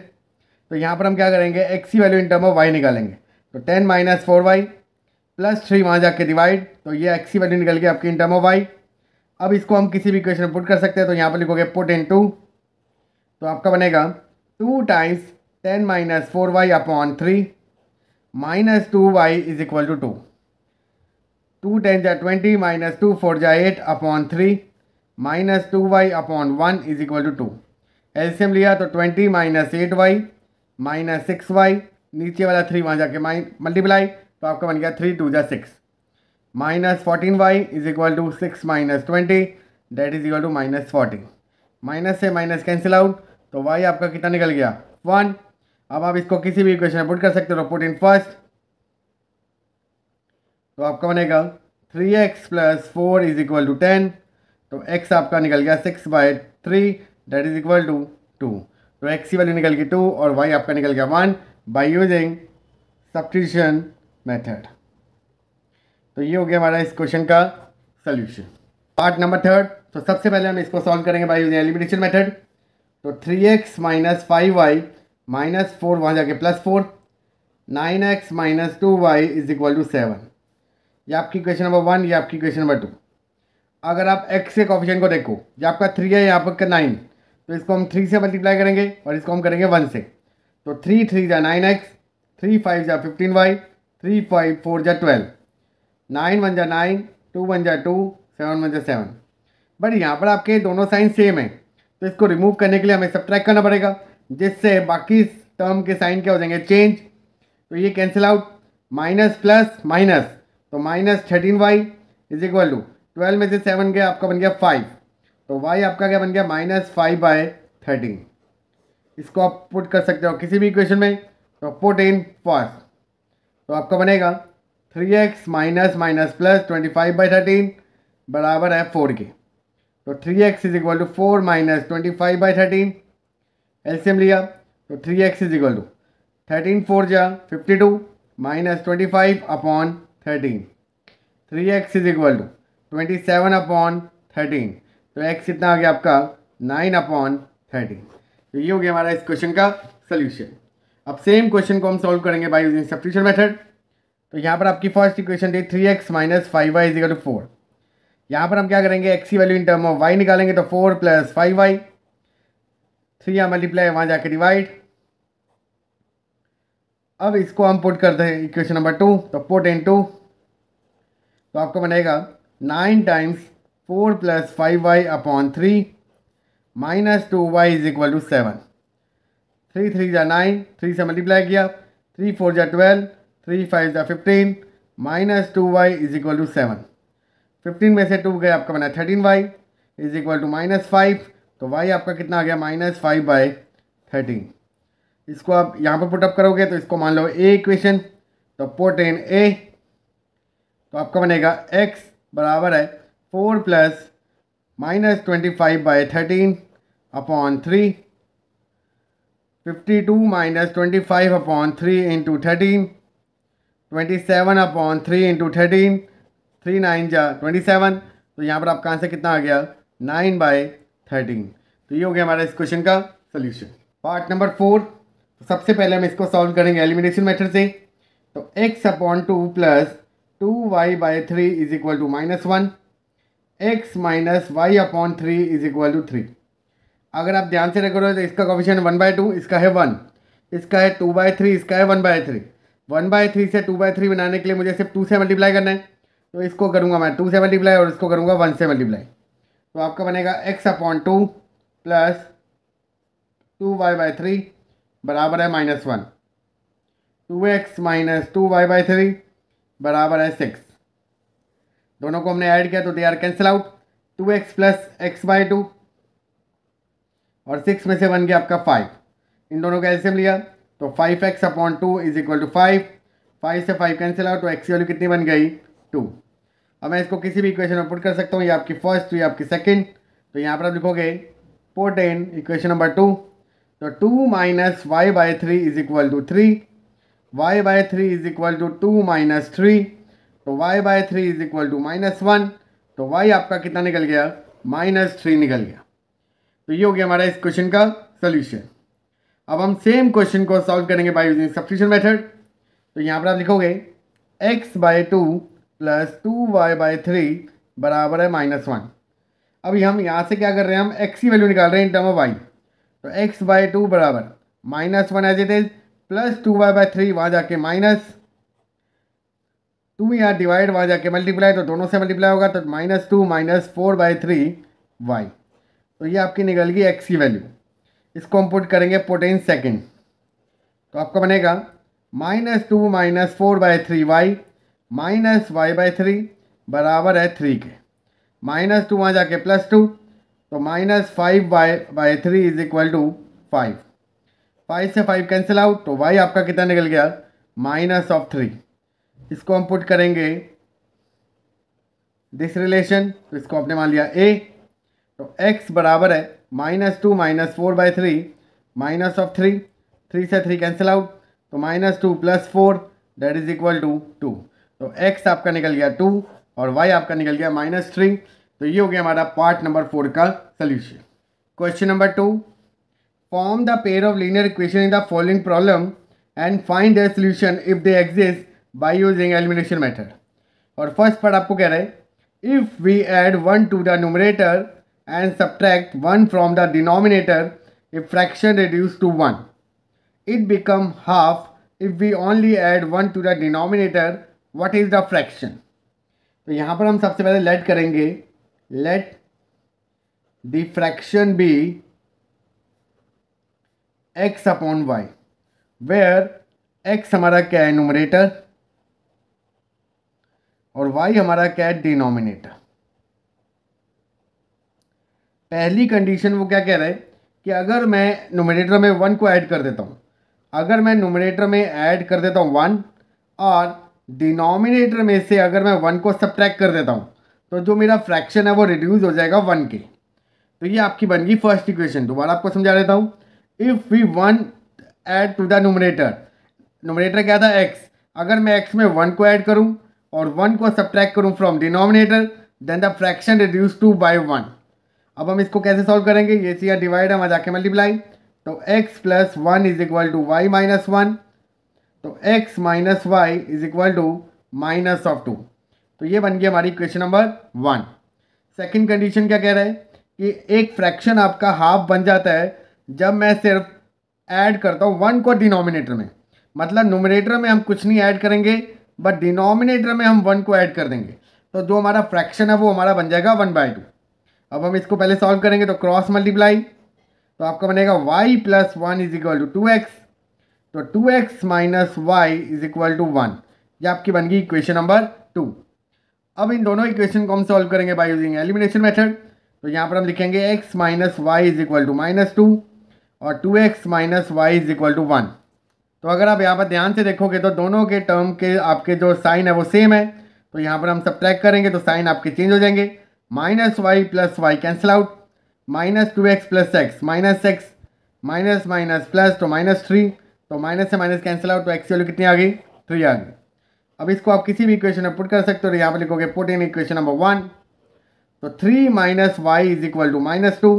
तो यहाँ पर हम क्या करेंगे x की value in term of y निकालेंगे। तो 10 माइनस 4y प्लस 3 वहाँ जाके डिवाइड, तो ये x की वैल्यू निकल गई आपकी इन टर्म ऑफ y। अब इसको हम किसी भी इक्वेशन में पुट कर सकते हैं। तो यहाँ पर लिखोगे पुट इन 2, तो आपका बनेगा 2 times 10 minus 4y upon 3 minus 2y is equal to 2। 2 10 जा 20 माइनस 2 4 जा 8 upon 3 minus 2y upon 1 is equal to 2। LCM लिया तो 20 माइनस 8y माइनस 6y, नीचे वाला 3 वहाँ जाके मल्टीप्लाई, तो आपका बन गया 3 2 जा 6 minus 14y is equal to 6 minus 20 that is equal to -40। Minus से माइनस कैंसिल आउट, तो y आपका कितना निकल गया 1। अब आप इसको किसी भी इक्वेशन में पुट कर सकते हो, पुट इन फर्स्ट, तो आपका बनेगा 3x + 4 इज इक्वल टू 10। तो x आपका निकल गया 6/3 दैट इज इक्वल टू 2। तो x की वैल्यू निकल गई 2 और y आपका निकल गया 1 बाय यूजिंग सब्स्टिट्यूशन मेथड। तो ये हो गया हमारा इस क्वेश्चन का सोल्यूशन। पार्ट नंबर 3, तो सबसे पहले हम इसको सॉल्व करेंगे बाय यूजिंग एलिमिनेशन मेथड। तो 3x - 5y - 4 वहाँ जाके +4, 9x - 2y is equal to 7। ये आपकी क्वेश्चन नंबर 1, ये आपकी क्वेश्चन नंबर 2। अगर आप x के कोफिशिएंट को देखो, ये आपका 3 है, यहाँ पर 9, तो इसको हम 3 से मल्टीप्लाई करेंगे और इसको हम करेंगे 1 से। तो 3 3 जा 9x, 3 5 जा 15y, 3 5 4 जा 12, 9 1 जा 9, 2 1 जा 2, 7 1 जा 7। बट यहाँ पर आपके दोनों साइन सेम है, तो इसको रिमूव करने के लिए हमें सब्ट्रैक्ट करना पड़ेगा, जिससे बाकी टर्म के साइन क्या हो जाएंगे चेंज। तो ये cancel out, minus plus minus, तो -13y इज इक्वल टू 12 में से 7 गया, आपका बन गया 5। तो y आपका क्या बन गया -5/13। इसको आप पुट कर सकते हो किसी भी इक्वेशन में, तो पुट इन फर्स्ट, तो आपका बनेगा 3x - + 25/13 बराबर है 4 के। तो 3x is equal to 4 - 25/13, LCM लिया तो 3x इज इक्वल टू 13 4 जा 52 -25/13, 3x इज इक्वल टू 27/13। तो x कितना आ गया आपका 9/13। तो ये हो गया हमारा इस क्वेश्चन का सोल्यूशन। अब सेम क्वेश्चन को हम सॉल्व करेंगे बाय यूजिंग सब्स्टिट्यूशन मेथड। तो यहाँ पर आपकी फर्स्ट इक्वेशन थी 3x - 5y is equal to 4। यहाँ पर हम क्या करेंगे, x की value in term of y निकालेंगे, तो 4 + 5y, 3 यहाँ मल्टीप्लाई वहाँ जाके डिवाइड। अब इसको हम पुट करते हैं इक्वेशन नंबर 2, तो पुट इन 2, तो आपको बनेगा 9 times 4 + 5y/3 - 2y is equal to 7। 3 3 जा 9, 3 से मल्टीप्लाई किया, 3 4 जा 12, 3 5 जा 15 - 2y इज इक्वल टू 7। 15 में से 2 गए, आपका बना 13y इज इक्वल टू -5। तो y आपका कितना आ गया -5/13। इसको आप यहाँ पर पुटअप करोगे तो इसको मान लो a इक्वेशन, तो पुट इन a, तो आपका बनेगा x बराबर है 4 + -25/13/3, 52 - 25/3 इंटू 13, 27/3 इंटू 13, 3 9 जा 27। तो यहाँ पर आपका आंसर कितना आ गया 9/13। तो ये हो गया हमारा इस क्वेश्चन का सोल्यूशन। पार्ट नंबर 4, तो सबसे पहले हम इसको सॉल्व करेंगे एलिमिनेशन मेथड से। तो x/2 + 2y/3 is equal to -1, x - y/3 is equal to 3। अगर आप ध्यान से देखोगे तो इसका कोफिशिएंट 1/2, इसका है 1, इसका है 2/3, इसका है 1/3। 1/3 से 2/3 बनाने के लिए मुझे सिर्फ 2 से मल्टीप्लाई करना है, तो इसको करूँगा मैं 2 से मल्टीप्लाई और इसको करूँगा 1 से मल्टीप्लाई। तो आपका बनेगा x/2 + 2y/3 बराबर है -1, 2x - 2y/3 बराबर है 6। दोनों को हमने ऐड किया तो they are cancel out, 2x + x/2 और 6 में से 1 गया आपका 5। इन दोनों का एलसीएम लिया तो 5x/2 इज इक्वल टू 5, 5 से 5 कैंसिल आउट, तो x की वैल्यू कितनी बन गई 2। अब मैं इसको किसी भी इक्वेशन में पुट कर सकता हूँ, ये आपकी फर्स्ट, ये आपकी सेकंड। तो यहाँ पर आप लिखोगे पुट इन इक्वेशन नंबर 2, तो 2 - y/3 is equal to 3, y/3 is equal to 2 - 3, तो y/3 इज इक्वल टू -1, तो y आपका कितना निकल गया -3 निकल गया। तो ये हो गया हमारा इस क्वेश्चन का सोल्यूशन। अब हम सेम क्वेश्चन को सॉल्व करेंगे बाय यूजिंग सब्स्टिट्यूशन मेथड। तो यहाँ पर आप लिखोगे x/2 + 2y/3 बराबर है -1। अभी हम यहाँ से क्या कर रहे हैं, हम x की वैल्यू निकाल रहे हैं इन टर्म ऑफ y। तो x/2 बराबर -1 as it is, plus 2y/3 वहाँ जाके -2 यहाँ डिवाइड वहाँ जाके मल्टीप्लाई, तो दोनों से मल्टीप्लाई होगा, तो -2 - 4/3y। तो ये आपकी निकल गई x की वैल्यू। इसको हम पुट करेंगे पुट इन सेकेंड, तो आपका बनेगा -2 - 4/3y - y/3 बराबर है 3 के। -2 वहाँ जाके +2, तो -5 बाई 3 इज इक्वल टू 5। 5 से 5 कैंसिल आउट, तो y आपका कितना निकल गया, -3। इसको हम पुट करेंगे दिस रिलेशन, तो इसको आपने मान लिया a, तो x बराबर है -2 -4 बाई 3 -3, 3 से 3 कैंसिल आउट, तो -2 + 4 दैट इज इक्वल टू 2। तो x आपका निकल गया 2 और y आपका निकल गया -3। तो ये हो गया हमारा पार्ट नंबर 4 का solution. Question number 2, form the pair of linear equation in the following problem and find the solution if they exist by using elimination method. और फर्स्ट पार्ट आपको कह रहा है if we add 1 to the numerator and subtract 1 from the denominator if fraction reduced to 1, it become half if we only add 1 to the denominator, what is the fraction? तो यहाँ पर हम सबसे पहले लेट करेंगे, let the fraction be x upon y, where x हमारा क्या है, न्यूमरेटर, और y हमारा क्या है, डिनोमिनेटर। पहली कंडीशन वो क्या कह रहा है कि अगर मैं न्यूमरेटर में 1 को ऐड कर देता हूँ, अगर मैं न्यूमरेटर में ऐड कर देता हूँ 1 और डिनोमिनेटर में से अगर मैं 1 को सब्ट्रैक्ट कर देता हूँ, तो जो मेरा फ्रैक्शन है वो रिड्यूस हो जाएगा 1 के। तो ये आपकी बन गई फर्स्ट इक्वेशन। दोबारा आपको समझा देता हूँ, if we 1 add to the numerator, numerator क्या था x, अगर मैं x में 1 को ऐड करूँ और 1 को सब्ट्रैक्ट करूँ from denominator, then the fraction reduce to by 1। अब हम इसको कैसे सॉल्व करेंगे, ये सी डिवाइड है, वहाँ जाके मल्टीप्लाई, तो x + 1 is equal to y - 1, तो x - y is equal to -2। तो ये बन गई हमारी इक्वेशन नंबर 1। सेकंड कंडीशन क्या कह रहा है कि एक फ्रैक्शन आपका हाफ बन जाता है जब मैं सिर्फ ऐड करता हूँ 1 को डिनोमिनेटर में, मतलब न्यूमरेटर में हम कुछ नहीं ऐड करेंगे बट डिनोमिनेटर में हम 1 को ऐड कर देंगे, तो जो हमारा फ्रैक्शन है वो हमारा बन जाएगा 1/2। अब हम इसको पहले सॉल्व करेंगे, तो क्रॉस मल्टीप्लाई, तो आपका बनेगा y + 1 is equal to 2x, तो 2x - y is equal to 1। ये आपकी बन गई इक्वेशन नंबर 2। अब इन दोनों इक्वेशन को हम सॉल्व करेंगे बाय यूजिंग एलिमिनेशन मेथड। तो यहाँ पर हम लिखेंगे x - y is equal to -2 और 2x - y is equal to 1। तो अगर आप यहाँ पर ध्यान से देखोगे तो दोनों के टर्म के आपके जो साइन है वो सेम है, तो यहाँ पर हम सब्ट्रैक्ट करेंगे तो साइन आपके चेंज हो जाएंगे, -y + y cancel out, -2x + x -x minus plus, तो -3, तो माइनस से माइनस कैंसिल आउट, तो x की वैल्यू कितनी आ गई, 3 आ गई। अब इसको आप किसी भी इक्वेशन में पुट कर सकते हो, तो यहाँ पर लिखोगे पुट इन इक्वेशन नंबर 1, तो 3 - y इज इक्वल टू -2,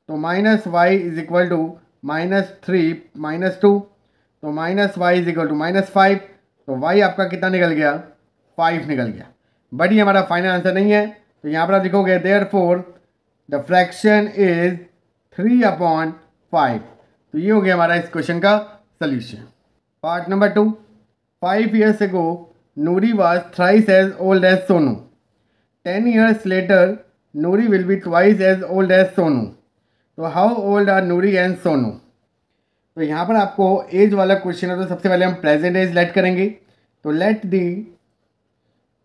तो -y इज इक्वल टू -3 -2, तो -y इज इक्वल टू -5, तो y आपका कितना निकल गया, 5 निकल गया। बट ये हमारा फाइनल आंसर नहीं है, तो यहाँ पर आप लिखोगे देयरफॉर द फ्रैक्शन इज 3/5। तो ये हो गया हमारा इस क्वेश्चन का solution. Part number 2, 5 years ago Nuri was thrice as old as Sonu. 10 years later Nuri will be twice as old as Sonu. तो how old are Nuri and Sonu? तो यहाँ पर आपको एज वाला क्वेश्चन है, तो सबसे पहले हम प्रेजेंट एज लेट करेंगे, तो let the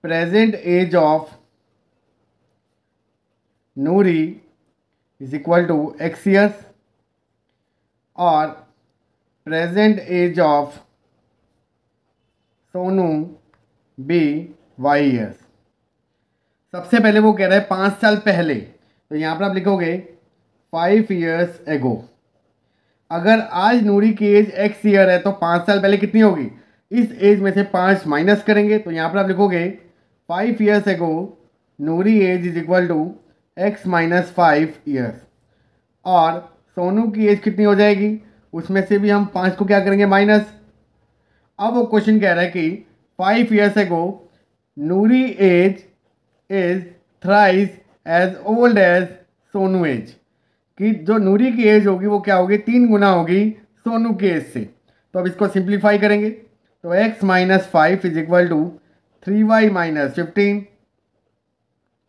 present age of Nuri is equal to x years और present age of Sonu be y years। सबसे पहले वो कह रहा है 5 साल पहले, तो यहाँ पर आप लिखोगे 5 years ago। अगर आज नूरी की एज x ईयर है तो 5 साल पहले कितनी होगी, इस एज में से 5 माइनस करेंगे, तो यहाँ पर आप लिखोगे 5 years ago Nuri age is equal to x - 5 years और सोनू की एज कितनी हो जाएगी, उसमें से भी हम 5 को क्या करेंगे, माइनस। अब वो क्वेश्चन कह रहा है कि 5 years ago Nuri age is thrice age old age Sonu age, कि जो नूरी की एज होगी वो क्या होगी, 3 गुना होगी सोनू की एज से। तो अब इसको सिंप्लीफाई करेंगे, तो x - 5 is equal to 3y - 15,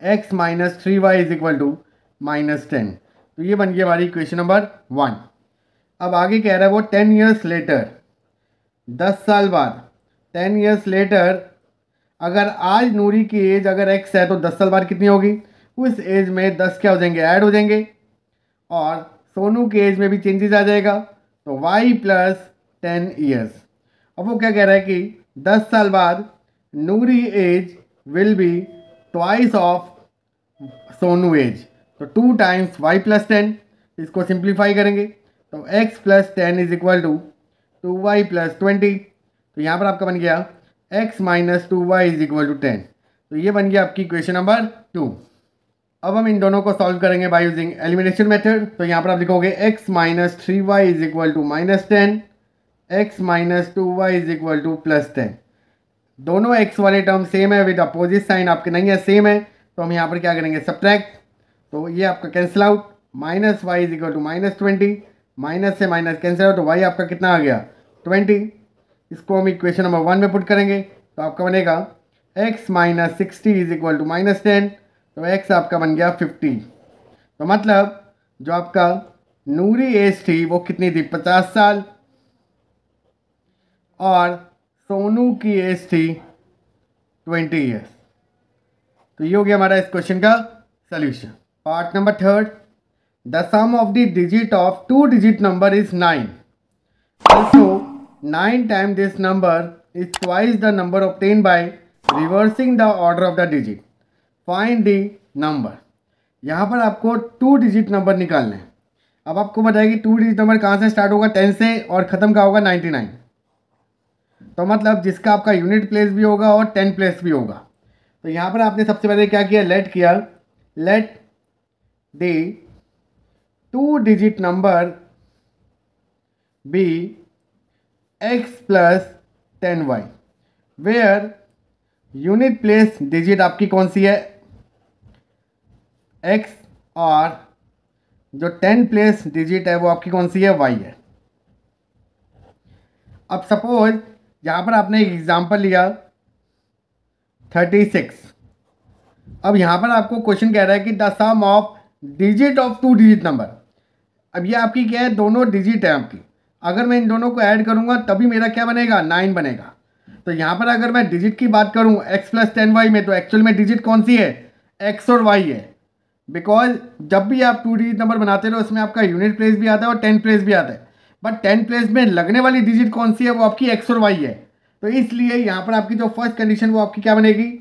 x - 3y is equal to -10। तो ये बन गई हमारी इक्वेशन नंबर 1। अब आगे कह रहा है वो 10 years लेटर, 10 साल बाद, 10 years लेटर, अगर आज नूरी की एज अगर x है तो 10 साल बाद कितनी होगी, उस एज में 10 क्या हो जाएंगे, ऐड हो जाएंगे, और सोनू के एज में भी चेंजेस आ जाएगा, तो y प्लस 10 ईयर्स। अब वो क्या कह रहा है कि 10 साल बाद Noori age will be twice of Sonu age, तो 2 टाइम्स y प्लस 10। इसको सिंप्लीफाई करेंगे तो x plus 10 is equal to 2y plus 20। तो यहाँ पर आपका बन गया x minus 2y is equal to 10। तो ये बन गया आपकी इक्वेशन नंबर 2। अब हम इन दोनों को सॉल्व करेंगे बाय यूजिंग एलिमिनेशन मेथड। तो यहाँ पर आप लिखोगे x minus 3y is equal to minus 10, x minus 2y is equal to plus 10। दोनों x वाले टर्म सेम है, विद अपोजिट साइन आपके नहीं है, सेम है, तो हम यहाँ पर क्या करेंगे, सब्ट्रैक्ट। तो ये आपका cancel out, minus y is equal to minus 20, minus से माइनस कैंसिल आउट, तो y आपका कितना आ गया, 20। इसको हम इक्वेशन नंबर 1 में पुट करेंगे तो आपका बनेगा x minus 60 is equal to minus 10, तो x आपका बन गया 50। तो मतलब जो आपका नूरी एज थी वो कितनी थी, 50 साल, और सोनू की एज थी 20 ईयर्स। तो ये हो गया हमारा इस क्वेश्चन का solution. Part number 3, the sum of the digit of 2 digit number is 9। Also 9 times this number is twice the number obtained by reversing the order of the digit. Find the number. यहाँ पर आपको 2 डिजिट नंबर निकालना है। अब आपको बताया कि 2 डिजिट नंबर कहाँ से स्टार्ट होगा, 10 से, और ख़त्म कहाँ होगा, 99। तो मतलब जिसका आपका यूनिट प्लेस भी होगा और 10 प्लेस भी होगा। तो यहाँ पर आपने सबसे पहले क्या किया, let the 2 digit number be x plus 10y, where unit place digit आपकी कौन सी है, x, और जो 10 प्लेस डिजिट है वो आपकी कौन सी है, y है। अब सपोज यहाँ पर आपने एक एग्जांपल लिया 36। अब यहाँ पर आपको क्वेश्चन कह रहा है कि the sum of digit of 2 digit number. अब ये आपकी क्या है, दोनों डिजिट है आपकी, अगर मैं इन दोनों को ऐड करूंगा तभी मेरा क्या बनेगा, 9 बनेगा। तो यहाँ पर अगर मैं डिजिट की बात करूँ x प्लस 10y में, तो एक्चुअल में डिजिट कौन सी है, x और y है। बिकॉज जब भी आप 2 डिजिट नंबर बनाते हो उसमें आपका यूनिट प्लेस भी आता है और 10 प्लेस भी आता है, बट 10 प्लेस में लगने वाली डिजिट कौन सी है, वो आपकी x और y है। तो इसलिए यहाँ पर आपकी जो फर्स्ट कंडीशन वो आपकी क्या बनेगी,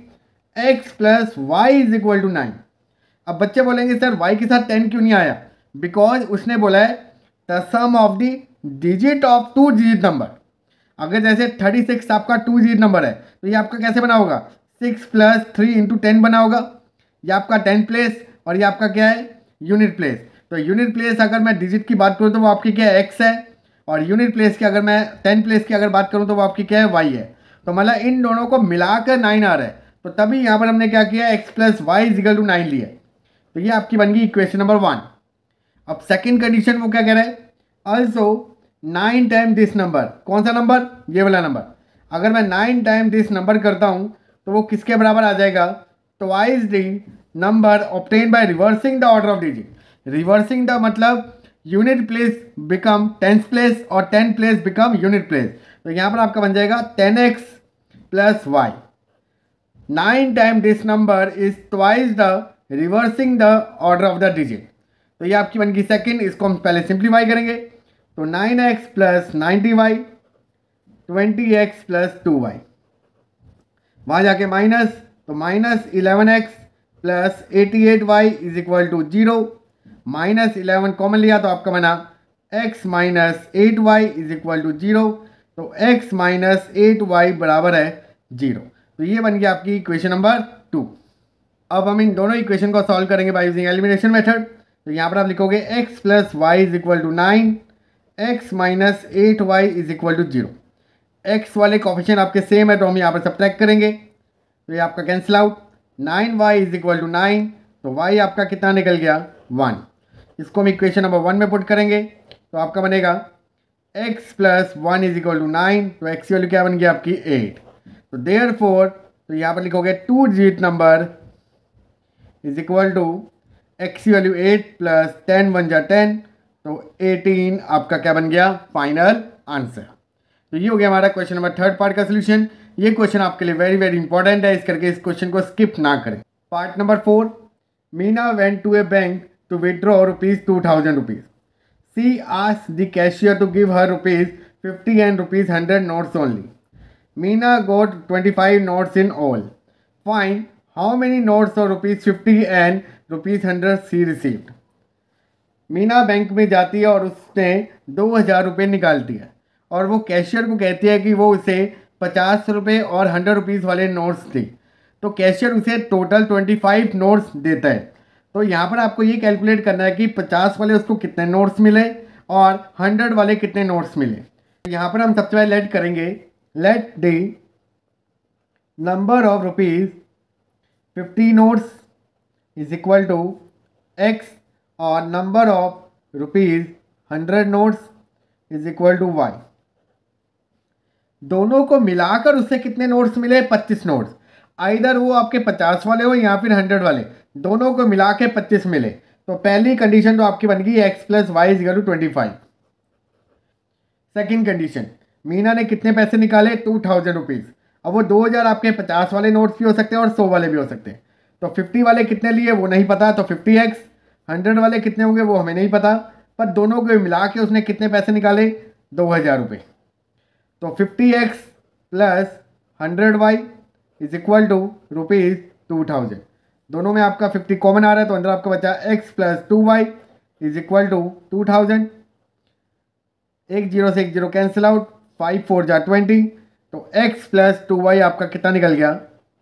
x plus y is equal to 9। अब बच्चे बोलेंगे सर y के साथ 10 क्यों नहीं आया, बिकॉज उसने बोला है the sum of the digit of 2 digit number. अगर जैसे 36 आपका 2 डिजिट नंबर है तो ये आपका कैसे बना होगा, 6 प्लस 3 इंटू 10 बना होगा। ये आपका 10 प्लेस और ये आपका क्या है, यूनिट प्लेस। तो यूनिट प्लेस अगर मैं डिजिट की बात करूँ तो वो आपकी क्या है, x है, और यूनिट प्लेस की अगर मैं 10 प्लेस की अगर बात करूँ तो वो आपकी क्या है, y है। तो मतलब इन दोनों को मिलाकर 9 आ रहा है, तो तभी यहाँ पर हमने क्या किया, x plus y is equal to 9 लिया। तो ये आपकी बन गई इक्वेशन नंबर 1। अब सेकंड कंडीशन वो क्या कह रहा है, ऑल्सो 9 टाइम दिस नंबर। कौन सा नंबर, ये वाला नंबर। अगर मैं 9 टाइम दिस नंबर करता हूँ तो वो किसके बराबर आ जाएगा, twice the number obtain by reversing the order of digit. Reversing the मतलब unit place become 10th place और 10 प्लेस बिकम यूनिट प्लेस। तो यहाँ पर आपका बन जाएगा 10x plus y. 9 time this number is twice the reversing the order of the digit. तो ये आपकी बन गई सेकेंड। इसको हम पहले सिंप्लीफाई करेंगे तो 9x plus 90y, 20x plus 2y, वहाँ जाके माइनस, तो minus 11x plus 88y is equal to 0। Minus 11 common लिया तो आपका बना x minus 8y is equal to 0। तो x माइनस 8y बराबर है 0। तो ये बन गया आपकी इक्वेशन नंबर 2। अब हम इन दोनों इक्वेशन को सॉल्व करेंगे बाय यूजिंग एलिमिनेशन मेथड। तो यहाँ पर आप लिखोगे x plus y is equal to 9, x minus 8y is equal to 0। x वाले कोफिशिएंट आपके सेम है तो हम यहाँ पर सब्ट्रैक्ट करेंगे, तो ये आपका cancel out. 9y is equal to 9, तो y आपका कितना निकल गया, 1। इसको हम इक्वेशन नंबर 1 में पुट करेंगे तो आपका बनेगा x plus 1 is equal to 9, तो x की वैल्यू क्या बन गया आपकी 8। तो देयरफॉर तो यहाँ पर लिखोगे 2 digit number is equal to x की वैल्यू 8 प्लस 10 बन जा 10, तो 18 आपका क्या बन गया, फाइनल आंसर। तो ये हो गया हमारा क्वेश्चन नंबर 3 पार्ट का सोल्यूशन। ये क्वेश्चन आपके लिए वेरी वेरी इंपॉर्टेंट है, इस करके इस क्वेश्चन को स्किप ना करें। Part number 4, Meena went to a bank to withdraw rupees 2000 rupees. She asked the cashier to give her rupees 50 and rupees 100 notes only. Meena got 25 notes in all. Find how many notes of rupees 50 and rupees 100 she received. Meena bank में जाती है और उसने 2000 रुपये निकालती है और वो कैशियर को कहती है कि वो उसे 50 रुपये और 100 रुपीज़ वाले नोट्स दी। तो कैशियर उसे टोटल 25 नोट्स देता है। तो यहाँ पर आपको ये कैलकुलेट करना है कि 50 वाले उसको कितने नोट्स मिले और 100 वाले कितने नोट्स मिले। तो यहाँ पर हम सबसे पहले लेट करेंगे, let the number of rupees 50 notes is equal to x और number of rupees 100 notes is equal to y. दोनों को मिलाकर उससे कितने नोट्स मिले? 25 नोट्स। आइदर वो आपके 50 वाले हो या फिर 100 वाले, दोनों को मिला के 25 मिले। तो पहली कंडीशन तो आपकी बन गई x plus y is equal to 25। Second condition, Meena ने कितने पैसे निकाले? 2000 रुपीज़। अब वो 2000 आपके 50 वाले नोट्स भी हो सकते हैं और 100 वाले भी हो सकते हैं। तो 50 वाले कितने लिए वो नहीं पता, तो 50x। 100 वाले कितने होंगे वो हमें नहीं पता, पर दोनों को मिला के उसने कितने पैसे निकाले? 2000 रुपये। तो 50x plus 100y is equal to rupees 2000। दोनों में आपका 50 कॉमन आ रहा है तो अंदर आपका बचा x plus 2y is equal to 2000। एक जीरो से एक जीरो कैंसिल आउट, 5 4 जा 20। तो x प्लस 2y आपका कितना निकल गया?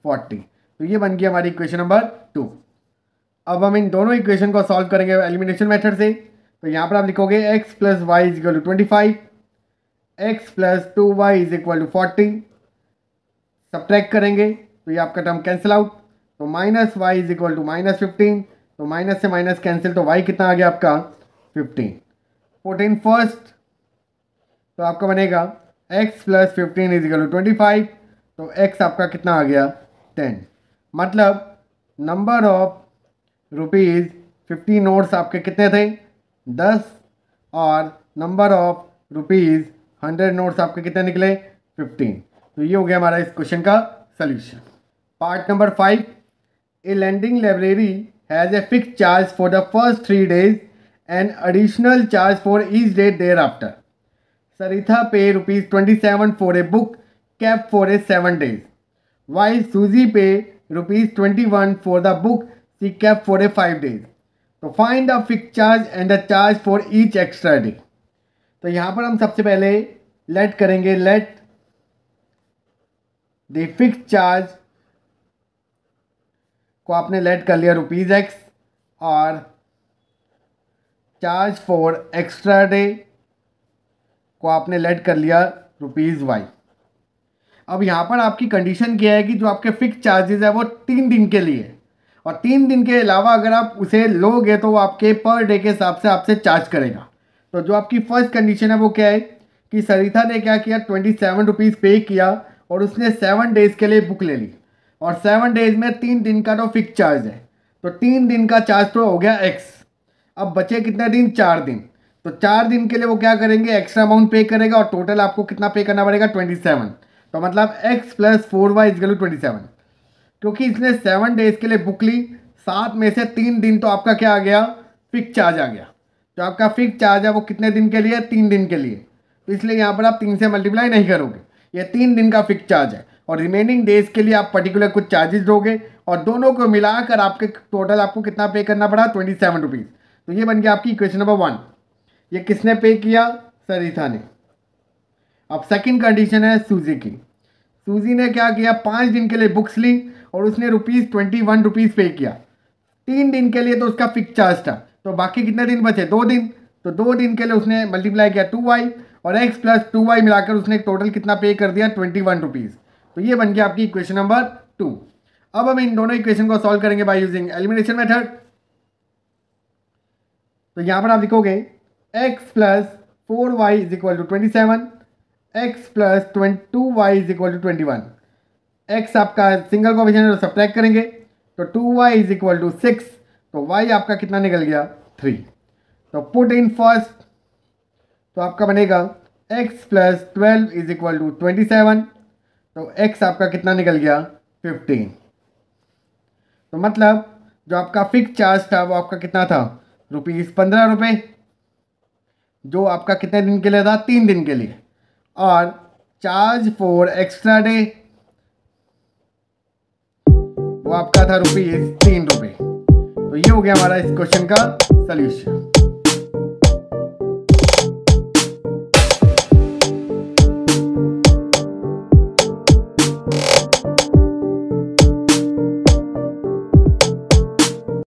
40। तो ये बन गया हमारी इक्वेशन नंबर 2। अब हम इन दोनों इक्वेशन को सॉल्व करेंगे एलिमिनेशन मेथड से। तो यहाँ पर आप लिखोगे x plus y is equal to 25, x plus 2y is equal to 40। Subtract करेंगे तो ये आपका टर्म कैंसिल आउट, तो minus y is equal to minus 15। तो माइनस से माइनस कैंसिल, तो y कितना आ गया आपका? 15। 14 फर्स्ट, तो आपका बनेगा x plus 15 is equal to 25। तो x आपका कितना आ गया? 10। मतलब नंबर ऑफ रुपीज़ 50 नोट्स आपके कितने थे? 10। और नंबर ऑफ रुपीज़ 100 नोट्स आपके कितने निकले? 15। तो ये हो गया हमारा इस क्वेश्चन का solution. Part number 5, a lending library has a fix charge for the first 3 days and additional charge for each day thereafter. Saritha pay rupees 27 for a book kept for a 7 days, while Suzy pay rupees 21 for the book she kept for a 5 days. तो find the fixed charge and the charge for each extra day. तो यहाँ पर हम सबसे पहले लेट करेंगे, लेट द फिक्स चार्ज को आपने लेट कर लिया रुपीज़ एक्स और चार्ज फॉर एक्स्ट्रा डे को आपने लेट कर लिया रुपीज़ वाई। अब यहाँ पर आपकी कंडीशन क्या है कि जो आपके फिक्स चार्जेस है वो 3 दिन के लिए, और 3 दिन के अलावा अगर आप उसे लोगे तो वो आपके पर डे के हिसाब से आपसे चार्ज करेगा। तो जो आपकी फर्स्ट कंडीशन है वो क्या है कि सरिता ने क्या किया? 27 रुपीज़ पे किया और उसने 7 डेज़ के लिए बुक ले ली, और 7 डेज़ में 3 दिन का तो फिक्स चार्ज है। तो 3 दिन का चार्ज तो हो गया एक्स। अब बचे कितने दिन? 4 दिन। तो 4 दिन के लिए वो क्या करेंगे? एक्स्ट्रा अमाउंट पे करेगा, और टोटल आपको कितना पे करना पड़ेगा? 27। तो मतलब x plus 4y is equal to 27। क्योंकि इसने 7 डेज के लिए बुक ली, 7 में से 3 दिन तो आपका क्या आ गया? फिक्स चार्ज आ गया। तो आपका फिक्स चार्ज है वो कितने दिन के लिए? 3 दिन के लिए। तो इसलिए यहाँ पर आप 3 से मल्टीप्लाई नहीं करोगे, ये 3 दिन का फिक्स चार्ज है, और रिमेनिंग डेज के लिए आप पर्टिकुलर कुछ चार्जेस दोगे, और दोनों को मिलाकर आपके टोटल आपको कितना पे करना पड़ा? 27 रुपीज़। तो ये बन गया आपकी इक्वेशन नंबर 1। ये किसने पे किया? सरिता ने। अब सेकंड कंडीशन है सूजी की। सूजी ने क्या किया? 5 दिन के लिए बुक्स ली और उसने ₹21 रुपीज़ पे किया। 3 दिन के लिए तो उसका फिक्स चार्ज था, तो बाकी कितने दिन बचे? 2 दिन। तो 2 दिन के लिए उसने मल्टीप्लाई किया 2y, और x प्लस 2y मिलाकर उसने टोटल कितना पे कर दिया? 21 रुपीज़। तो ये बन गया आपकी इक्वेशन नंबर 2। अब हम इन दोनों इक्वेशन को सॉल्व करेंगे बाय यूजिंग एलिमिनेशन मेथड। तो यहाँ पर आप लिखोगे x plus 4y is equal to 27, x plus 2y is equal to 21। x आपका सिंगल कोएफिशिएंट है तो सब्ट्रैक्ट करेंगे, तो 2y इज इक्वल टू 6। तो y आपका कितना निकल गया? 3। तो पुट इन फर्स्ट, तो आपका बनेगा x plus 12 is equal to 27। तो x आपका कितना निकल गया? 15। तो मतलब जो आपका फिक्स चार्ज था वो आपका कितना था, ₹15, जो आपका कितने दिन के लिए था, 3 दिन के लिए। और चार्ज फॉर एक्स्ट्रा डे वो आपका था ₹3। तो ये हो गया हमारा इस क्वेश्चन का सॉल्यूशन।